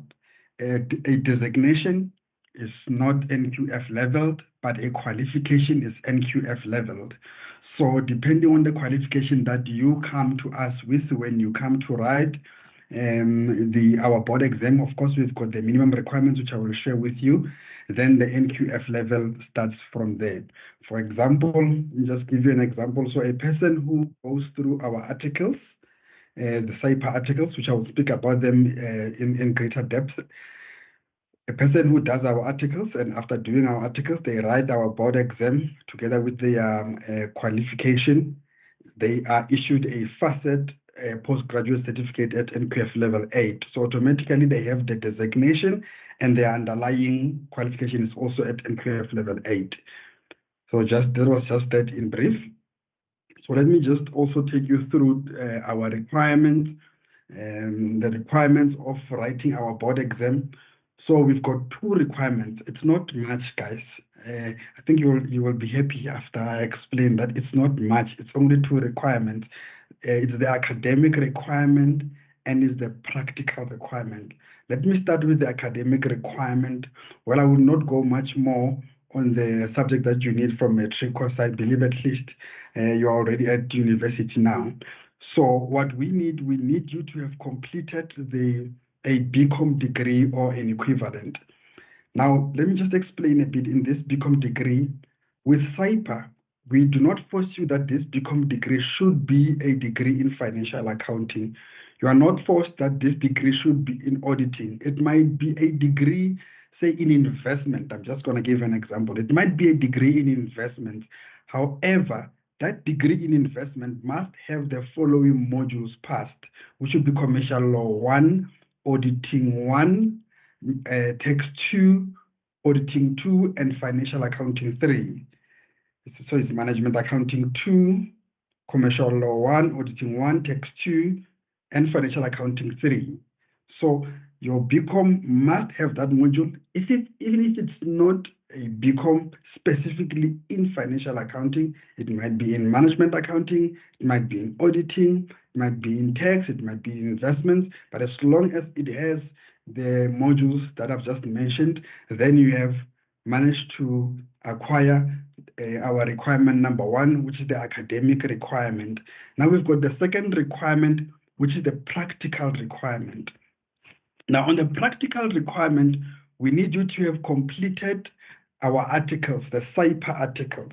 a designation is not NQF leveled, but a qualification is NQF leveled. So depending on the qualification that you come to us with when you come to write our board exam, of course, we've got the minimum requirements, which I will share with you. Then the NQF level starts from there. For example, just give you an example. So a person who goes through our articles, the SIPA articles, which I will speak about them in greater depth. A person who does our articles, and after doing our articles, they write our board exam together with their qualification. They are issued a facet postgraduate certificate at NQF level 8. So automatically they have the designation and their underlying qualification is also at NQF level 8. So that was just that in brief. So let me just also take you through our requirements, the requirements of writing our board exam. So we've got 2 requirements. It's not much, guys. I think you will be happy after I explain that it's not much. It's only 2 requirements. It's the academic requirement and it's the practical requirement. Let me start with the academic requirement. Well, I will not go much more on the subject that you need from matric, because I believe at least you are already at university now. So what we need you to have completed a BCom degree or an equivalent. Now, let me just explain a bit in this BCom degree. With SAIPA, we do not force you that this BCom degree should be a degree in financial accounting. You are not forced that this degree should be in auditing. It might be a degree, say, in investment. I'm just going to give an example. It might be a degree in investment. However, that degree in investment must have the following modules passed, which would be Commercial Law 1, Auditing 1, Tax 2, Auditing 2, and Financial Accounting 3. So it's Management Accounting 2, Commercial Law 1, Auditing 1, Tax 2, and Financial Accounting 3. So your BCom must have that module, even if it's not a BCom specifically in financial accounting. It might be in management accounting, it might be in auditing, it might be in tax, it might be in investments, but as long as it has the modules that I've just mentioned, then you have managed to acquire our requirement number 1, which is the academic requirement. Now we've got the second requirement, which is the practical requirement. Now, on the practical requirement, we need you to have completed our articles, the SAIPA articles.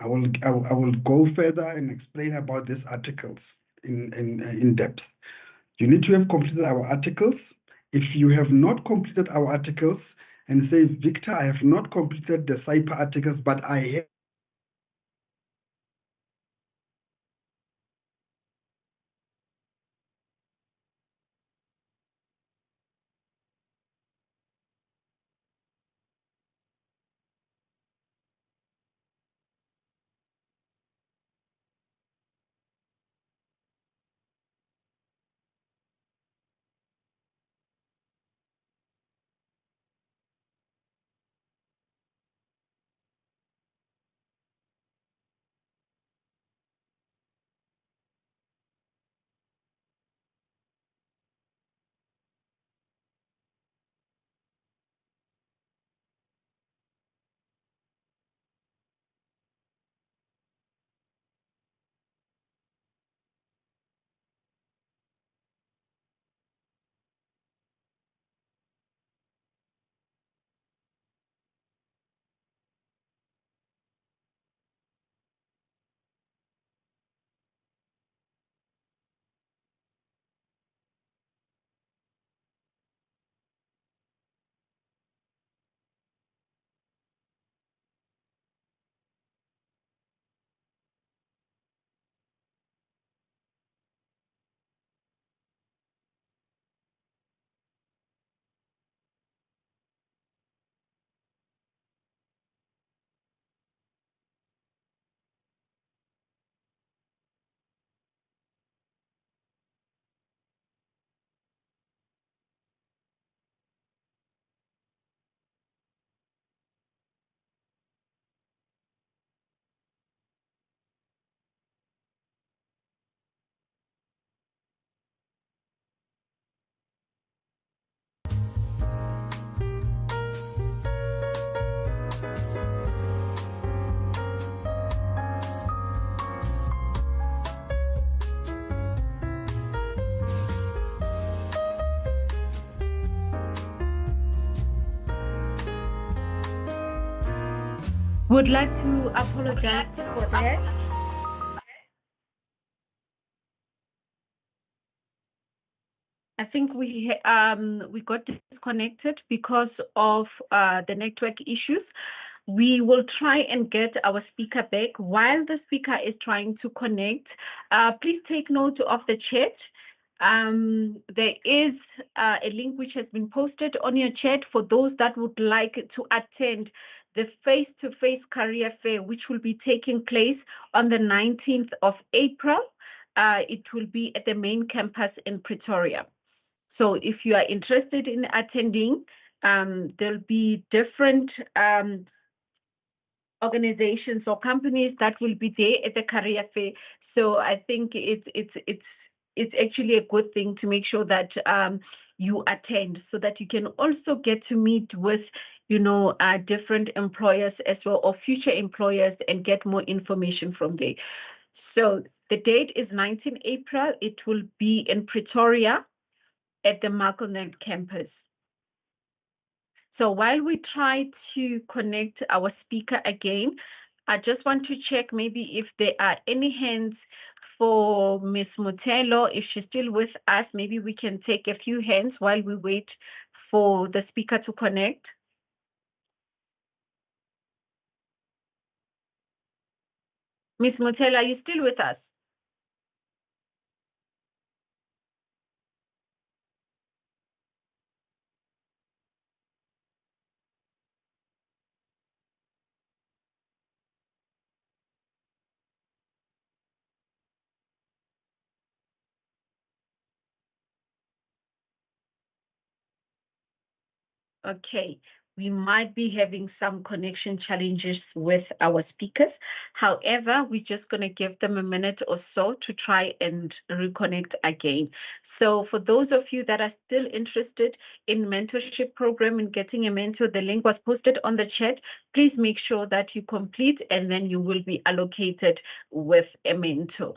I will go further and explain about these articles in depth. You need to have completed our articles. If you have not completed our articles and say, Victor, I have not completed the SAIPA articles, but I have Would like to apologize for that. I think we got disconnected because of the network issues. We will try and get our speaker back. While the speaker is trying to connect, please take note of the chat. There is a link which has been posted on your chat for those that would like to attend the face-to-face career fair, which will be taking place on the 19th of April. It will be at the main campus in Pretoria. So if you are interested in attending, there'll be different organizations or companies that will be there at the career fair. So I think it's actually a good thing to make sure that you attend, so that you can also get to meet with, different employers as well, or future employers, and get more information from there. So the date is 19 April. It will be in Pretoria at the Markelnet campus. So while we try to connect our speaker again, I just want to check maybe if there are any hands for Ms. Mutelo. If she's still with us, maybe we can take a few hands while we wait for the speaker to connect. Ms. Mutelo, are you still with us? Okay, we might be having some connection challenges with our speakers. However, we're just going to give them a minute or so to try and reconnect again. So for those of you that are still interested in mentorship program and getting a mentor, the link was posted on the chat. Please make sure that you complete, and then you will be allocated with a mentor.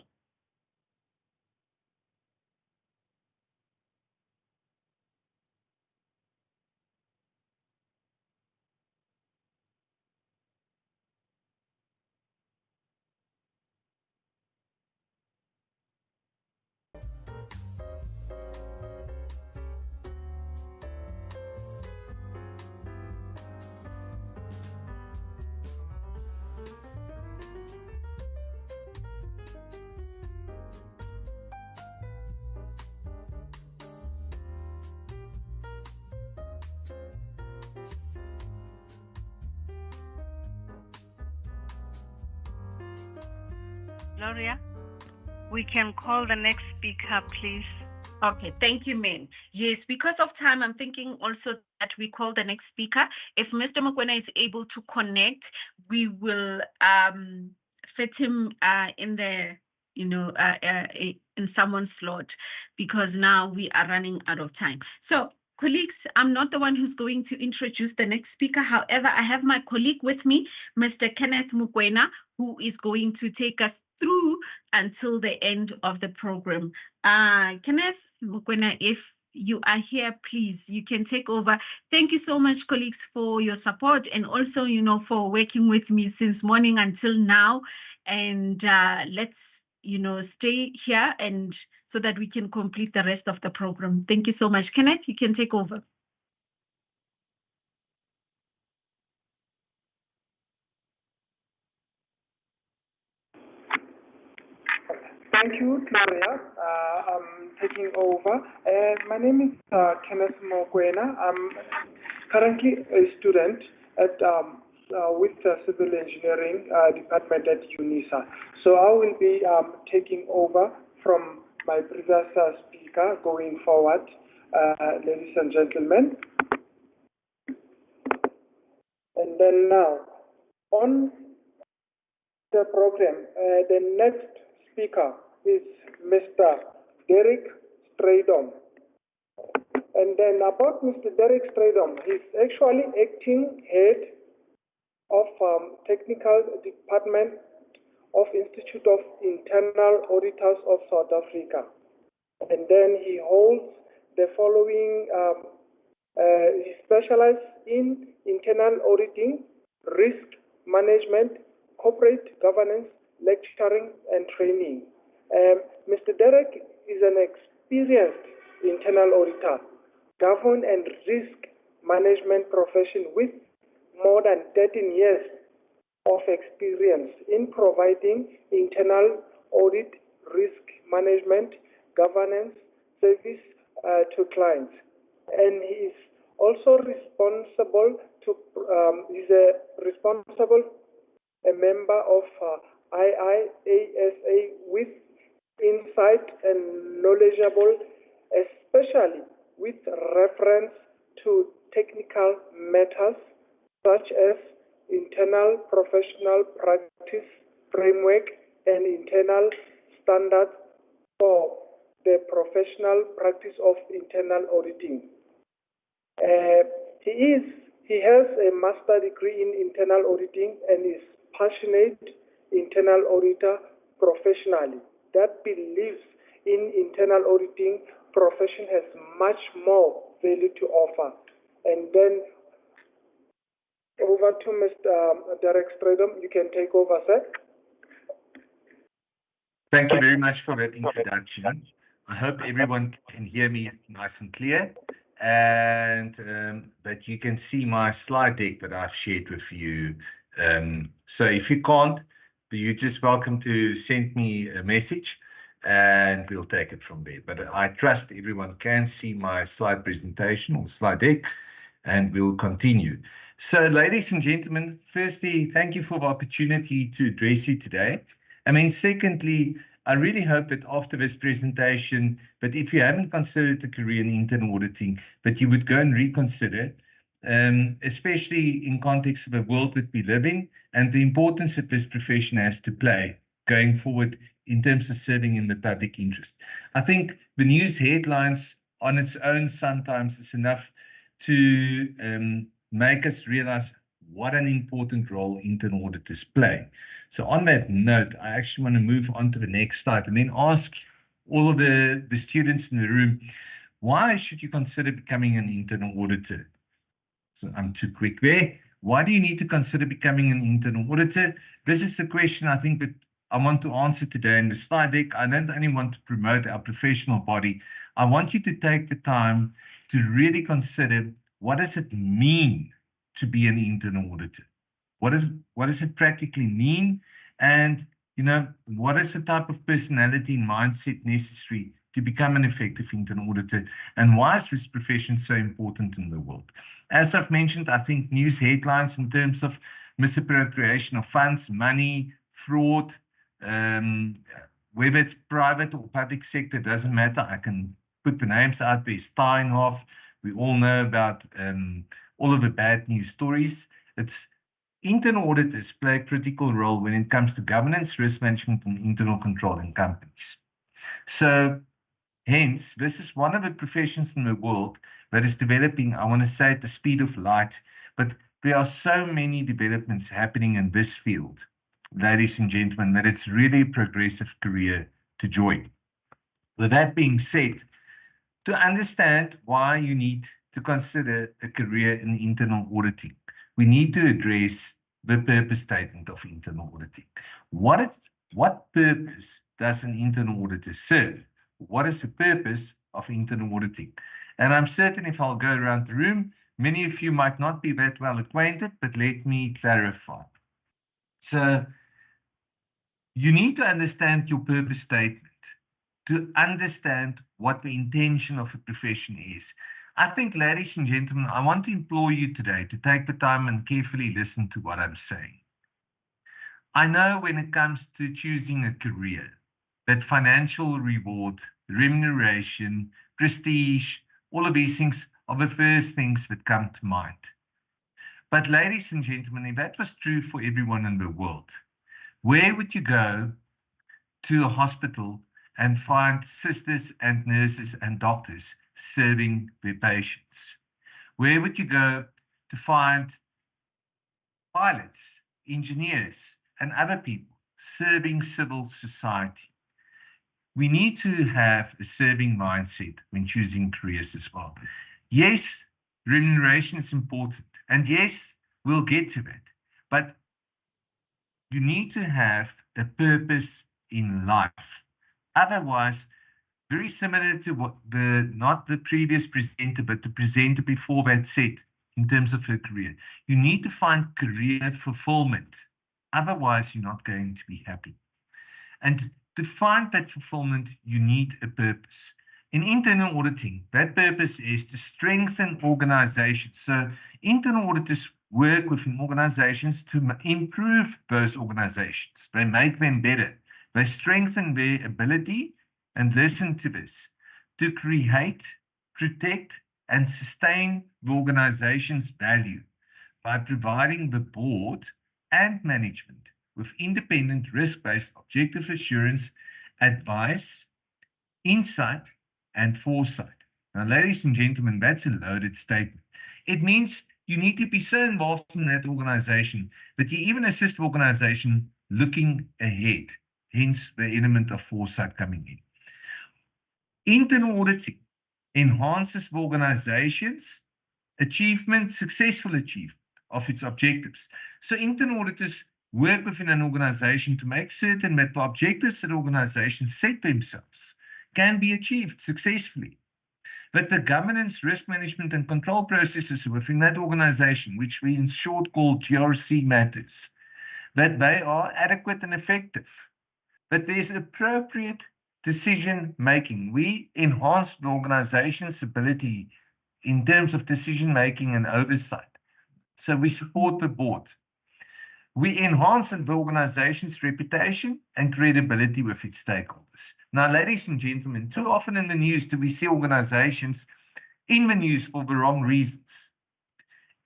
Gloria, we can call the next speaker, please. Okay, thank you, ma'am. Yes, because of time, I'm thinking also that we call the next speaker. If Mr. Mokwena is able to connect, we will fit him in the, in someone's slot, because now we are running out of time. So, colleagues, I'm not the one who's going to introduce the next speaker. However, I have my colleague with me, Mr. Kenneth Mokwena, who is going to take us through until the end of the program. Kenneth Mokwena, if you are here, please, you can take over. Thank you so much, colleagues, for your support, and also, for working with me since morning until now. And let's, stay here and so that we can complete the rest of the program. Thank you so much. Kenneth, you can take over. Thank you, Gloria. I'm taking over. My name is Kenneth Mokwena. I'm currently a student at with the Civil Engineering Department at UNISA. So I will be taking over from my previous speaker going forward, ladies and gentlemen. And then now, on the program, the next speaker is Mr. Derek Stradom. And then about Mr. Derek Stradom, he's actually acting head of Technical Department of Institute of Internal Auditors of South Africa. And then he holds the following, he specializes in internal auditing, risk management, corporate governance, lecturing, and training. Mr. Derek is an experienced internal auditor, governance and risk management profession with more than 13 years of experience in providing internal audit, risk management, governance service to clients. And he is also responsible to, he's a responsible a member of IIASA with insight and knowledgeable, especially with reference to technical matters such as internal professional practice framework and internal standards for the professional practice of internal auditing. He has a master degree in internal auditing and is passionate internal auditor professionally that believes in internal auditing profession has much more value to offer. And then over to Mr. Derek Stradom. You can take over, sir. Thank you very much for that introduction. I hope everyone can hear me nice and clear, and that you can see my slide deck that I've shared with you. So if you can't, you're just welcome to send me a message and we'll take it from there. But I trust everyone can see my slide presentation or slide deck, and we'll continue. So ladies and gentlemen, firstly, thank you for the opportunity to address you today. Secondly, I really hope that after this presentation, that if you haven't considered a career in internal auditing, that you would go and reconsider, especially in context of the world that we live in and the importance that this profession has to play going forward in terms of serving in the public interest. I think the news headlines on its own sometimes is enough to make us realize what an important role internal auditors play. So on that note, I actually want to move on to the next slide and then ask all of the students in the room, why should you consider becoming an internal auditor? So I'm too quick there. Why do you need to consider becoming an internal auditor? This is the question I think that I want to answer today in the slide deck. I don't only want to promote our professional body. I want you to take the time to really consider, what does it mean to be an internal auditor? What does it practically mean? And, what is the type of personality and mindset necessary to become an effective internal auditor? And why is this profession so important in the world? As I've mentioned, I think news headlines in terms of misappropriation of funds, money, fraud, whether it's private or public sector, doesn't matter. I can put the names out there. Steinhoff, we all know about all of the bad news stories. Internal auditors play a critical role when it comes to governance, risk management, and internal control in companies. So, hence, this is one of the professions in the world that is developing, I want to say, at the speed of light, but there are so many developments happening in this field, ladies and gentlemen, that it's really a progressive career to join. With that being said, to understand why you need to consider a career in internal auditing, we need to address the purpose statement of internal auditing. What purpose does an internal auditor serve? What is the purpose of internal auditing? And I'm certain if I'll go around the room, many of you might not be that well acquainted, but let me clarify. So you need to understand your purpose statement to understand what the intention of a profession is. I think, ladies and gentlemen, I want to implore you today to take the time and carefully listen to what I'm saying. I know when it comes to choosing a career, that financial reward, remuneration, prestige, all of these things are the first things that come to mind. But ladies and gentlemen, if that was true for everyone in the world, where would you go to a hospital and find sisters and nurses and doctors serving their patients? Where would you go to find pilots, engineers, and other people serving civil society? We need to have a serving mindset when choosing careers as well. Yes, remuneration is important, and yes, we'll get to that. But you need to have a purpose in life. Otherwise, very similar to what not the previous presenter, but the presenter before that said in terms of her career, you need to find career fulfillment. Otherwise, you're not going to be happy. And to find that fulfillment, you need a purpose. In internal auditing, that purpose is to strengthen organizations. So internal auditors work within organizations to improve those organizations. They make them better. They strengthen their ability, and listen to this, to create, protect, and sustain the organization's value by providing the board and management with independent, risk-based, objective assurance, advice, insight, and foresight. Now, ladies and gentlemen, that's a loaded statement. It means you need to be so involved in that organization that you even assist the organization looking ahead, hence the element of foresight coming in. Internal auditing enhances the organization's achievement, successful achievement of its objectives. So internal auditors work within an organization to make certain that the objectives that organizations set themselves can be achieved successfully. That the governance, risk management, and control processes within that organization, which we in short call GRC matters, that they are adequate and effective, that there's appropriate decision making. We enhance the organization's ability in terms of decision making and oversight. So we support the board. We enhance the organization's reputation and credibility with its stakeholders. Now, ladies and gentlemen, too often in the news do we see organizations in the news for the wrong reasons.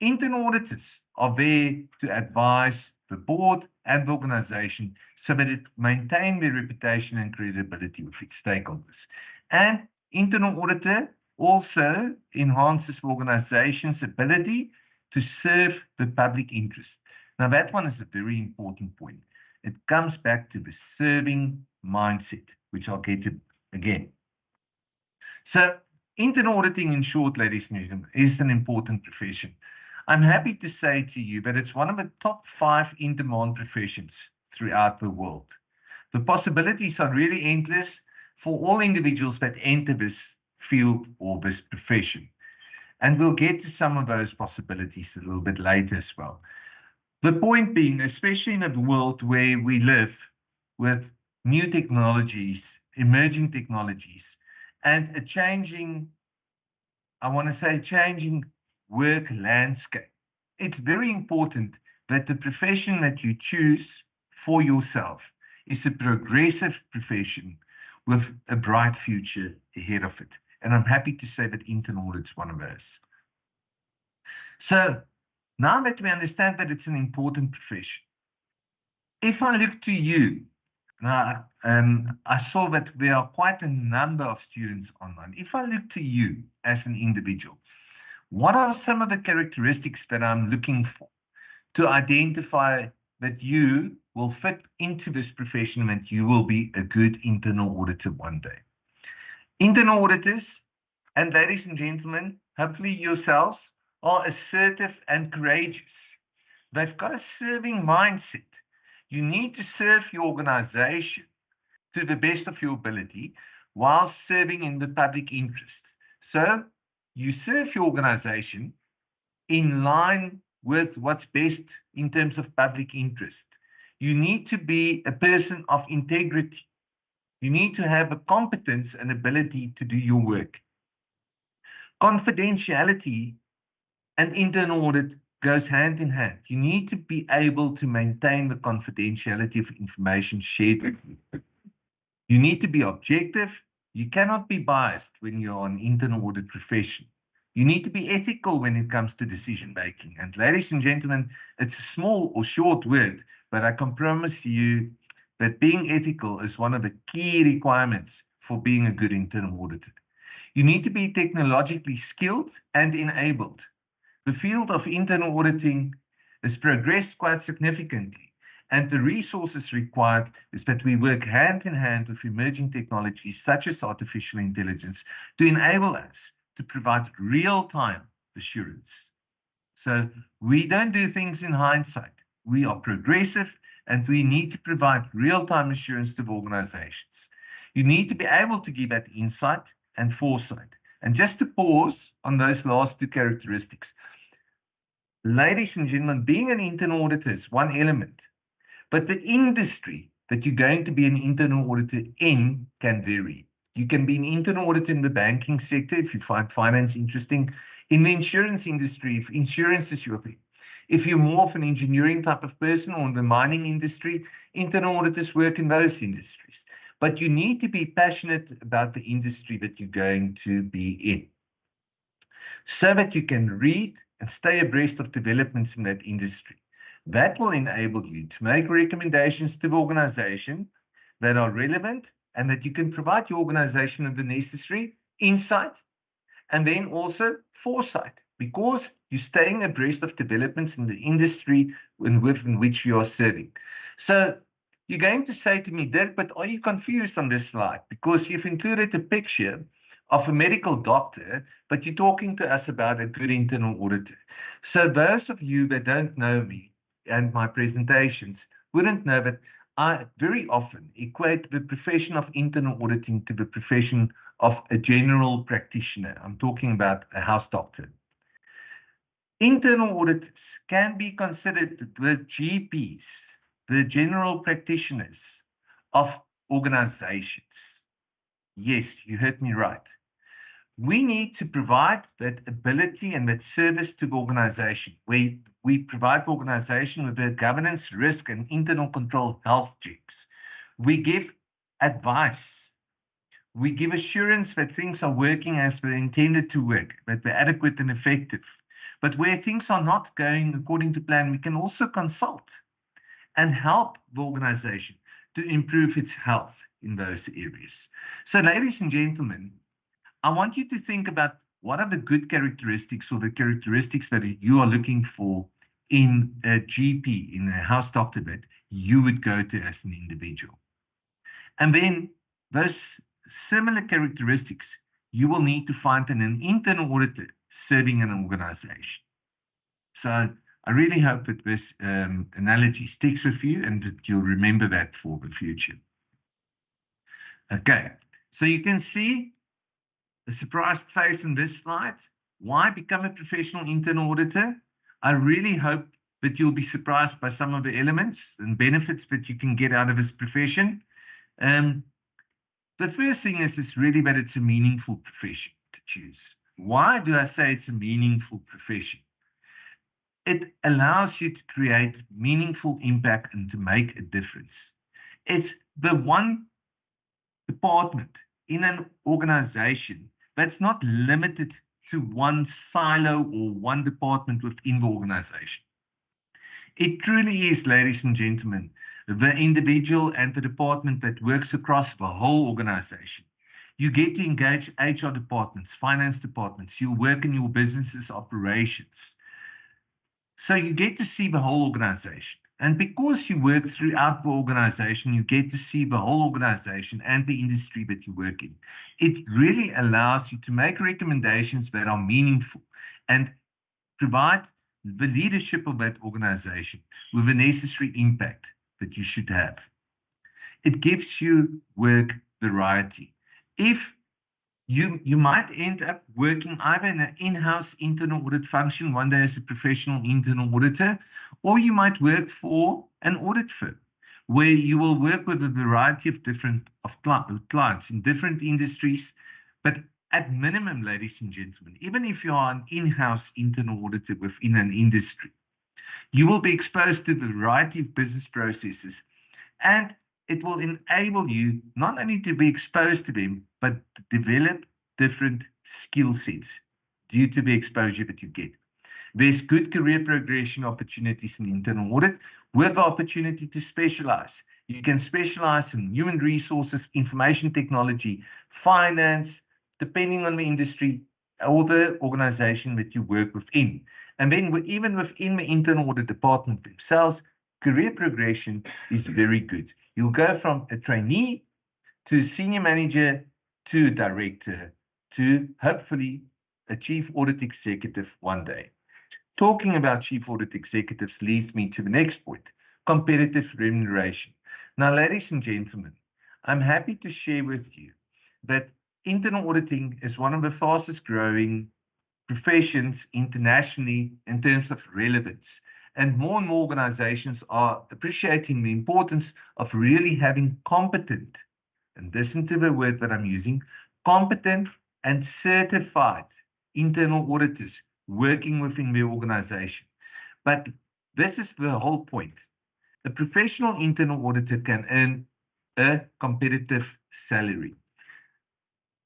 Internal auditors are there to advise the board and the organization so that it maintain their reputation and credibility with its stakeholders. And internal auditor also enhances the organization's ability to serve the public interest. Now, that one is a very important point. It comes back to the serving mindset, which I'll get to again. So, internal auditing, in short, ladies and gentlemen, is an important profession. I'm happy to say to you that it's one of the top 5 in-demand professions throughout the world. The possibilities are really endless for all individuals that enter this field or this profession. And we'll get to some of those possibilities a little bit later as well. The point being, especially in a world where we live with new technologies, emerging technologies, and a changing, changing work landscape, it's very important that the profession that you choose for yourself is a progressive profession with a bright future ahead of it. And I'm happy to say that internal audit is one of those. So now that we understand that it's an important profession, if I look to you, now I saw that there are quite a number of students online. If I look to you as an individual, what are some of the characteristics that I'm looking for to identify that you will fit into this profession and that you will be a good internal auditor one day? Internal auditors, and ladies and gentlemen, hopefully yourselves, are assertive and courageous. They've got a serving mindset. You need to serve your organization to the best of your ability while serving in the public interest. So you serve your organization in line with what's best in terms of public interest. You need to be a person of integrity. You need to have a competence and ability to do your work. Confidentiality and internal audit goes hand in hand. You need to be able to maintain the confidentiality of information shared with you. You need to be objective. You cannot be biased when you're an internal audit profession. You need to be ethical when it comes to decision making. And ladies and gentlemen, it's a small or short word, but I can promise you that being ethical is one of the key requirements for being a good internal auditor. You need to be technologically skilled and enabled. The field of internal auditing has progressed quite significantly, and the resources required is that we work hand in hand with emerging technologies such as artificial intelligence to enable us to provide real-time assurance. So we don't do things in hindsight. We are progressive, and we need to provide real-time assurance to the organizations. You need to be able to give that insight and foresight. And just to pause on those last 2 characteristics, ladies and gentlemen, being an internal auditor is one element, but the industry that you're going to be an internal auditor in can vary. You can be an internal auditor in the banking sector if you find finance interesting, in the insurance industry, if insurance is your thing. If you're more of an engineering type of person or in the mining industry, internal auditors work in those industries. But you need to be passionate about the industry that you're going to be in, so that you can read and stay abreast of developments in that industry. That will enable you to make recommendations to the organization that are relevant and that you can provide your organization with the necessary insight and then also foresight, because you're staying abreast of developments in the industry within which you are serving. So you're going to say to me, Dirk, but are you confused on this slide? Because you've included a picture of a medical doctor, but you're talking to us about a good internal auditor. So those of you that don't know me and my presentations wouldn't know that I very often equate the profession of internal auditing to the profession of a general practitioner. I'm talking about a house doctor. Internal auditors can be considered the GPs, the general practitioners of organizations. Yes, you heard me right. We need to provide that ability and that service to the organization, where we provide the organization with the governance, risk, and internal control health checks. We give advice. We give assurance that things are working as they're intended to work, that they're adequate and effective. But where things are not going according to plan, we can also consult and help the organization to improve its health in those areas. So, ladies and gentlemen, I want you to think about what are the good characteristics or the characteristics that you are looking for in a GP, in a house doctor that you would go to as an individual. And then those similar characteristics you will need to find in an internal auditor serving an organization. So I really hope that this analogy sticks with you and that you'll remember that for the future. Okay, so you can see a surprised face in this slide. Why become a professional internal auditor? I really hope that you'll be surprised by some of the elements and benefits that you can get out of this profession. The first thing is really that it's a meaningful profession to choose. Why do I say it's a meaningful profession? It allows you to create meaningful impact and to make a difference. It's the one department in an organization that's not limited to one silo or one department within the organization. It truly is, ladies and gentlemen, the individual and the department that works across the whole organization. You get to engage HR departments, finance departments, you work in your business's operations. So you get to see the whole organization. And because you work throughout the organization, you get to see the whole organization and the industry that you work in. It really allows you to make recommendations that are meaningful and provide the leadership of that organization with the necessary impact that you should have. It gives you work variety. If you might end up working either in an in-house internal audit function, one day as a professional internal auditor, or you might work for an audit firm where you will work with a variety of different clients in different industries. But at minimum, ladies and gentlemen, even if you are an in-house internal auditor within an industry, you will be exposed to the variety of business processes, and it will enable you not only to be exposed to them, but to develop different skill sets due to the exposure that you get. There's good career progression opportunities in internal audit with the opportunity to specialize. You can specialize in human resources, information technology, finance, depending on the industry or the organization that you work within. And then even within the internal audit department themselves, career progression is very good. You'll go from a trainee to a senior manager to a director to hopefully a chief audit executive one day. Talking about chief audit executives leads me to the next point, competitive remuneration. Now, ladies and gentlemen, I'm happy to share with you that internal auditing is one of the fastest growing professions internationally in terms of relevance. And more organizations are appreciating the importance of really having competent, and listen to the word that I'm using, competent and certified internal auditors working within the organization. But this is the whole point. A professional internal auditor can earn a competitive salary.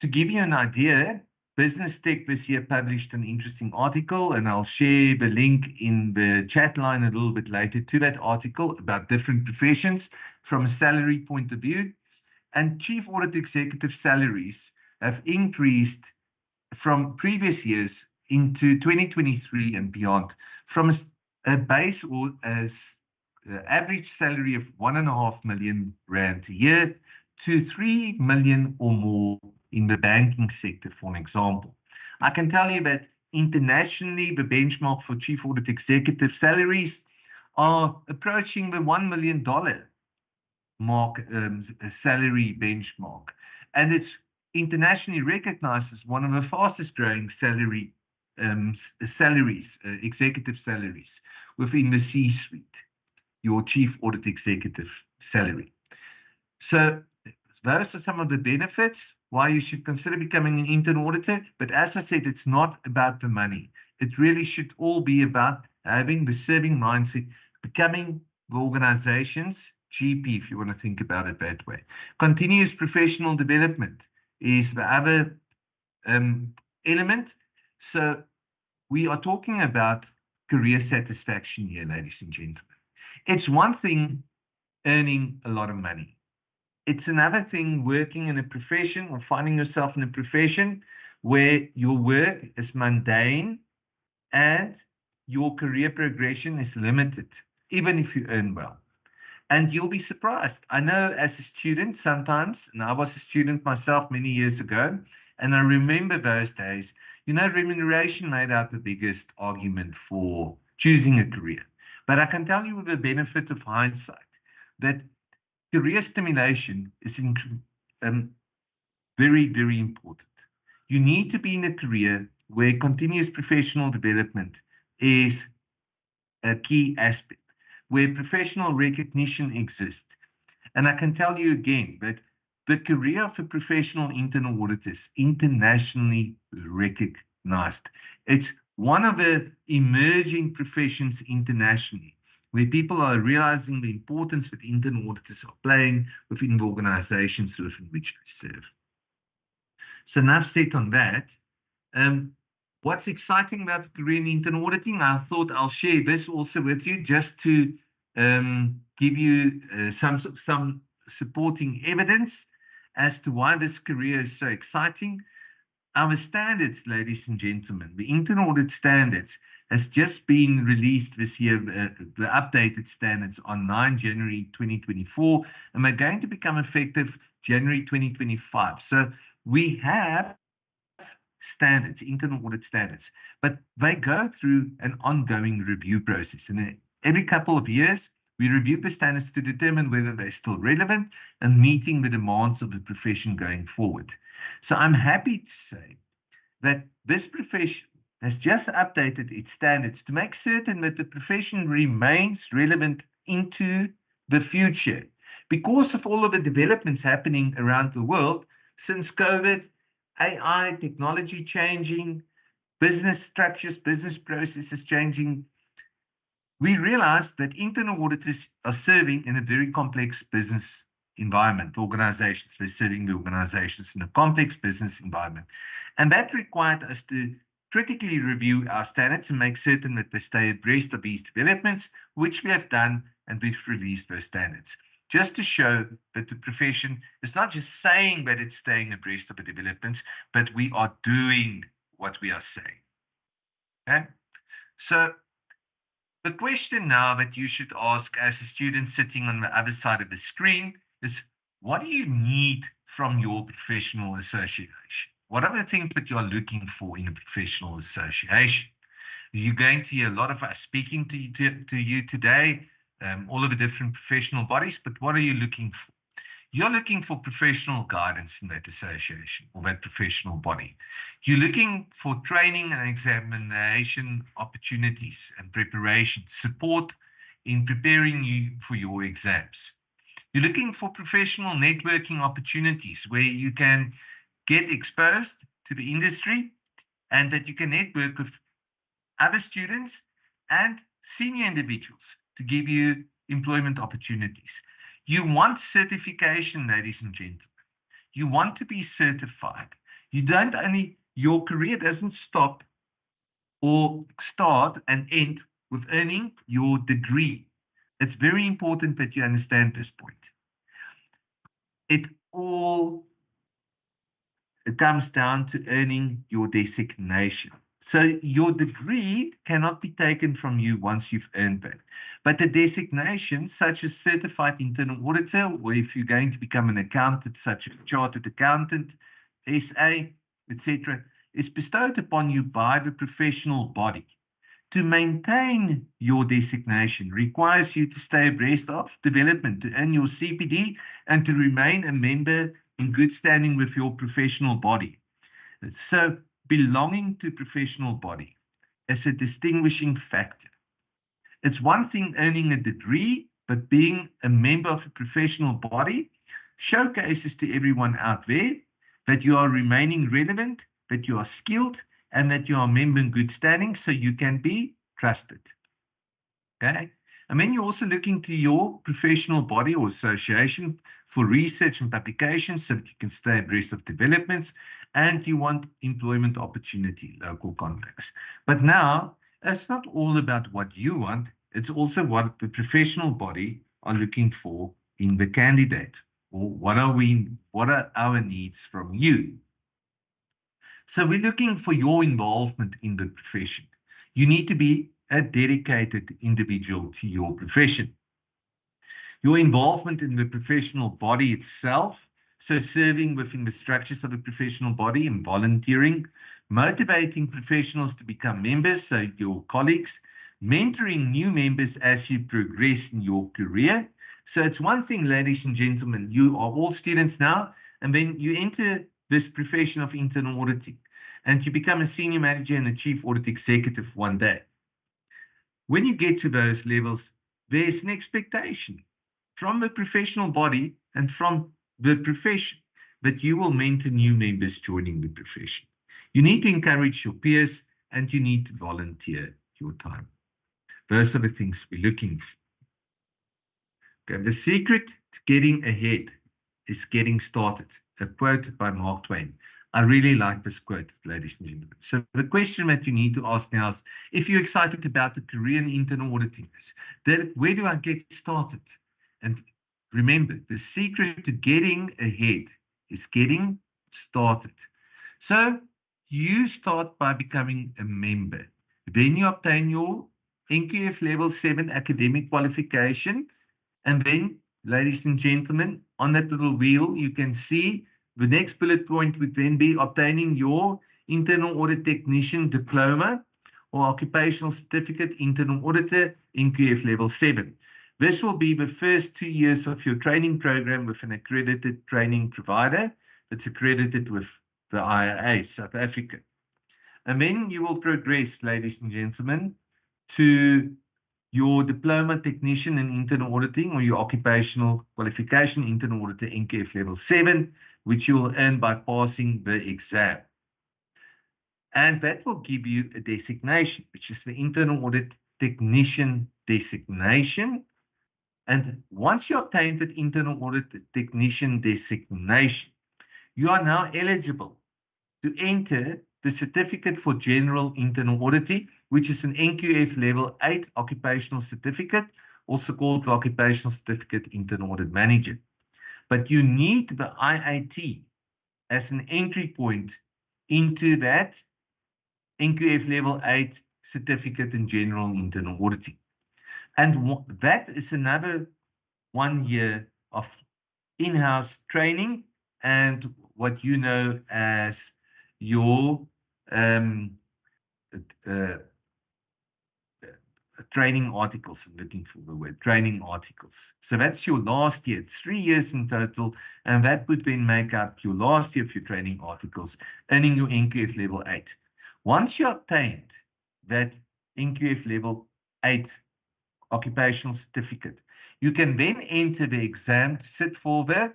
To give you an idea, Business Tech this year published an interesting article, and I'll share the link in the chat line a little bit later to that article about different professions from a salary point of view. and chief audit executive salaries have increased from previous years into 2023 and beyond, from a base or as average salary of 1.5 million rand a year to 3 million or more in the banking sector, for an example. I can tell you that internationally, the benchmark for chief audit executive salaries are approaching the $1 million mark, salary benchmark. And it's internationally recognized as one of the fastest growing executive salaries within the C-suite, your chief audit executive salary. So those are some of the benefits why you should consider becoming an intern auditor. But as I said, it's not about the money. It really should all be about having the serving mindset, becoming the organization's GP, if you want to think about it that way. Continuous professional development is the other element. So we are talking about career satisfaction here, ladies and gentlemen. It's one thing earning a lot of money. It's another thing working in a profession or finding yourself in a profession where your work is mundane and your career progression is limited, even if you earn well. And you'll be surprised. I know as a student sometimes, and I was a student myself many years ago, and I remember those days, remuneration made out the biggest argument for choosing a career. But I can tell you with the benefit of hindsight that career stimulation is very, very important. You need to be in a career where continuous professional development is a key aspect, where professional recognition exists. And I can tell you again that the career of a professional internal auditor is internationally recognized. It's one of the emerging professions internationally, where people are realizing the importance that internal auditors are playing within the organizations within which they serve. So enough said on that. What's exciting about the career in internal auditing, I thought I'll share this also with you just to give you some supporting evidence as to why this career is so exciting. Our standards, ladies and gentlemen, the internal audit standards has just been released this year, the updated standards on 9 January 2024, and they're going to become effective January 2025. So we have standards, internal audit standards, but they go through an ongoing review process. And every couple of years, we review the standards to determine whether they're still relevant and meeting the demands of the profession going forward. So I'm happy to say that this profession has just updated its standards to make certain that the profession remains relevant into the future. Because of all of the developments happening around the world since COVID, AI, technology changing, business structures, business processes changing, we realized that internal auditors are serving in a very complex business environment, organizations. They're serving the organizations in a complex business environment. And that required us to critically review our standards and make certain that they stay abreast of these developments, which we have done, and we've released those standards. Just to show that the profession is not just saying that it's staying abreast of the developments, but we are doing what we are saying. Okay? So the question now that you should ask as a student sitting on the other side of the screen is, what do you need from your professional association? What are the things that you are looking for in a professional association? You're going to hear a lot of us speaking to you today, all of the different professional bodies, but what are you looking for? You're looking for professional guidance in that association or that professional body. You're looking for training and examination opportunities and preparation, support in preparing you for your exams. You're looking for professional networking opportunities where you can get exposed to the industry and that you can network with other students and senior individuals to give you employment opportunities. You want certification, ladies and gentlemen. You want to be certified. Your career doesn't stop or start and end with earning your degree. It's very important that you understand this point. It all it comes down to earning your designation. So your degree cannot be taken from you once you've earned that. But the designation, such as certified internal auditor, or if you're going to become an accountant, such as chartered accountant, SA, etc., is bestowed upon you by the professional body. To maintain your designation requires you to stay abreast of development, to earn your CPD, and to remain a member in good standing with your professional body. So belonging to professional body is a distinguishing factor. It's one thing earning a degree, but being a member of a professional body showcases to everyone out there that you are remaining relevant, that you are skilled, and that you are a member in good standing, so you can be trusted. Okay? And then you're also looking to your professional body or association for research and publications so that you can stay abreast of developments, and you want employment opportunity, local contacts. But now, it's not all about what you want, it's also what the professional body are looking for in the candidate, or what are our needs from you. So we're looking for your involvement in the profession. You need to be a dedicated individual to your profession. Your involvement in the professional body itself, so serving within the structures of the professional body and volunteering, motivating professionals to become members, so your colleagues, mentoring new members as you progress in your career. So it's one thing, ladies and gentlemen, you are all students now, and then you enter this profession of internal auditing, and you become a senior manager and a chief audit executive one day. When you get to those levels, there's an expectation from the professional body and from the profession that you will mentor new members joining the profession. You need to encourage your peers, and you need to volunteer your time. Those are the things we're looking for. Okay, the secret to getting ahead is getting started. A quote by Mark Twain. I really like this quote, ladies and gentlemen. So the question that you need to ask now is, if you're excited about the career in internal auditing, where do I get started? And remember, the secret to getting ahead is getting started. So you start by becoming a member. Then you obtain your NQF Level 7 academic qualification. And then, ladies and gentlemen, on that little wheel, you can see the next bullet point would then be obtaining your internal audit technician diploma or occupational certificate internal auditor NQF Level 7. This will be the first 2 years of your training program with an accredited training provider that's accredited with the IRA, South Africa. And then you will progress, ladies and gentlemen, to your diploma technician in internal auditing or your occupational qualification internal auditor NQF Level 7, which you will earn by passing the exam. And that will give you a designation, which is the internal audit technician designation. And once you obtain that internal audit technician designation, you are now eligible to enter the Certificate for General Internal Auditing, which is an NQF Level 8 occupational certificate, also called the Occupational Certificate Internal Audit Manager. But you need the IAT as an entry point into that NQF Level 8 certificate in General Internal Auditing. And that is another 1 year of in-house training and what you know as your training articles. I'm looking for the word, training articles. So that's your last year. It's 3 years in total, and that would then make up your last year of your training articles, earning your NQF Level 8. Once you obtained that NQF Level 8 occupational certificate, you can then enter the exam to sit for the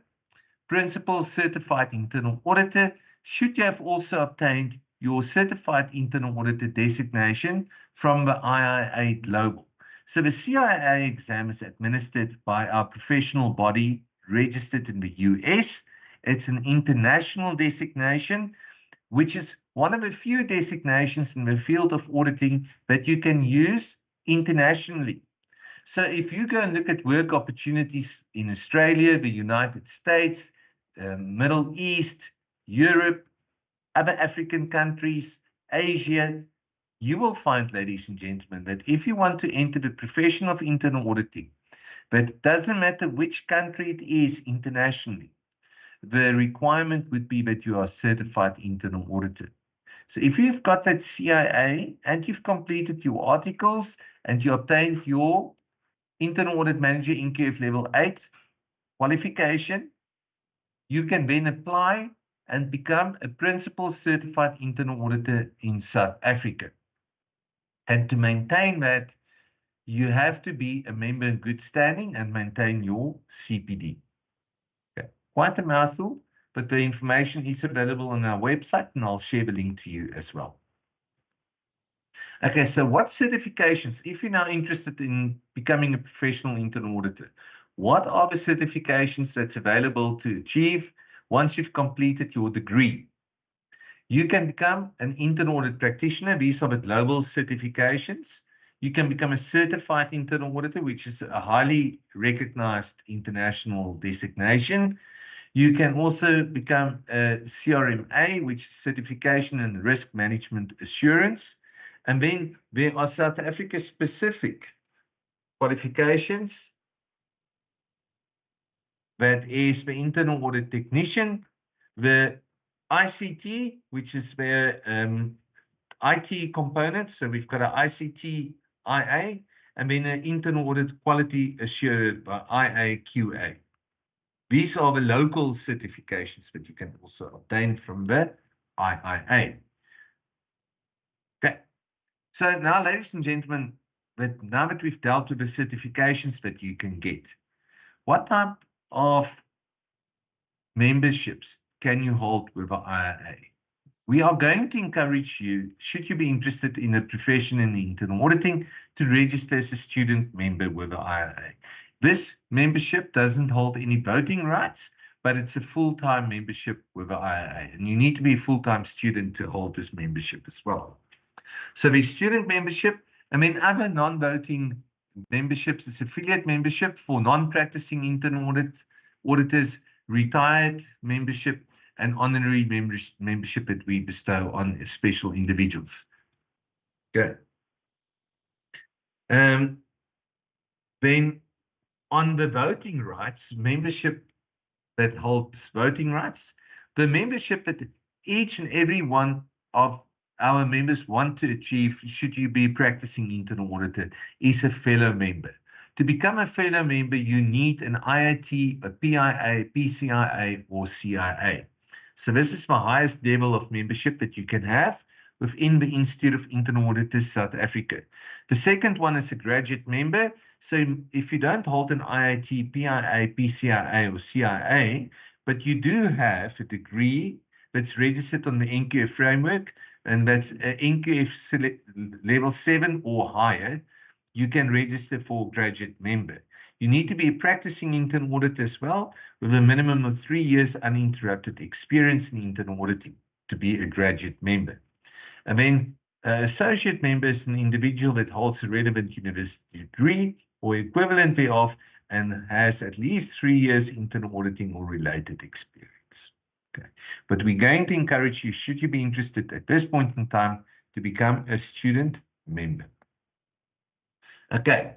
Principal Certified Internal Auditor, should you have also obtained your Certified Internal Auditor designation from the IIA Global. So the CIA exam is administered by our professional body registered in the US. It's an international designation, which is one of the few designations in the field of auditing that you can use internationally. So if you go and look at work opportunities in Australia, the United States, Middle East, Europe, other African countries, Asia, you will find, ladies and gentlemen, that if you want to enter the profession of internal auditing, but it doesn't matter which country it is internationally, the requirement would be that you are a certified internal auditor. So if you've got that CIA and you've completed your articles and you obtained your internal audit manager NQF level 8 qualification, you can then apply and become a principal certified internal auditor in South Africa. And to maintain that, you have to be a member in good standing and maintain your CPD. Okay. Quite a mouthful, but the information is available on our website, and I'll share the link to you as well. Okay, so what certifications, if you're now interested in becoming a professional internal auditor, what are the certifications that's available to achieve once you've completed your degree? You can become an internal audit practitioner. These are the global certifications. You can become a certified internal auditor, which is a highly recognized international designation. You can also become a CRMA, which is Certification in Risk Management Assurance. And then there are South Africa-specific qualifications. That is the Internal Audit Technician, the ICT, which is the IT component. So we've got an ICT IA, and then an Internal Audit Quality Assured by IAQA. These are the local certifications that you can also obtain from the IIA. Okay. So now, ladies and gentlemen, now that we've dealt with the certifications that you can get, what type of memberships can you hold with the IIA? We are going to encourage you, should you be interested in a profession in internal auditing, to register as a student member with the IIA. This membership doesn't hold any voting rights, but it's a full-time membership with the IIA, and you need to be a full-time student to hold this membership as well. So the student membership, and then other non-voting memberships, is affiliate membership for non-practicing internal auditors, retired membership, and honorary membership that we bestow on special individuals. Okay. Then on the voting rights, membership that holds voting rights, the membership that each and every one of our members want to achieve, should you be a practicing internal auditor, is a fellow member. To become a fellow member, you need an IIT, a PIA, PCIA, or CIA. So this is the highest level of membership that you can have within the Institute of Internal Auditors South Africa. The second one is a graduate member. So if you don't hold an IIT, PIA, PCIA, or CIA, but you do have a degree that's registered on the NQF framework, and that's NQF level 7 or higher, you can register for graduate member. You need to be a practicing internal auditor as well, with a minimum of 3 years uninterrupted experience in internal auditing to be a graduate member. And then associate member is an individual that holds a relevant university degree or equivalent thereof and has at least 3 years internal auditing or related experience. Okay. But we're going to encourage you, should you be interested at this point in time, to become a student member. Okay,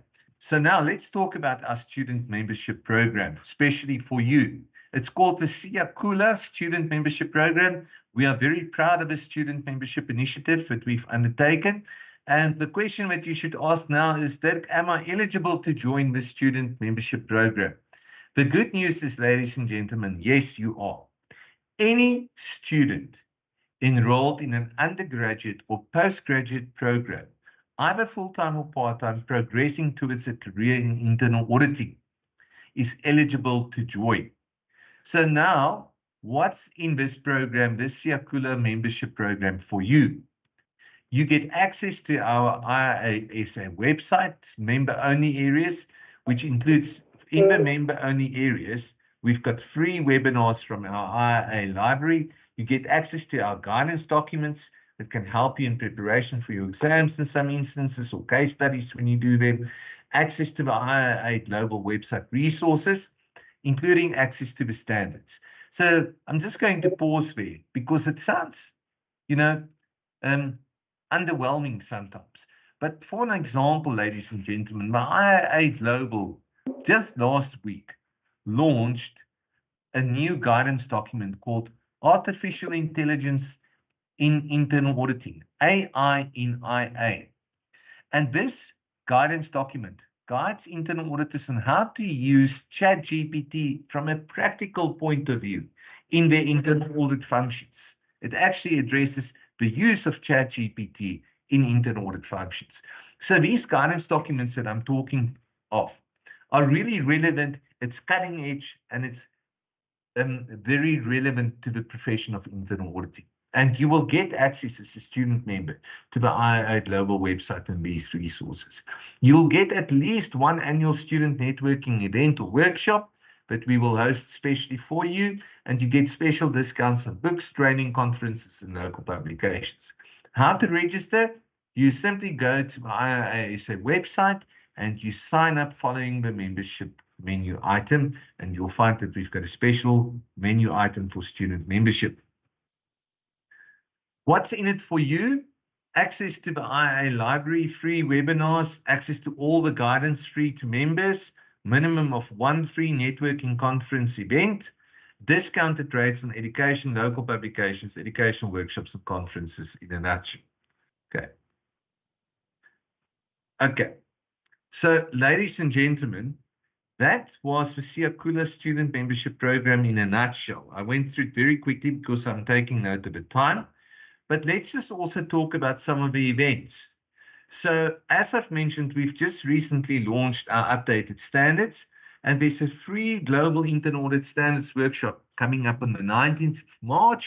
so now let's talk about our student membership program, especially for you. It's called the Siyakhula Student Membership Program. We are very proud of the student membership initiative that we've undertaken. And the question that you should ask now is that, am I eligible to join the student membership program? The good news is, ladies and gentlemen, yes, you are. Any student enrolled in an undergraduate or postgraduate program, either full-time or part-time, progressing towards a career in internal auditing, is eligible to join. So now, what's in this program, this Siyakhula membership program for you? You get access to our IISA website, member-only areas, which includes, in the member-only areas, we've got free webinars from our IIA library. You get access to our guidance documents that can help you in preparation for your exams in some instances, or case studies when you do them. Access to the IIA global website resources, including access to the standards. So I'm just going to pause there because it sounds, you know, underwhelming sometimes. But for an example, ladies and gentlemen, my IIA Global just last week launched a new guidance document called Artificial Intelligence in Internal Auditing, AI in IA. And this guidance document guides internal auditors on how to use ChatGPT from a practical point of view in their internal audit functions. It actually addresses the use of ChatGPT in internal audit functions. So these guidance documents that I'm talking of are really relevant. It's cutting edge and it's very relevant to the profession of internal auditing. And you will get access as a student member to the IIA Global website and these resources. You'll get at least one annual student networking event or workshop that we will host specially for you, and you get special discounts on books, training, conferences, and local publications. How to register? You simply go to the IIA website and you sign up following the membership menu item, and you'll find that we've got a special menu item for student membership. What's in it for you? Access to the IIA library, free webinars, access to all the guidance free to members, minimum of one free networking conference event, discounted rates on education, local publications, educational workshops and conferences in a nutshell. Okay. So, ladies and gentlemen, that was the Siakula student membership program in a nutshell. I went through it very quickly because I'm taking note of the time. But let's just also talk about some of the events. So, as I've mentioned, we've just recently launched our updated standards, and there's a free Global Internal Audit Standards workshop coming up on the 19th of March,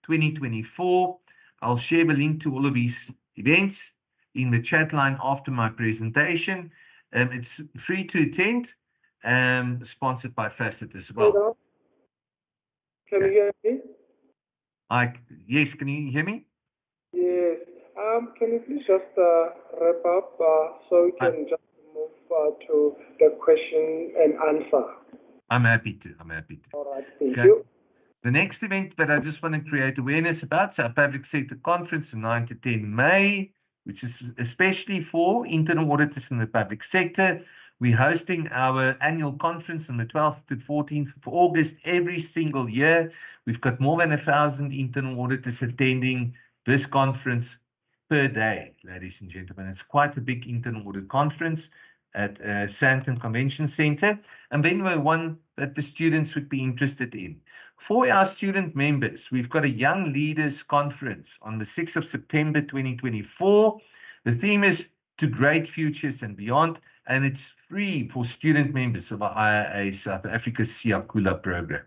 2024. I'll share the link to all of these events in the chat line after my presentation. It's free to attend, sponsored by Facet as well. Can you hear me? Yes, can you hear me? Yes. Can you please just wrap up so we can just move to the question and answer? I'm happy to. All right, thank you. The next event that I just want to create awareness about is our Public Sector Conference on 9 to 10 May, which is especially for internal auditors in the public sector. We're hosting our annual conference on the 12th to 14th of August every single year. We've got more than 1,000 internal auditors attending this conference per day, ladies and gentlemen. It's quite a big internal audit conference at Sandton Convention Center. And then the one that the students would be interested in. For our student members, we've got a Young Leaders Conference on the 6th of September 2024. The theme is To Great Futures and Beyond, and it's free for student members of our IIA South Africa Siakula program.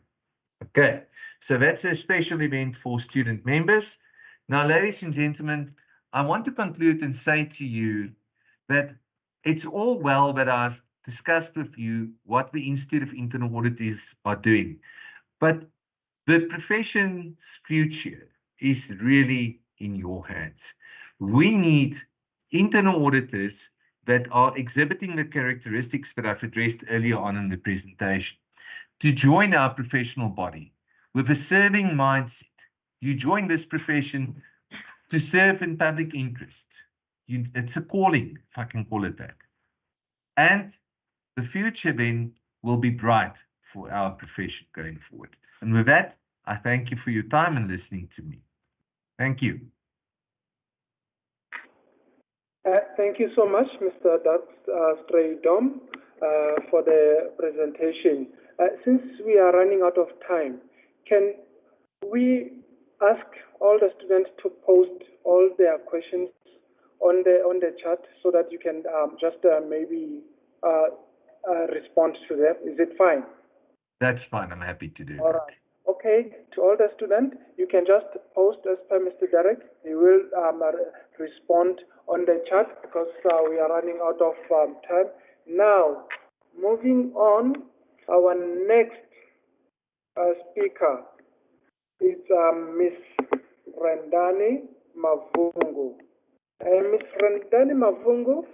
Okay, so that's a special event for student members. Now, ladies and gentlemen, I want to conclude and say to you that it's all well that I've discussed with you what the Institute of Internal Auditors are doing, but the profession's future is really in your hands. We need internal auditors that are exhibiting the characteristics that I've addressed earlier on in the presentation to join our professional body with a serving mindset. You join this profession to serve in public interest. It's a calling, if I can call it that. And the future then will be bright for our profession going forward. And with that, I thank you for your time and listening to me. Thank you. Thank you so much, Mr. Straydom, for the presentation. Since we are running out of time, can we ask all the students to post all their questions on the chat so that you can just maybe respond to them? Is it fine? That's fine. I'm happy to do all that. Right. Okay, to all the students, you can just post as per Mr. Derek. He will respond on the chat because we are running out of time. Now, moving on, our next speaker is Ms. Rendani Mavungu. Ms. Rendani Mavungu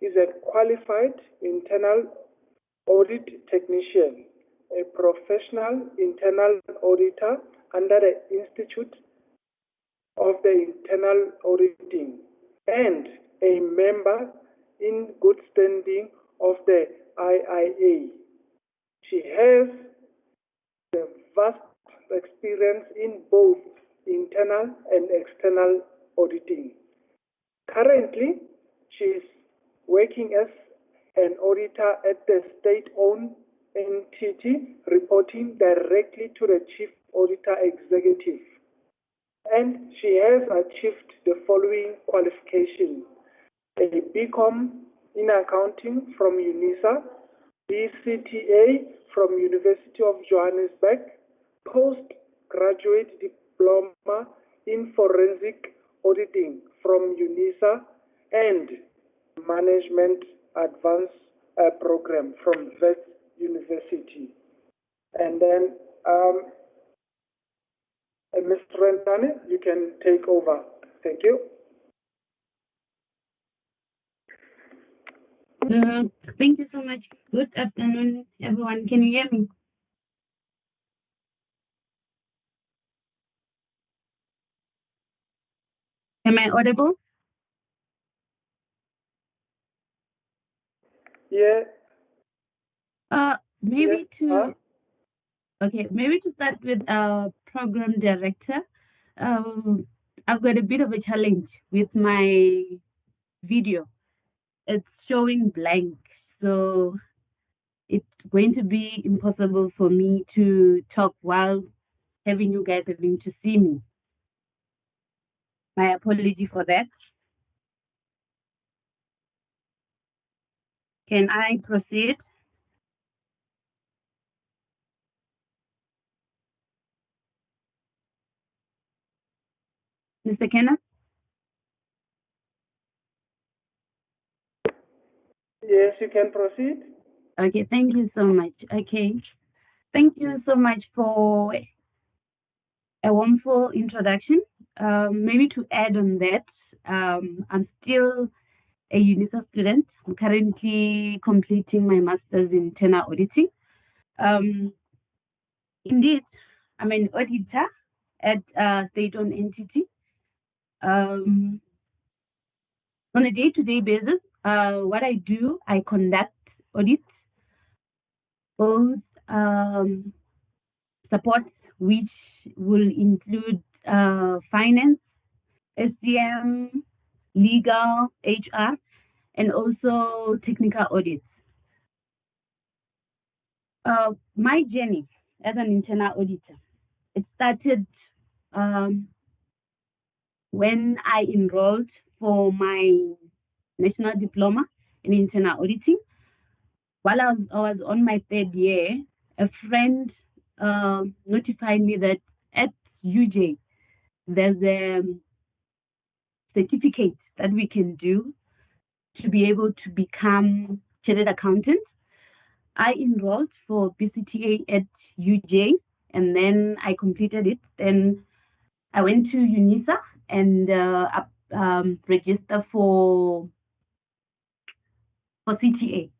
is a qualified internal audit technician a professional internal auditor under the Institute of the Internal Auditing, and a member in good standing of the IIA. She has a vast experience in both internal and external auditing. Currently, she is working as an auditor at the state-owned entity, reporting directly to the Chief Auditor Executive. And she has achieved the following qualifications: a BCom in accounting from UNISA, BCTA from University of Johannesburg, postgraduate diploma in forensic auditing from UNISA, and management advanced program from Wits University. And then Mr. Rentane, you can take over. Thank you. Thank you so much. Good afternoon, everyone. Can you hear me? Am I audible? Yeah. Maybe to maybe to start with program director. I've got a bit of a challenge with my video. It's showing blank, so it's going to be impossible for me to talk while having you guys having to see me. My apology for that. Can I proceed? Mr. Kenneth? Yes, you can proceed. Okay, thank you so much. Okay. Thank you so much for a wonderful introduction. Maybe to add on that, I'm still a UNISA student. I'm currently completing my master's in internal auditing. Indeed, I'm an auditor at a state-owned entity. On a day-to-day basis, what I do, I conduct audits, both support, which will include finance, SCM, legal, HR, and also technical audits. My journey as an internal auditor, it started when I enrolled for my national diploma in internal auditing. While I was on my third year, a friend notified me that at UJ, there's a certificate that we can do to be able to become chartered accountant. I enrolled for BCTA at UJ, and then I completed it. Then I went to UNISA and registered for CTA.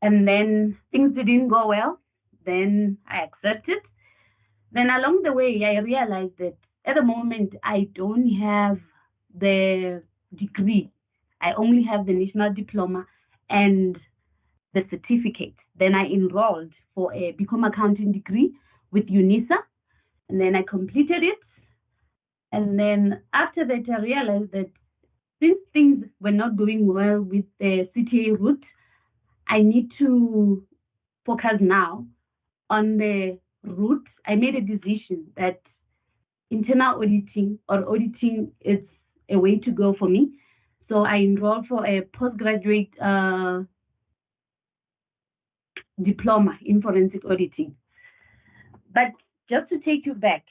And then things didn't go well. Then I accepted. Then along the way, I realized that at the moment, I don't have the degree. I only have the national diploma and the certificate. Then I enrolled for a BCom accounting degree with UNISA, and then I completed it. And then after that, I realized that since things were not going well with the CTA route, I need to focus now on the route. I made a decision that internal auditing or auditing is a way to go for me. So I enrolled for a postgraduate diploma in forensic auditing. But just to take you back,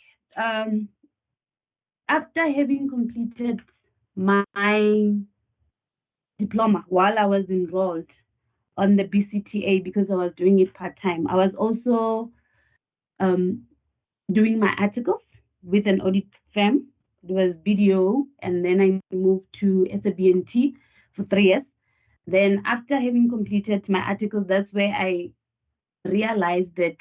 after having completed my diploma while I was enrolled on the BCTA because I was doing it part-time, I was also doing my articles with an audit firm. It was BDO, and then I moved to SABNT for 3 years. Then after having completed my articles, that's where I realized that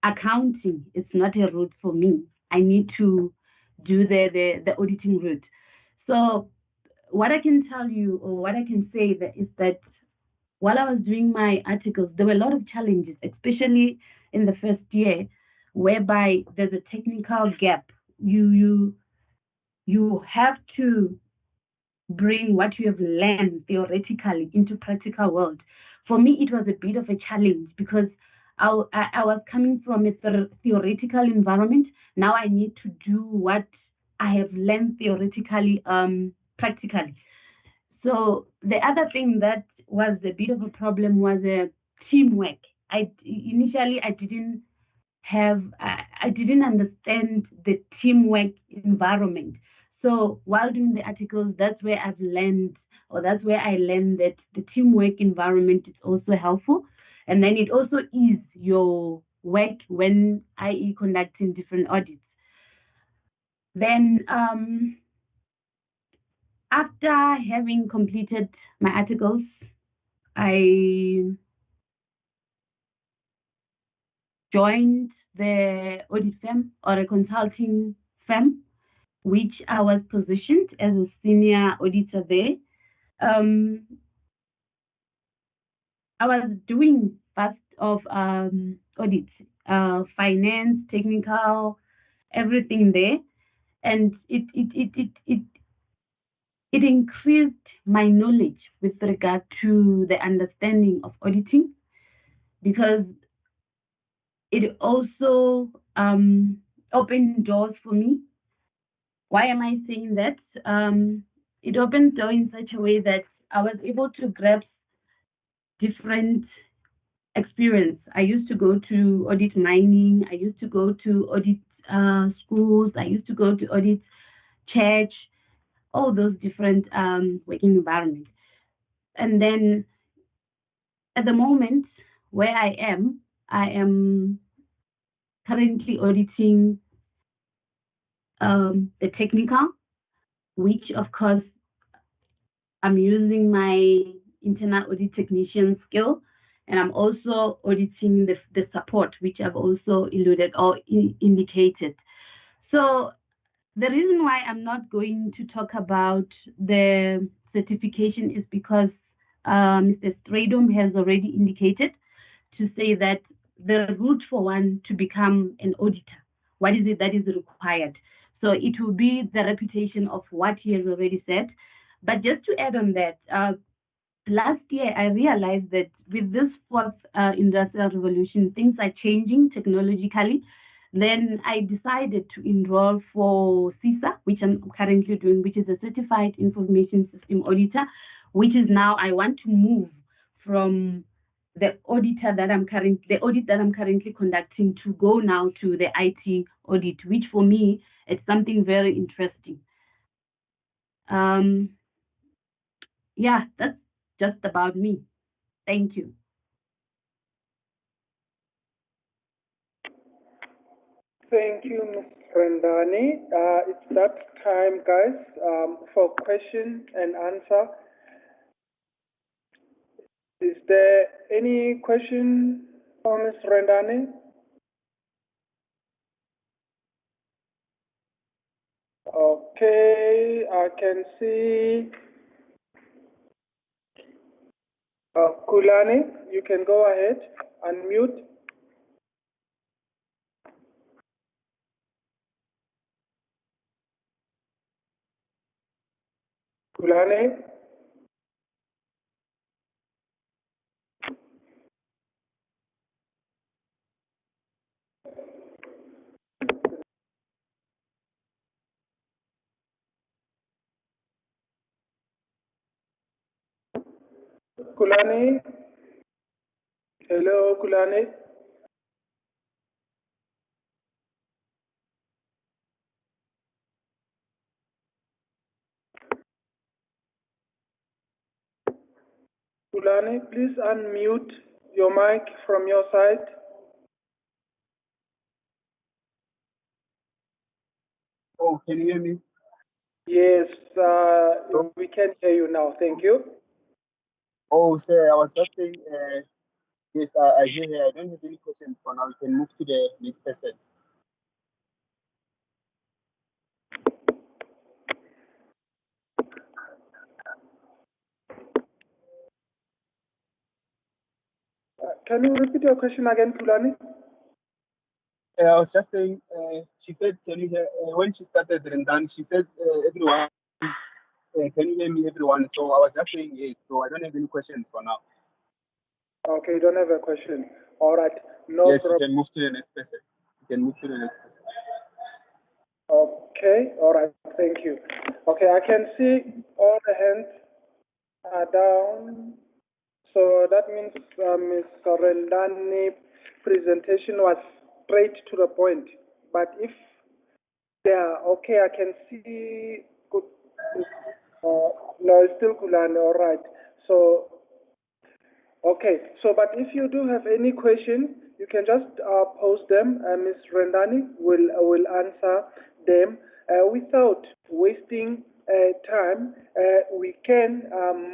accounting is not a route for me. I need to do the auditing route. So what I can tell you, or what I can say, is that while I was doing my articles, there were a lot of challenges, especially in the first year, whereby there's a technical gap. You have to bring what you have learned theoretically into practical world. For me, it was a bit of a challenge because I was coming from a theoretical environment. Now I need to do what I have learned theoretically, practically. So the other thing that was a bit of a problem was teamwork. Initially I didn't understand the teamwork environment. So while doing the articles, that's where I learned that the teamwork environment is also helpful. And then it also is your work when i.e. conducting different audits. Then after having completed my articles, I joined the audit firm, or a consulting firm, which I was positioned as a senior auditor there. I was doing vast of audits, finance, technical, everything there, and it increased my knowledge with regard to the understanding of auditing, because it also opened doors for me. Why am I saying that? It opened doors in such a way that I was able to grasp different experience. I used to go to audit mining. I used to go to audit schools. I used to go to audit church, all those different working environments. And then at the moment where I am currently auditing the technical, which of course I'm using my internal audit technician skill, and I'm also auditing the support, which I've also alluded or indicated. So the reason why I'm not going to talk about the certification is because Mr. Stradom has already indicated to say that the route for one to become an auditor, what is it that is required? So it will be the reputation of what he has already said. But just to add on that, last year I realized that with this fourth industrial revolution, things are changing technologically. Then I decided to enroll for CISA, which I'm currently doing, which is a Certified Information System Auditor, which is now I want to move from the audit that I'm currently conducting to go now to the IT audit, which for me is something very interesting. Yeah, that's just about me. Thank you. Thank you, Ms. Rendani. It's that time, guys, for question and answer. Is there any question for Ms. Rendani? Okay, I can see Kulani. You can go ahead, unmute. Kulani? Kulani? Hello, Kulani? Kulani, please unmute your mic from your side. Oh, can you hear me? Yes, we can hear you now. Thank you. Oh, sir, I was just saying, yes, I hear you. I don't have any questions for now. We can move to the next person. Can you repeat your question again, Fulani? I was just saying, she said, can you hear, when she started Rendan, she said, everyone, can you hear me, everyone? So I was just saying yes, so I don't have any questions for now. Okay, you don't have a question. All right, no yes, problem. you can move to the next person. You can move to the next person. Okay, all right, thank you. Okay, I can see all the hands are down. So that means Ms. Rendani's presentation was straight to the point. But if they are okay, I can see good. No, it's still Kulane, all right. So, okay. So, but if you do have any question, you can just post them. Ms. Rendani will answer them without wasting time. We can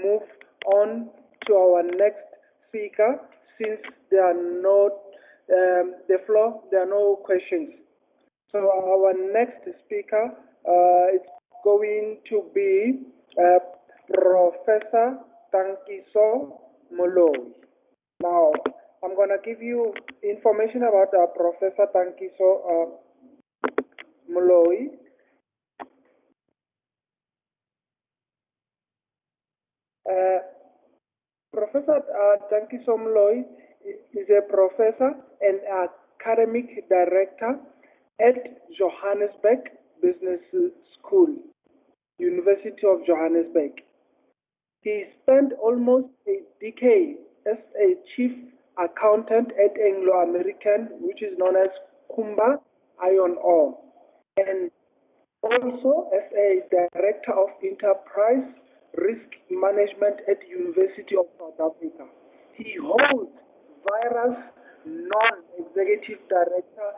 move on to our next speaker since there are no there are no questions. So our next speaker is going to be Professor Tankiso Moloi. Now, I'm going to give you information about Professor Tankiso Moloi. Professor Tankiso Moloi is a professor and academic director at Johannesburg Business School, University of Johannesburg. He spent almost a decade as a chief accountant at Anglo American, which is known as Kumba Iron Ore, and also as a director of enterprise risk management at University of South Africa. He holds various non-executive director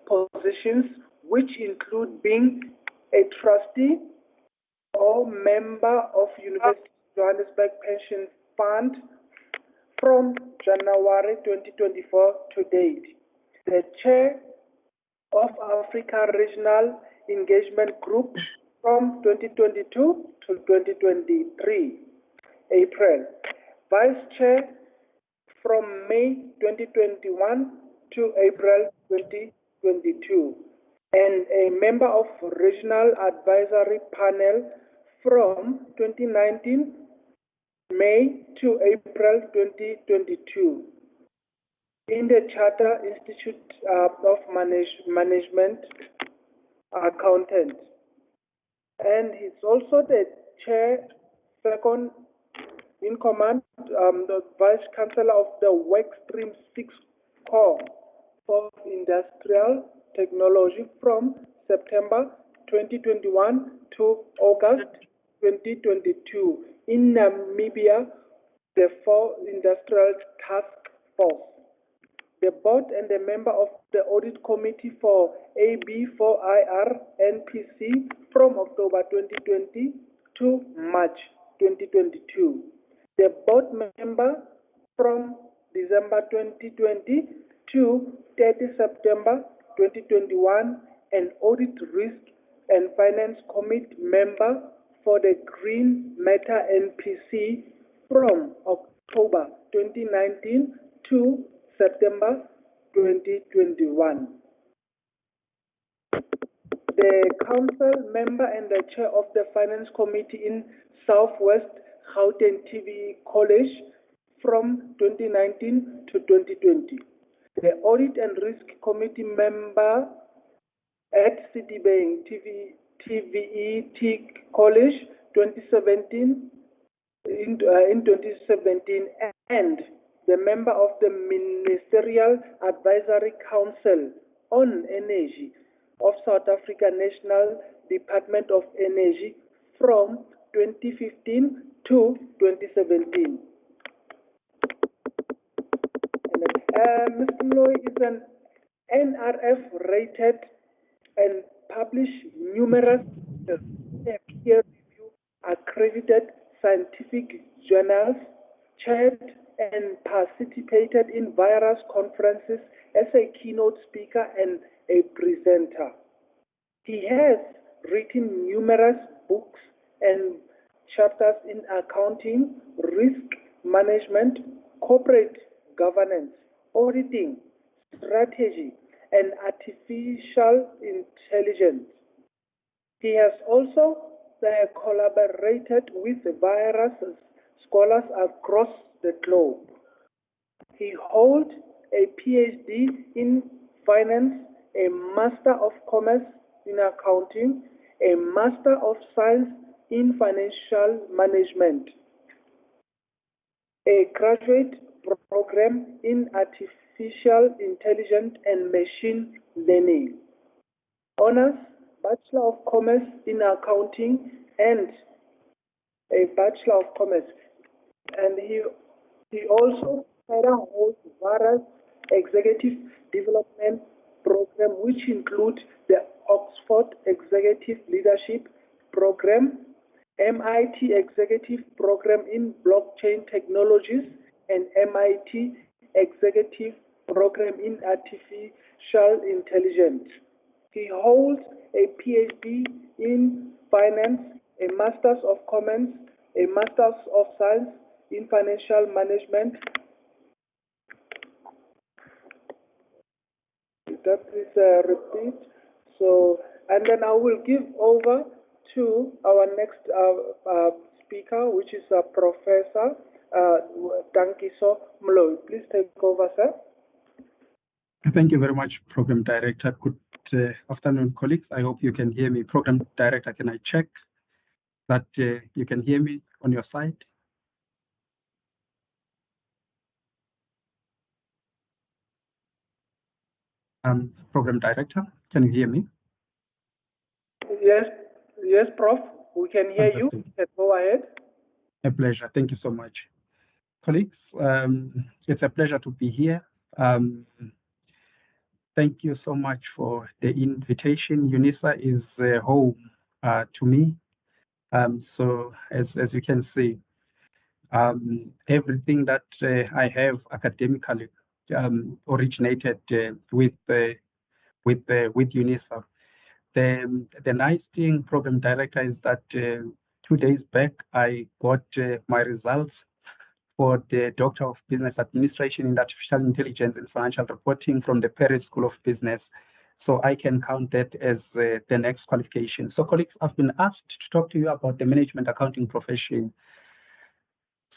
positions, which include being a trustee or member of University of Johannesburg Pension Fund from January 2024 to date, the chair of Africa Regional Engagement Group from 2022 to 2023, April, vice chair from May 2021 to April 2022, and a member of Regional Advisory Panel from 2019 May to April 2022 in the Charter Institute of Management Accountant. And he's also the chair, second in command, the Vice Chancellor of the Workstream 6 Core of Industrial Technology from September 2021 to August 2022 in Namibia, the 4 Industrial Task Force. The board and a member of the Audit Committee for AB4IR NPC from October 2020 to March 2022. The board member from December 2020 to 30 September 2021, and Audit Risk and Finance Committee member for the Green Matter NPC from October 2019 to September 2021. The council member and the chair of the Finance Committee in Southwest Gauteng TV College from 2019 to 2020. The Audit and Risk Committee member at Citibank TVET College 2017 in 2017, and the member of the Ministerial Advisory Council on Energy of South Africa National Department of Energy from 2015 to 2017. Mr. Moloi is an NRF-rated and published numerous peer-review accredited scientific journals chaired and participated in various conferences as a keynote speaker and a presenter. He has written numerous books and chapters in accounting, risk management, corporate governance, auditing, strategy, and artificial intelligence. He has also collaborated with various scholars across the globe. He holds a PhD in finance, a Master of Commerce in accounting, a Master of Science in financial management, a graduate program in artificial intelligence and machine learning, honors Bachelor of Commerce in accounting and a Bachelor of Commerce. And he also holds various executive development programs, which include the Oxford Executive Leadership Program, MIT Executive Program in Blockchain Technologies, and MIT Executive Program in Artificial Intelligence. He holds a PhD in finance, a Master's of Commerce, a Master's of Science in financial management. That is a repeat. So, and then I will give over to our next speaker, which is Professor Dankiso Mloy. Please take over, sir. Thank you very much, Program Director. Good afternoon, colleagues. I hope you can hear me. Program Director, can I check that you can hear me on your side? Program Director, can you hear me? Yes, Prof. We can hear you. Let's go ahead. A pleasure. Thank you so much. Colleagues, it's a pleasure to be here. Thank you so much for the invitation. UNISA is home to me. So as you can see, everything that I have academically originated with UNISA. The nice thing, Program Director, is that 2 days back I got my results for the Doctor of Business Administration in Artificial Intelligence and Financial Reporting from the Paris School of Business. So I can count that as the next qualification. So colleagues, I've been asked to talk to you about the management accounting profession.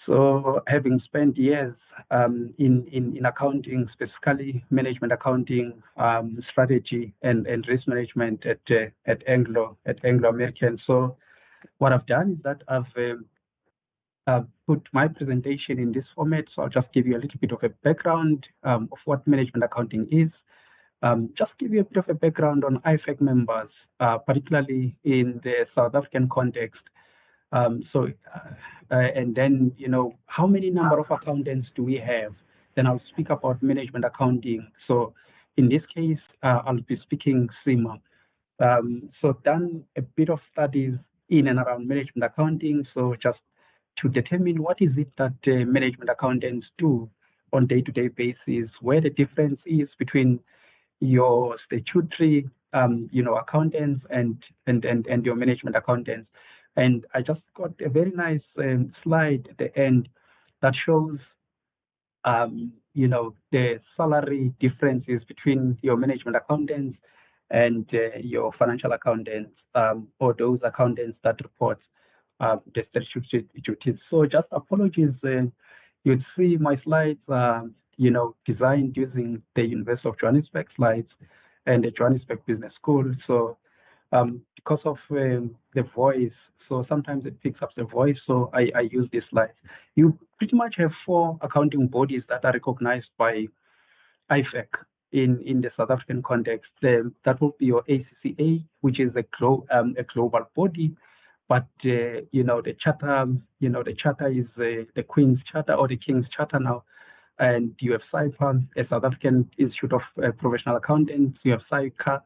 So having spent years in accounting, specifically management accounting, strategy and risk management at Anglo American. So what I've done is that I've put my presentation in this format. So I'll just give you a little bit of a background of what management accounting is. Just give you a bit of a background on IFAC members, particularly in the South African context. And then, how many number of accountants do we have? Then I'll speak about management accounting. So in this case, I'll be speaking CIMA. So done a bit of studies in and around management accounting. So just to determine what is it that management accountants do on day-to-day basis, where the difference is between your statutory, accountants and your management accountants. And I just got a very nice slide at the end that shows, the salary differences between your management accountants and your financial accountants, or those accountants that report the statutory duties. So just apologies, you'd see my slides, designed using the University of Johannesburg slides and the Johannesburg Business School. So because of the voice, so sometimes it picks up the voice, so I use these slides. You pretty much have 4 accounting bodies that are recognized by IFAC in the South African context. That will be your ACCA, which is a global body, but the charter is the Queen's Charter or the King's Charter now. And you have SAIPA, a South African Institute of Professional Accountants. You have SAICA,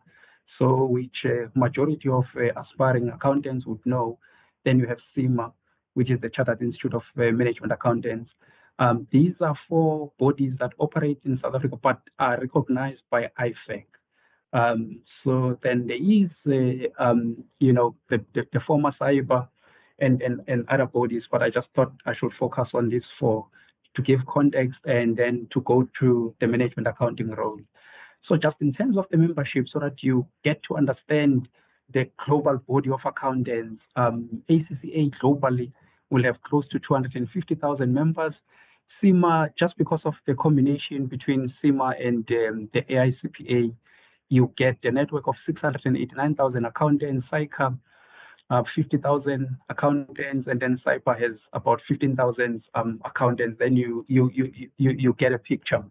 so which majority of aspiring accountants would know. Then you have CIMA, which is the Chartered Institute of Management Accountants. These are 4 bodies that operate in South Africa but are recognized by IFEC. So then there is, the former cyber and other bodies, but I just thought I should focus on these 4 to give context and then to go to the management accounting role. So just in terms of the membership, so that you get to understand the global body of accountants, ACCA globally will have close to 250,000 members. CIMA, just because of the combination between CIMA and the AICPA, you get a network of 689,000 accountants. SAICA, 50,000 accountants, and then CYPA has about 15,000 accountants. Then you get a picture.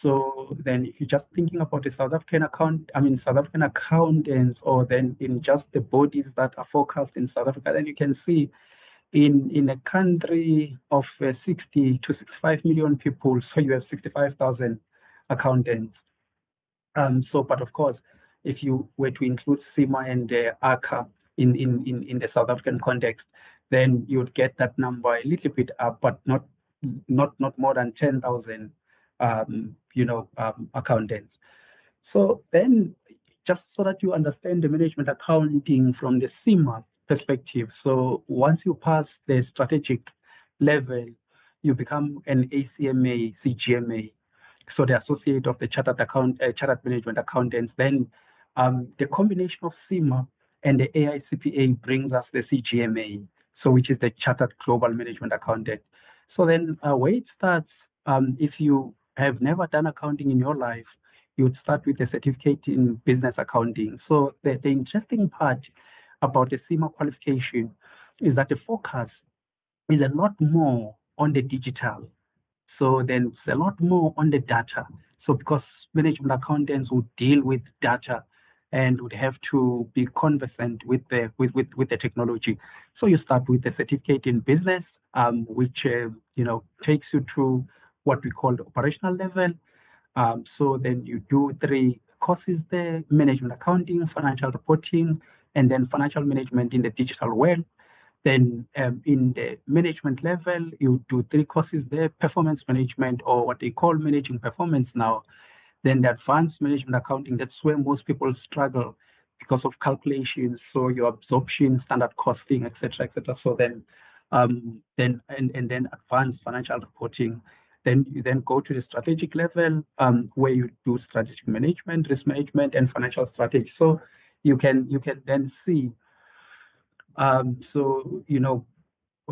So then if you're just thinking about the South African accountants, or then in just the bodies that are focused in South Africa, then you can see in a country of 60 to 65 million people, so you have 65,000 accountants. But of course, if you were to include CIMA and ACA in the South African context, then you would get that number a little bit up, but not more than 10,000, accountants. So then, just so that you understand the management accounting from the CIMA perspective, so once you pass the strategic level, you become an ACMA, CGMA, so the associate of the chartered management accountants. Then the combination of CIMA and the AICPA brings us the CGMA, so which is the Chartered Global Management Accountant. So then where it starts, if you have never done accounting in your life, you would start with a certificate in business accounting. So the interesting part about the CIMA qualification is that the focus is a lot more on the digital. So then it's a lot more on the data. So because management accountants would deal with data and would have to be conversant with the technology. So you start with the certificate in business, which takes you to what we call the operational level. So then you do 3 courses there: management accounting, financial reporting, and then financial management in the digital world. Then in the management level, you do 3 courses there: performance management, or what they call managing performance now. Then the advanced management accounting, that's where most people struggle because of calculations. So your absorption, standard costing, etc., etc. So then advanced financial reporting. Then you then go to the strategic level, where you do strategic management, risk management, and financial strategy. So you can then see.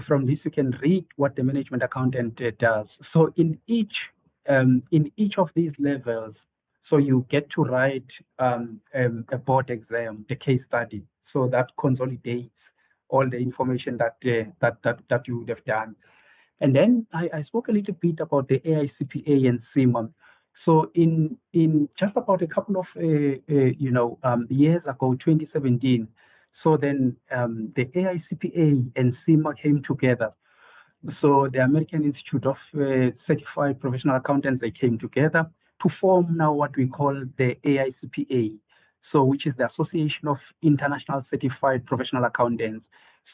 From this you can read what the management accountant does. So in each of these levels, so you get to write a board exam, the case study. So that consolidates all the information that you would have done. And then I spoke a little bit about the AICPA and CIMA. So in just about a couple of years ago, 2017, so then the AICPA and CIMA came together. So the American Institute of Certified Professional Accountants, they came together to form now what we call the AICPA, so which is the Association of International Certified Professional Accountants.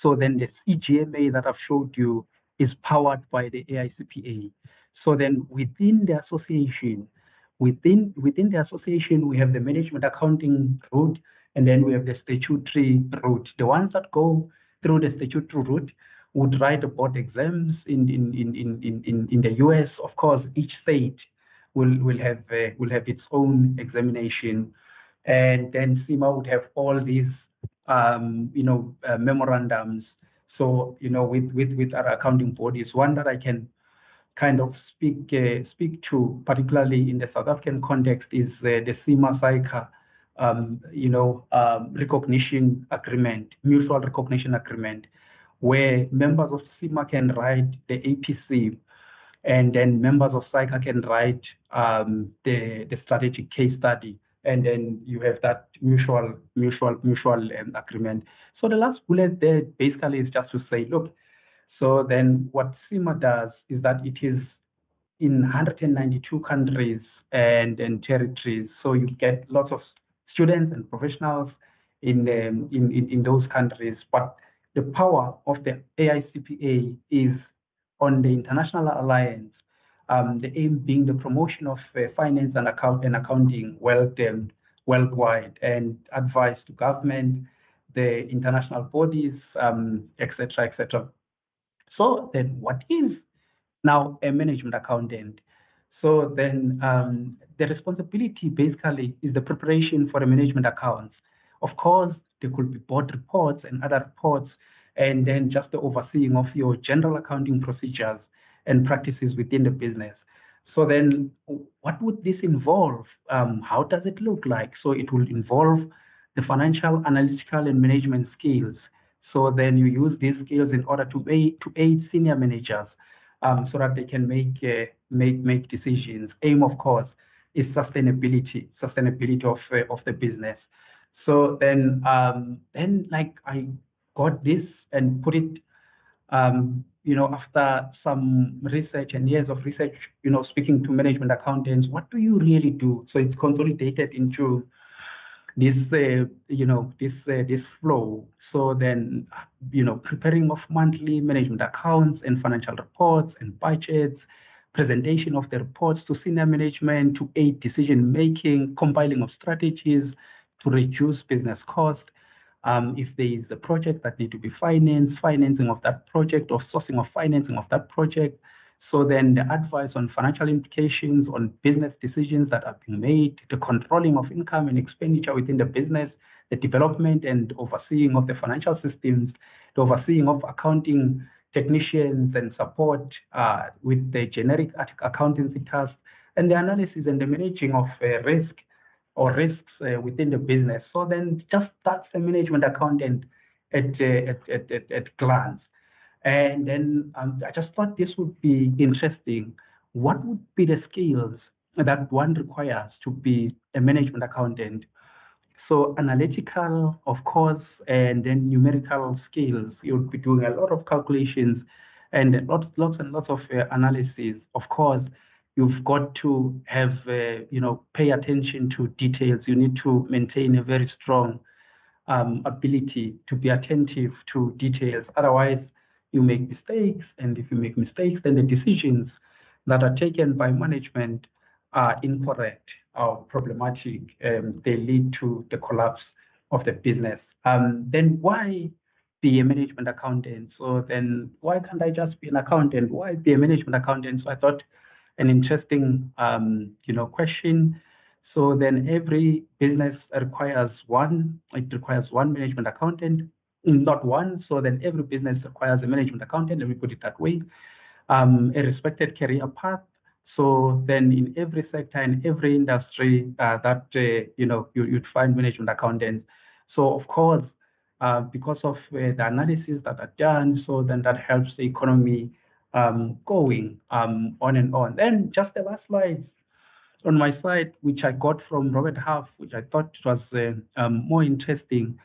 So then the CGMA that I've showed you is powered by the AICPA. So then within the association, we have the management accounting route, and then we have the statutory route. The ones that go through the statutory route would write the board exams in the US. Of course, each state will have its own examination, and then CIMA would have all these memorandums. So with our accounting bodies, one that I can kind of speak to, particularly in the South African context, is the CIMA SAICA recognition agreement, mutual recognition agreement, where members of CIMA can write the APC, and then members of SAICA can write the strategic case study, and then you have that mutual agreement. So the last bullet there basically is just to say, look, so then what CIMA does is that it is in 192 countries and territories. So you get lots of students and professionals in those countries. But the power of the AICPA is on the international alliance, the aim being the promotion of finance and accounting worldwide, and advice to government, the international bodies, etc., etc. So then, what is now a management accountant? So then the responsibility basically is the preparation for the management accounts. Of course, there could be board reports and other reports, and then just the overseeing of your general accounting procedures and practices within the business. So then what would this involve? How does it look like? So it will involve the financial, analytical, and management skills. So then you use these skills in order to aid senior managers so that they can make decisions. Aim, of course, is sustainability of the business. So then like I got this and put it, after some research and years of research, speaking to management accountants, what do you really do? So it's consolidated into this this flow. So then preparing of monthly management accounts and financial reports and budgets, presentation of the reports to senior management to aid decision making, compiling of strategies to reduce business cost. If there is a project that need to be financed, financing of that project or sourcing of financing of that project. So then the advice on financial implications on business decisions that are being made, the controlling of income and expenditure within the business, the development and overseeing of the financial systems, the overseeing of accounting technicians and support with the generic accountancy tasks, and the analysis and the managing of risk or risks within the business. So then just that's a management accountant at glance. And then I just thought this would be interesting. What would be the skills that one requires to be a management accountant? So analytical, of course, and then numerical skills. You'll be doing a lot of calculations and lots and lots of analysis. Of course, you've got to have, pay attention to details. You need to maintain a very strong ability to be attentive to details. Otherwise, you make mistakes, and if you make mistakes, then the decisions that are taken by management are incorrect or problematic. They lead to the collapse of the business. Then why be a management accountant? So then why can't I just be an accountant? Why be a management accountant? So I thought an interesting, question. So then every business requires one management accountant, not one. So then every business requires a management accountant, let me put it that way, a respected career path. So then in every sector, in every industry you'd find management accountants. So of course, because of the analysis that are done, so then that helps the economy going on and on. Then just the last slide on my side, which I got from Robert Half, which I thought was more interesting.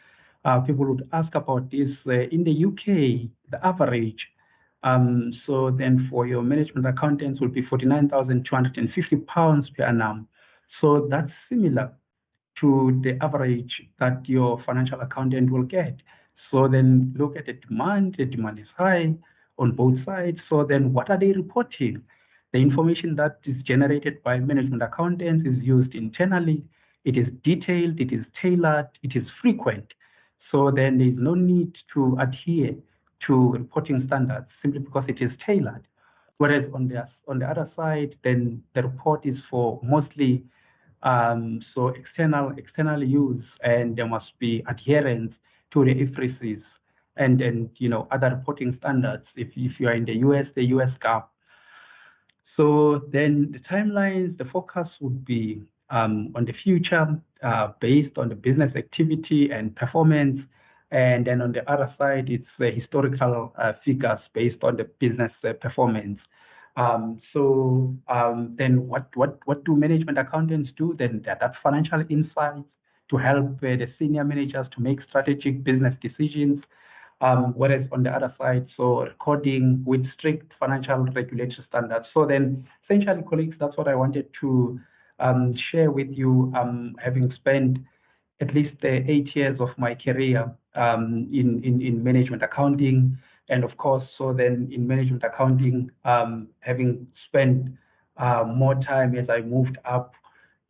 People would ask about this. In the UK, the average, so then for your management accountants will be £49,250 per annum. So that's similar to the average that your financial accountant will get. So then look at the demand is high on both sides. So then what are they reporting? The information that is generated by management accountants is used internally. It is detailed, it is tailored, it is frequent. So then there is no need to adhere to reporting standards simply because it is tailored. Whereas on the other side, then the report is for mostly so external use, and there must be adherence to the IFRS and other reporting standards. If you are in the US GAAP. So then the timelines, the focus would be on the future based on the business activity and performance. And then on the other side, it's historical figures based on the business performance. Then what do management accountants do? Then that's financial insights to help the senior managers to make strategic business decisions. Whereas on the other side, so recording with strict financial regulatory standards. So then, essentially, colleagues, that's what I wanted to share with you, having spent at least 8 years of my career in management accounting And of course, so then in management accounting, having spent more time as I moved up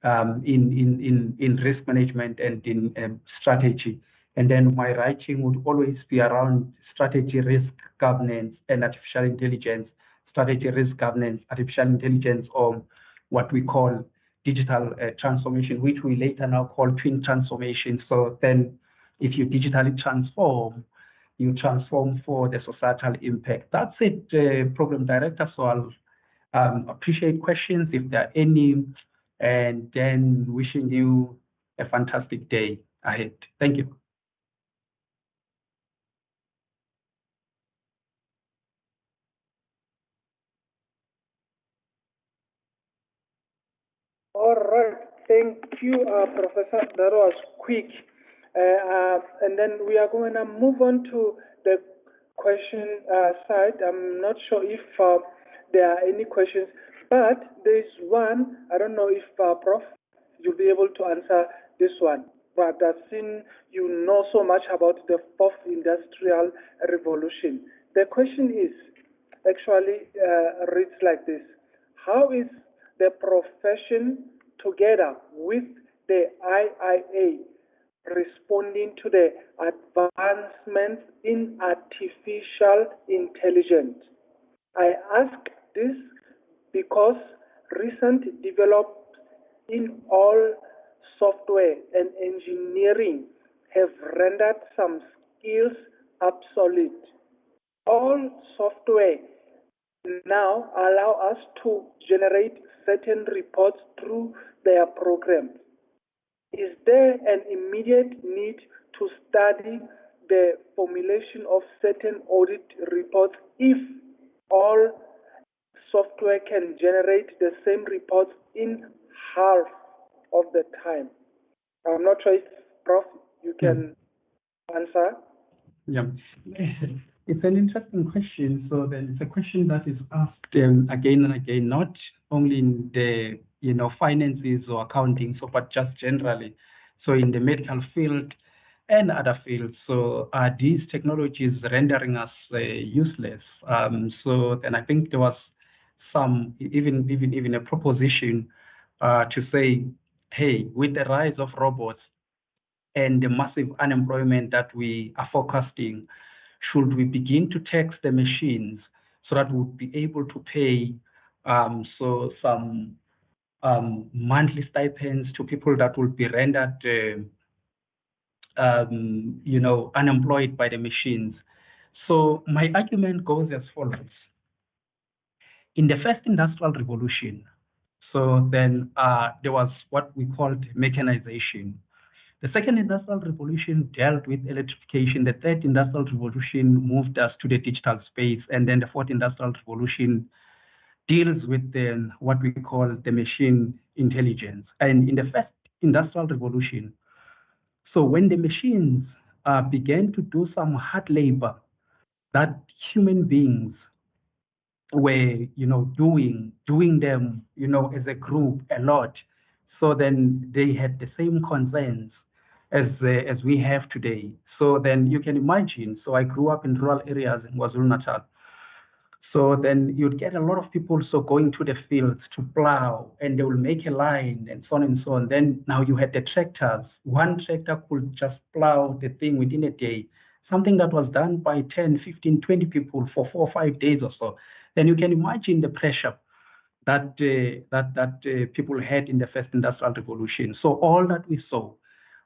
in risk management and in strategy. And then my writing would always be around strategy, risk, governance, and artificial intelligence. Strategy, risk, governance, artificial intelligence, or what we call digital transformation, which we later now call twin transformation. So then if you digitally transform, you transform for the societal impact. That's it, Program Director. So I'll appreciate questions if there are any, and then wishing you a fantastic day ahead. Thank you. All right, thank you, Professor. That was quick. And then we are going to move on to the question side. I'm not sure if there are any questions, but there's one. I don't know if, Prof, you'll be able to answer this one. But I've seen you know so much about the fourth industrial revolution. The question is actually reads like this. How is the profession together with the IIA responding to the advancements in artificial intelligence? I ask this because recent developments in all software and engineering have rendered some skills obsolete. All software now allow us to generate certain reports through their programs. Is there an immediate need to study the formulation of certain audit reports if all software can generate the same reports in half of the time? I'm not sure if, Prof, you can answer. Yeah, it's an interesting question. So then it's a question that is asked again and again, not only in the finances or accounting, so but just generally. So in the medical field and other fields. So are these technologies rendering us useless? So then I think there was some even a proposition to say, hey, with the rise of robots and the massive unemployment that we are forecasting, should we begin to tax the machines so that we'll be able to pay some monthly stipends to people that will be rendered unemployed by the machines? So my argument goes as follows. In the first industrial revolution, so then there was what we called mechanization. The second industrial revolution dealt with electrification. The third industrial revolution moved us to the digital space. And then the fourth industrial revolution deals with what we call the machine intelligence. And in the first industrial revolution, so when the machines began to do some hard labor that human beings were, doing them, as a group a lot, so then they had the same concerns as we have today. So then you can imagine, so I grew up in rural areas in KwaZulu-Natal. So then you'd get a lot of people going to the fields to plow, and they will make a line and so on and so on. Then now you had the tractors. One tractor could just plow the thing within a day, something that was done by 10, 15, 20 people for 4 or 5 days or so. Then you can imagine the pressure that people had in the first industrial revolution. So all that we saw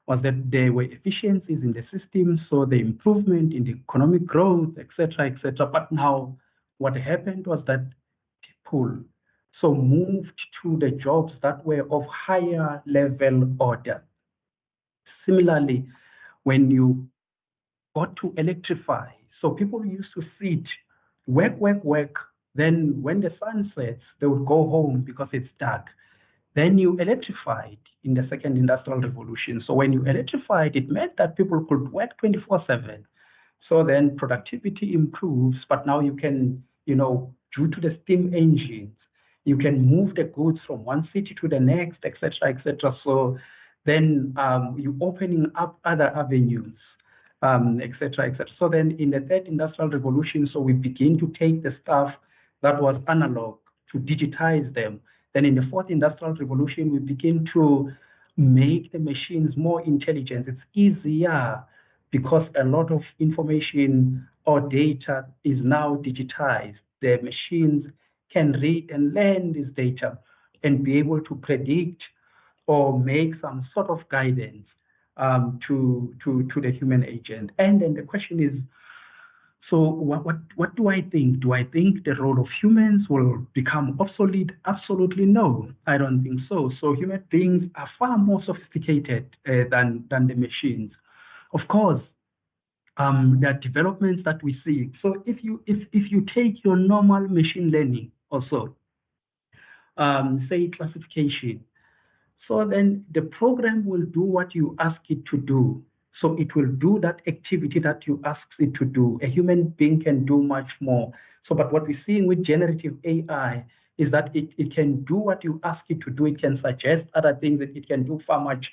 was that there were efficiencies in the system, so the improvement in the economic growth, etc., etc. But now what happened was that people moved to the jobs that were of higher level order. Similarly, when you got to electrify, so people used to sit, work. Then when the sun sets, they would go home because it's dark. Then you electrified in the second industrial revolution. So when you electrified, it meant that people could work 24/7. So then productivity improves, but now you can, due to the steam engines, you can move the goods from one city to the next, etc., etc. So then you're opening up other avenues et cetera, et cetera. So then in the third industrial revolution, so we begin to take the stuff that was analog to digitize them. Then in the fourth industrial revolution, we begin to make the machines more intelligent. It's easier because a lot of information or data is now digitized. The machines can read and learn this data and be able to predict or make some sort of guidance to the human agent. And then the question is, so what do I think? Do I think the role of humans will become obsolete? Absolutely no, I don't think so. So human beings are far more sophisticated than the machines. Of course, there are developments that we see. So if you take your normal machine learning also, say classification, so then the program will do what you ask it to do. So it will do that activity that you ask it to do. A human being can do much more. So, but what we're seeing with generative AI is that it can do what you ask it to do. It can suggest other things that it can do far much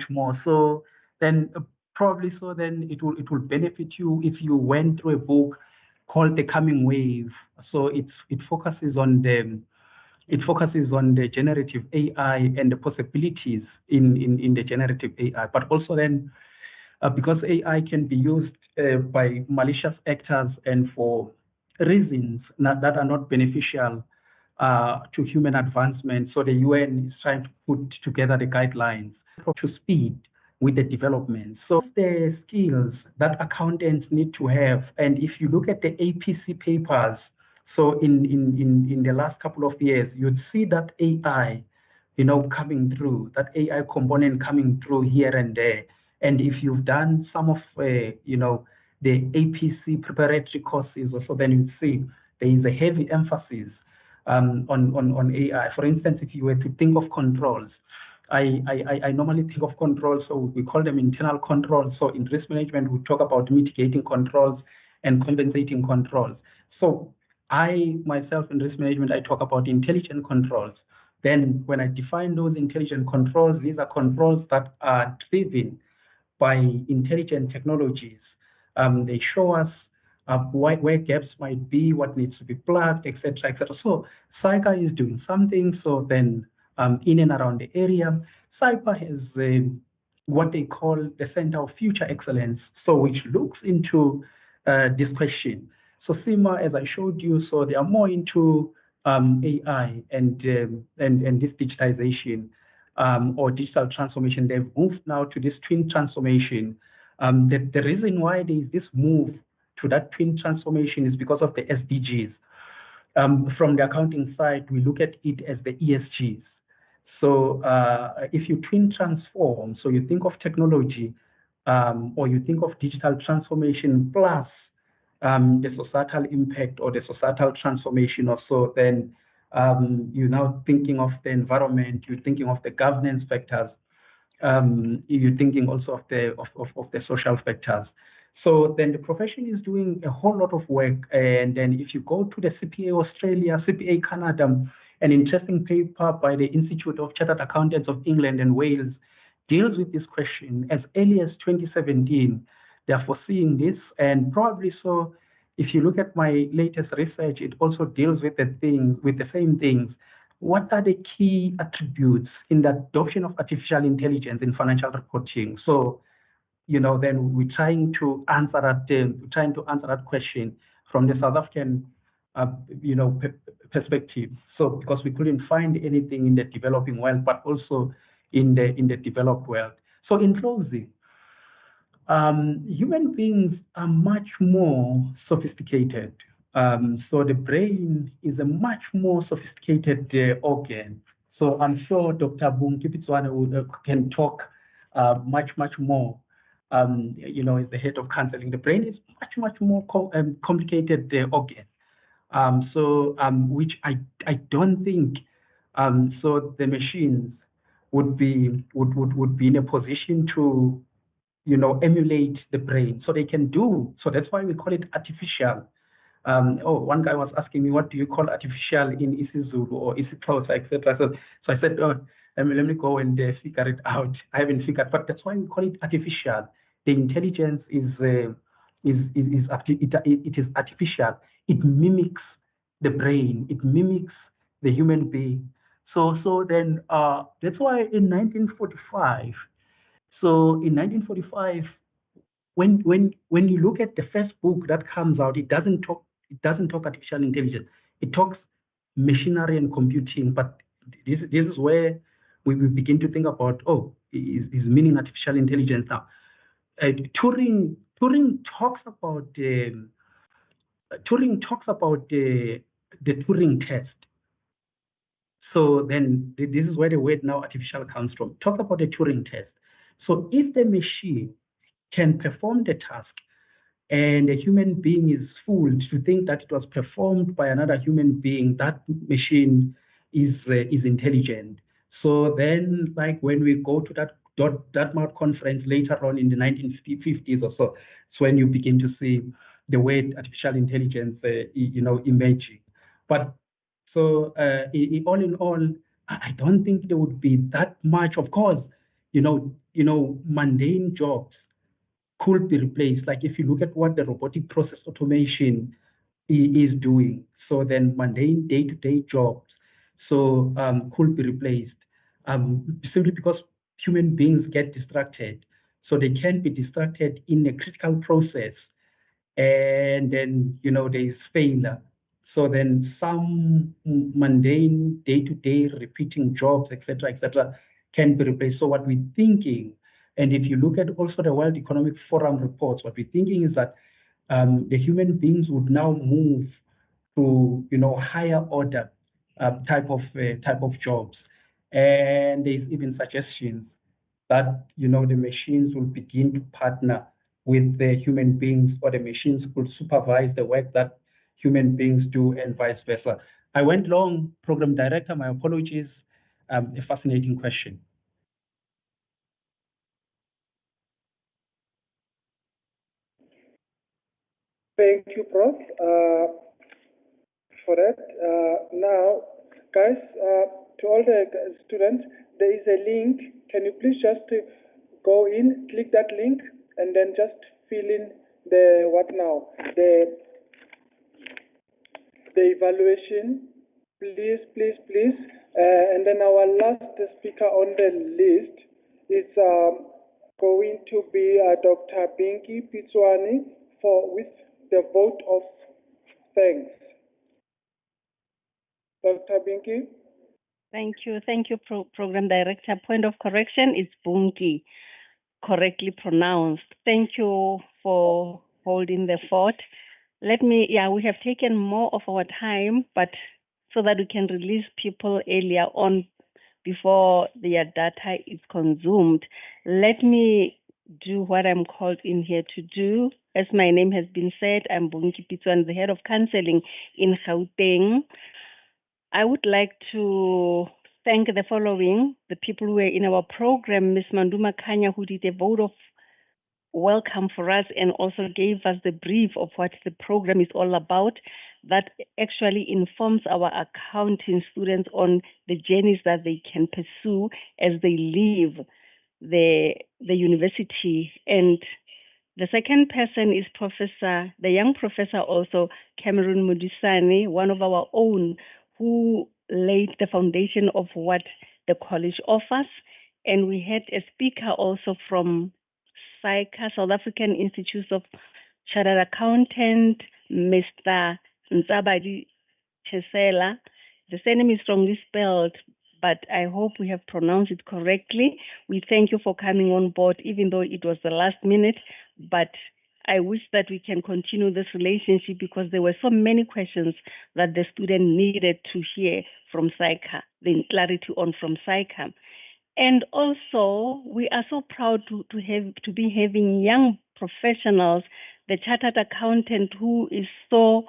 more. So then probably so then it will benefit you if you went through a book called The Coming Wave. So it focuses on the generative AI and the possibilities in the generative AI, but also then because AI can be used by malicious actors and for reasons that are not beneficial to human advancement. So the UN is trying to put together the guidelines to speed with the development. So the skills that accountants need to have, and if you look at the APC papers, so in the last couple of years, you'd see that AI, coming through, that AI component coming through here and there. And if you've done some of, the APC preparatory courses, also then you'd see there is a heavy emphasis on AI. For instance, if you were to think of controls, I normally think of controls, so we call them internal controls. So in risk management, we talk about mitigating controls and compensating controls. So I myself in risk management, I talk about intelligent controls. Then when I define those intelligent controls, these are controls that are driven by intelligent technologies. They show us where gaps might be, what needs to be plugged, et cetera, et cetera. So CyCA is doing something. So then in and around the area, CyPA has what they call the Center of Future Excellence, so which looks into this question. So CIMA, as I showed you, so they are more into AI and this digitization or digital transformation. They've moved now to this twin transformation. The reason why there is this move to that twin transformation is because of the SDGs. From the accounting side, we look at it as the ESGs. So if you twin transform, so you think of technology or you think of digital transformation plus the societal impact or the societal transformation also, then you're now thinking of the environment, you're thinking of the governance factors, you're thinking also of the social factors. So then the profession is doing a whole lot of work. And then if you go to the CPA Australia, CPA Canada, an interesting paper by the Institute of Chartered Accountants of England and Wales deals with this question as early as 2017. They are foreseeing this, and probably so. If you look at my latest research, it also deals with the same things. What are the key attributes in the adoption of artificial intelligence in financial reporting? So, then we're trying to answer that question from the South African, perspective. So, because we couldn't find anything in the developing world, but also in the developed world. So, in closing, human beings are much more sophisticated. So the brain is a much more sophisticated organ. So I'm sure Dr. Bungkipitswane can talk much more. As the head of counseling, the brain is much more complicated organ. Which I don't think so the machines would be in a position to emulate the brain. So they can do, so that's why we call it artificial. One guy was asking me, what do you call artificial in isiZulu or isiXhosa, etc. So I said, let me go and figure it out. I haven't figured, but that's why we call it artificial. the intelligence it is artificial. It mimics the brain. It mimics the human being. So then that's why in 1945. So in 1945, when you look at the first book that comes out, it doesn't talk artificial intelligence. It talks machinery and computing. But this is where we begin to think about, is meaning artificial intelligence now. Turing talks about the Turing test. So then this is where the word now artificial comes from. Talk about the Turing test. So if the machine can perform the task and a human being is fooled to think that it was performed by another human being, that machine is intelligent. So then, like when we go to that Dartmouth conference later on in the 1950s or so, it's when you begin to see the word artificial intelligence, emerging. But so all in all, I don't think there would be that much. Of course, mundane jobs could be replaced. Like if you look at what the robotic process automation is doing, so then mundane day-to-day jobs could be replaced simply because human beings get distracted. So they can be distracted in a critical process, and then there is failure. So then some mundane day-to-day repeating jobs, etc., can be replaced. So what we're thinking, and if you look at also the World Economic Forum reports, what we're thinking is that the human beings would now move to higher order type of jobs, and there's even suggestions that the machines will begin to partner with the human beings, or the machines could supervise the work that human beings do, and vice versa. I went long, Program Director. My apologies. A fascinating question. Thank you, Prof, for that. Now, guys, to all the students, there is a link. Can you please just go in, click that link, and then just fill in the evaluation, please. And then our last speaker on the list is going to be Dr. Binki Pitswani with the vote of thanks. Dr. Binki. Thank you, Program Director. Point of correction, it's Bunki, correctly pronounced. Thank you for holding the fort. We have taken more of our time, but so that we can release people earlier on before their data is consumed. Let me do what I'm called in here to do. As my name has been said, I'm Bunki Pitswan, the head of counseling in Gauteng. I would like to thank the following, the people who were in our program, Ms. Manduma Kanya, who did a vote of welcome for us and also gave us the brief of what the program is all about. That actually informs our accounting students on the journeys that they can pursue as they leave the university. And the second person is the young professor also, Cameron Mudisani, one of our own, who laid the foundation of what the college offers. And we had a speaker also from SAICA, South African Institute of Chartered Accountant, Mr. Nzabadi Chesela. The surname is strongly spelled, but I hope we have pronounced it correctly. We thank you for coming on board, even though it was the last minute, but I wish that we can continue this relationship because there were so many questions that the student needed to hear from SAICA, the clarity on from SAICA. And also, we are so proud to be having young professionals, the chartered accountant who is so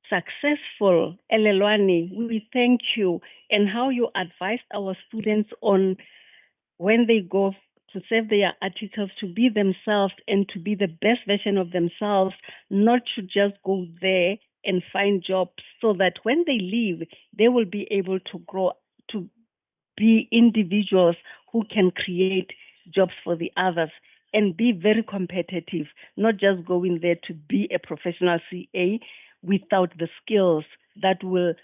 successful, Elelwani. We thank you, and how you advised our students on when they go to save their articles, to be themselves and to be the best version of themselves, not to just go there and find jobs, so that when they leave, they will be able to grow, to be individuals who can create jobs for the others. and be very competitive, not just going there to be a professional CA without the skills that will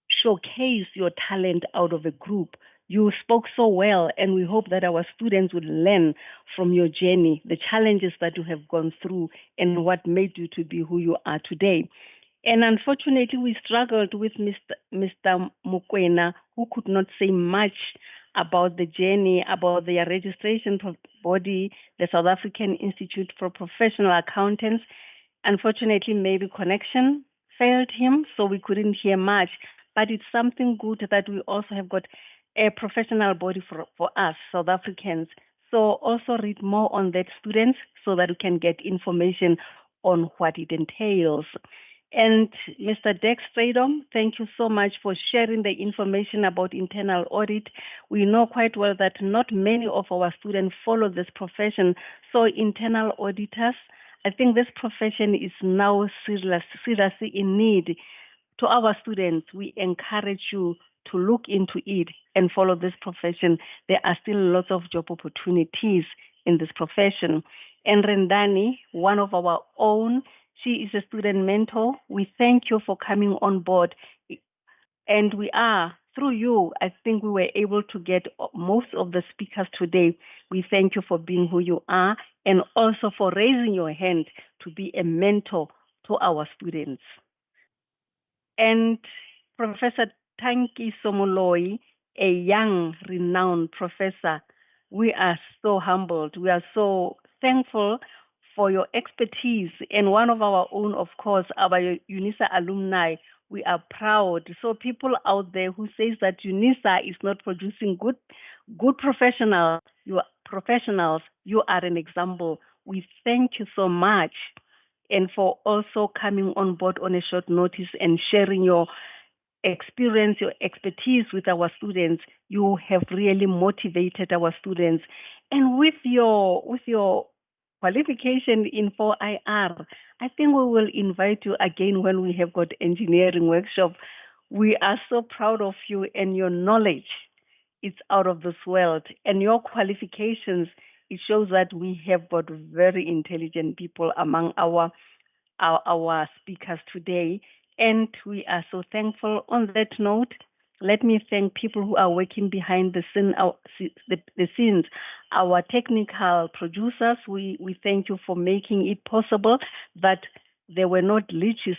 showcase your talent out of a group. You spoke so well, and we hope that our students will learn from your journey, the challenges that you have gone through, and what made you to be who you are today. And unfortunately, we struggled with Mr. Mokoena, who could not say much about the journey, about their registration body, the South African Institute for Professional Accountants. Unfortunately, maybe connection failed him, so we couldn't hear much. But it's something good that we also have got a professional body for us, South Africans. So also read more on that, students, so that we can get information on what it entails. And Mr. Dex Stradom, thank you so much for sharing the information about internal audit. We know quite well that not many of our students follow this profession. So internal auditors, I think this profession is now seriously in need. To our students, we encourage you to look into it and follow this profession. There are still lots of job opportunities in this profession. And Rendani, one of our own, she is a student mentor. We thank you for coming on board. And we are, through you, I think we were able to get most of the speakers today. We thank you for being who you are and also for raising your hand to be a mentor to our students. And Professor Tanki Somoloi, a young, renowned professor, we are so humbled. We are so thankful for your expertise. And one of our own, of course, our UNISA alumni, we are proud. So people out there who says that UNISA is not producing good professionals, you are an example. We thank you so much, and for also coming on board on a short notice and sharing your experience, your expertise with our students. You have really motivated our students. And with your qualification in 4IR, I think we will invite you again when we have got engineering workshop. We are so proud of you, and your knowledge is out of this world. And your qualifications, it shows that we have got very intelligent people among our speakers today, and we are so thankful. On that note, let me thank people who are working behind the scenes, our technical producers. We thank you for making it possible that there were no glitches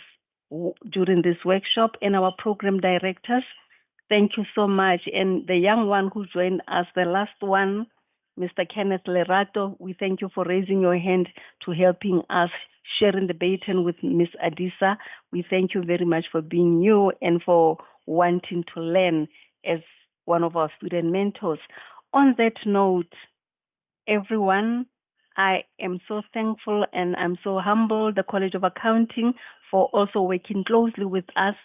during this workshop, and our program directors. Thank you so much. And the young one who joined us, the last one, Mr. Kenneth Lerato, we thank you for raising your hand to helping us sharing the baton with Ms. Adisa. We thank you very much for being you and for wanting to learn as one of our student mentors. On that note, everyone, I am so thankful and I'm so humbled, the College of Accounting, for also working closely with us.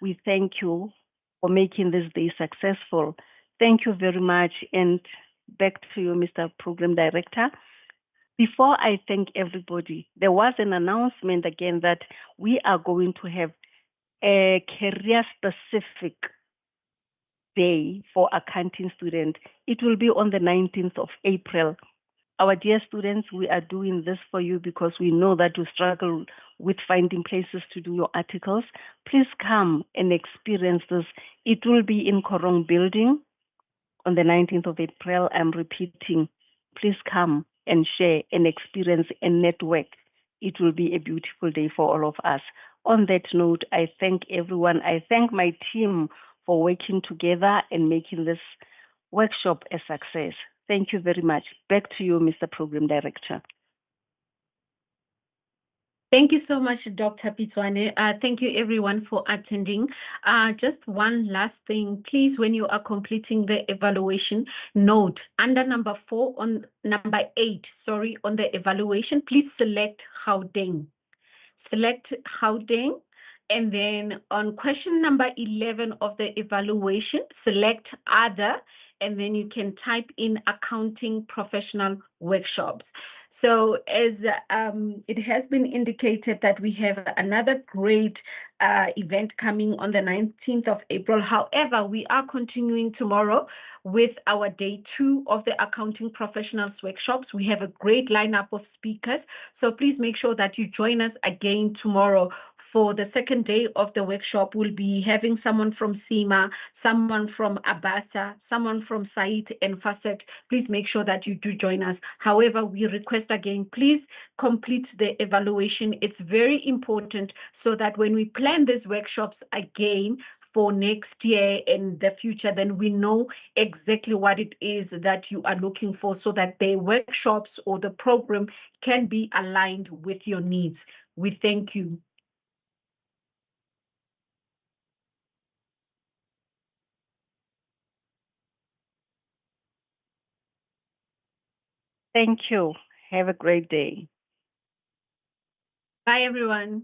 We thank you for making this day successful. Thank you very much, and back to you, Mr. Program Director. Before I thank everybody, there was an announcement again that we are going to have a career-specific day for accounting students. It will be on the 19th of April. Our dear students, we are doing this for you because we know that you struggle with finding places to do your articles. Please come and experience this. It will be in Korong Building on the 19th of April. I'm repeating, please come and share and experience and network. It will be a beautiful day for all of us. On that note, I thank everyone. I thank my team for working together and making this workshop a success. Thank you very much. Back to you, Mr. Program Director. Thank you so much, Dr. Pitwane. Thank you, everyone, for attending. Just one last thing, please, when you are completing the evaluation, note under number 8, on the evaluation, please select Gauteng. Select Gauteng. And then on question number 11 of the evaluation, select Other, and then you can type in Accounting Professional Workshops. So as it has been indicated that we have another great event coming on the 19th of April. However, we are continuing tomorrow with our day 2 of the Accounting Professionals Workshops. We have a great lineup of speakers. So please make sure that you join us again tomorrow. For the second day of the workshop, we'll be having someone from SEMA, someone from ABASA, someone from SAIT and FACET. Please make sure that you do join us. However, we request again, please complete the evaluation. It's very important so that when we plan these workshops again for next year and the future, then we know exactly what it is that you are looking for so that the workshops or the program can be aligned with your needs. We thank you. Thank you. Have a great day. Bye, everyone.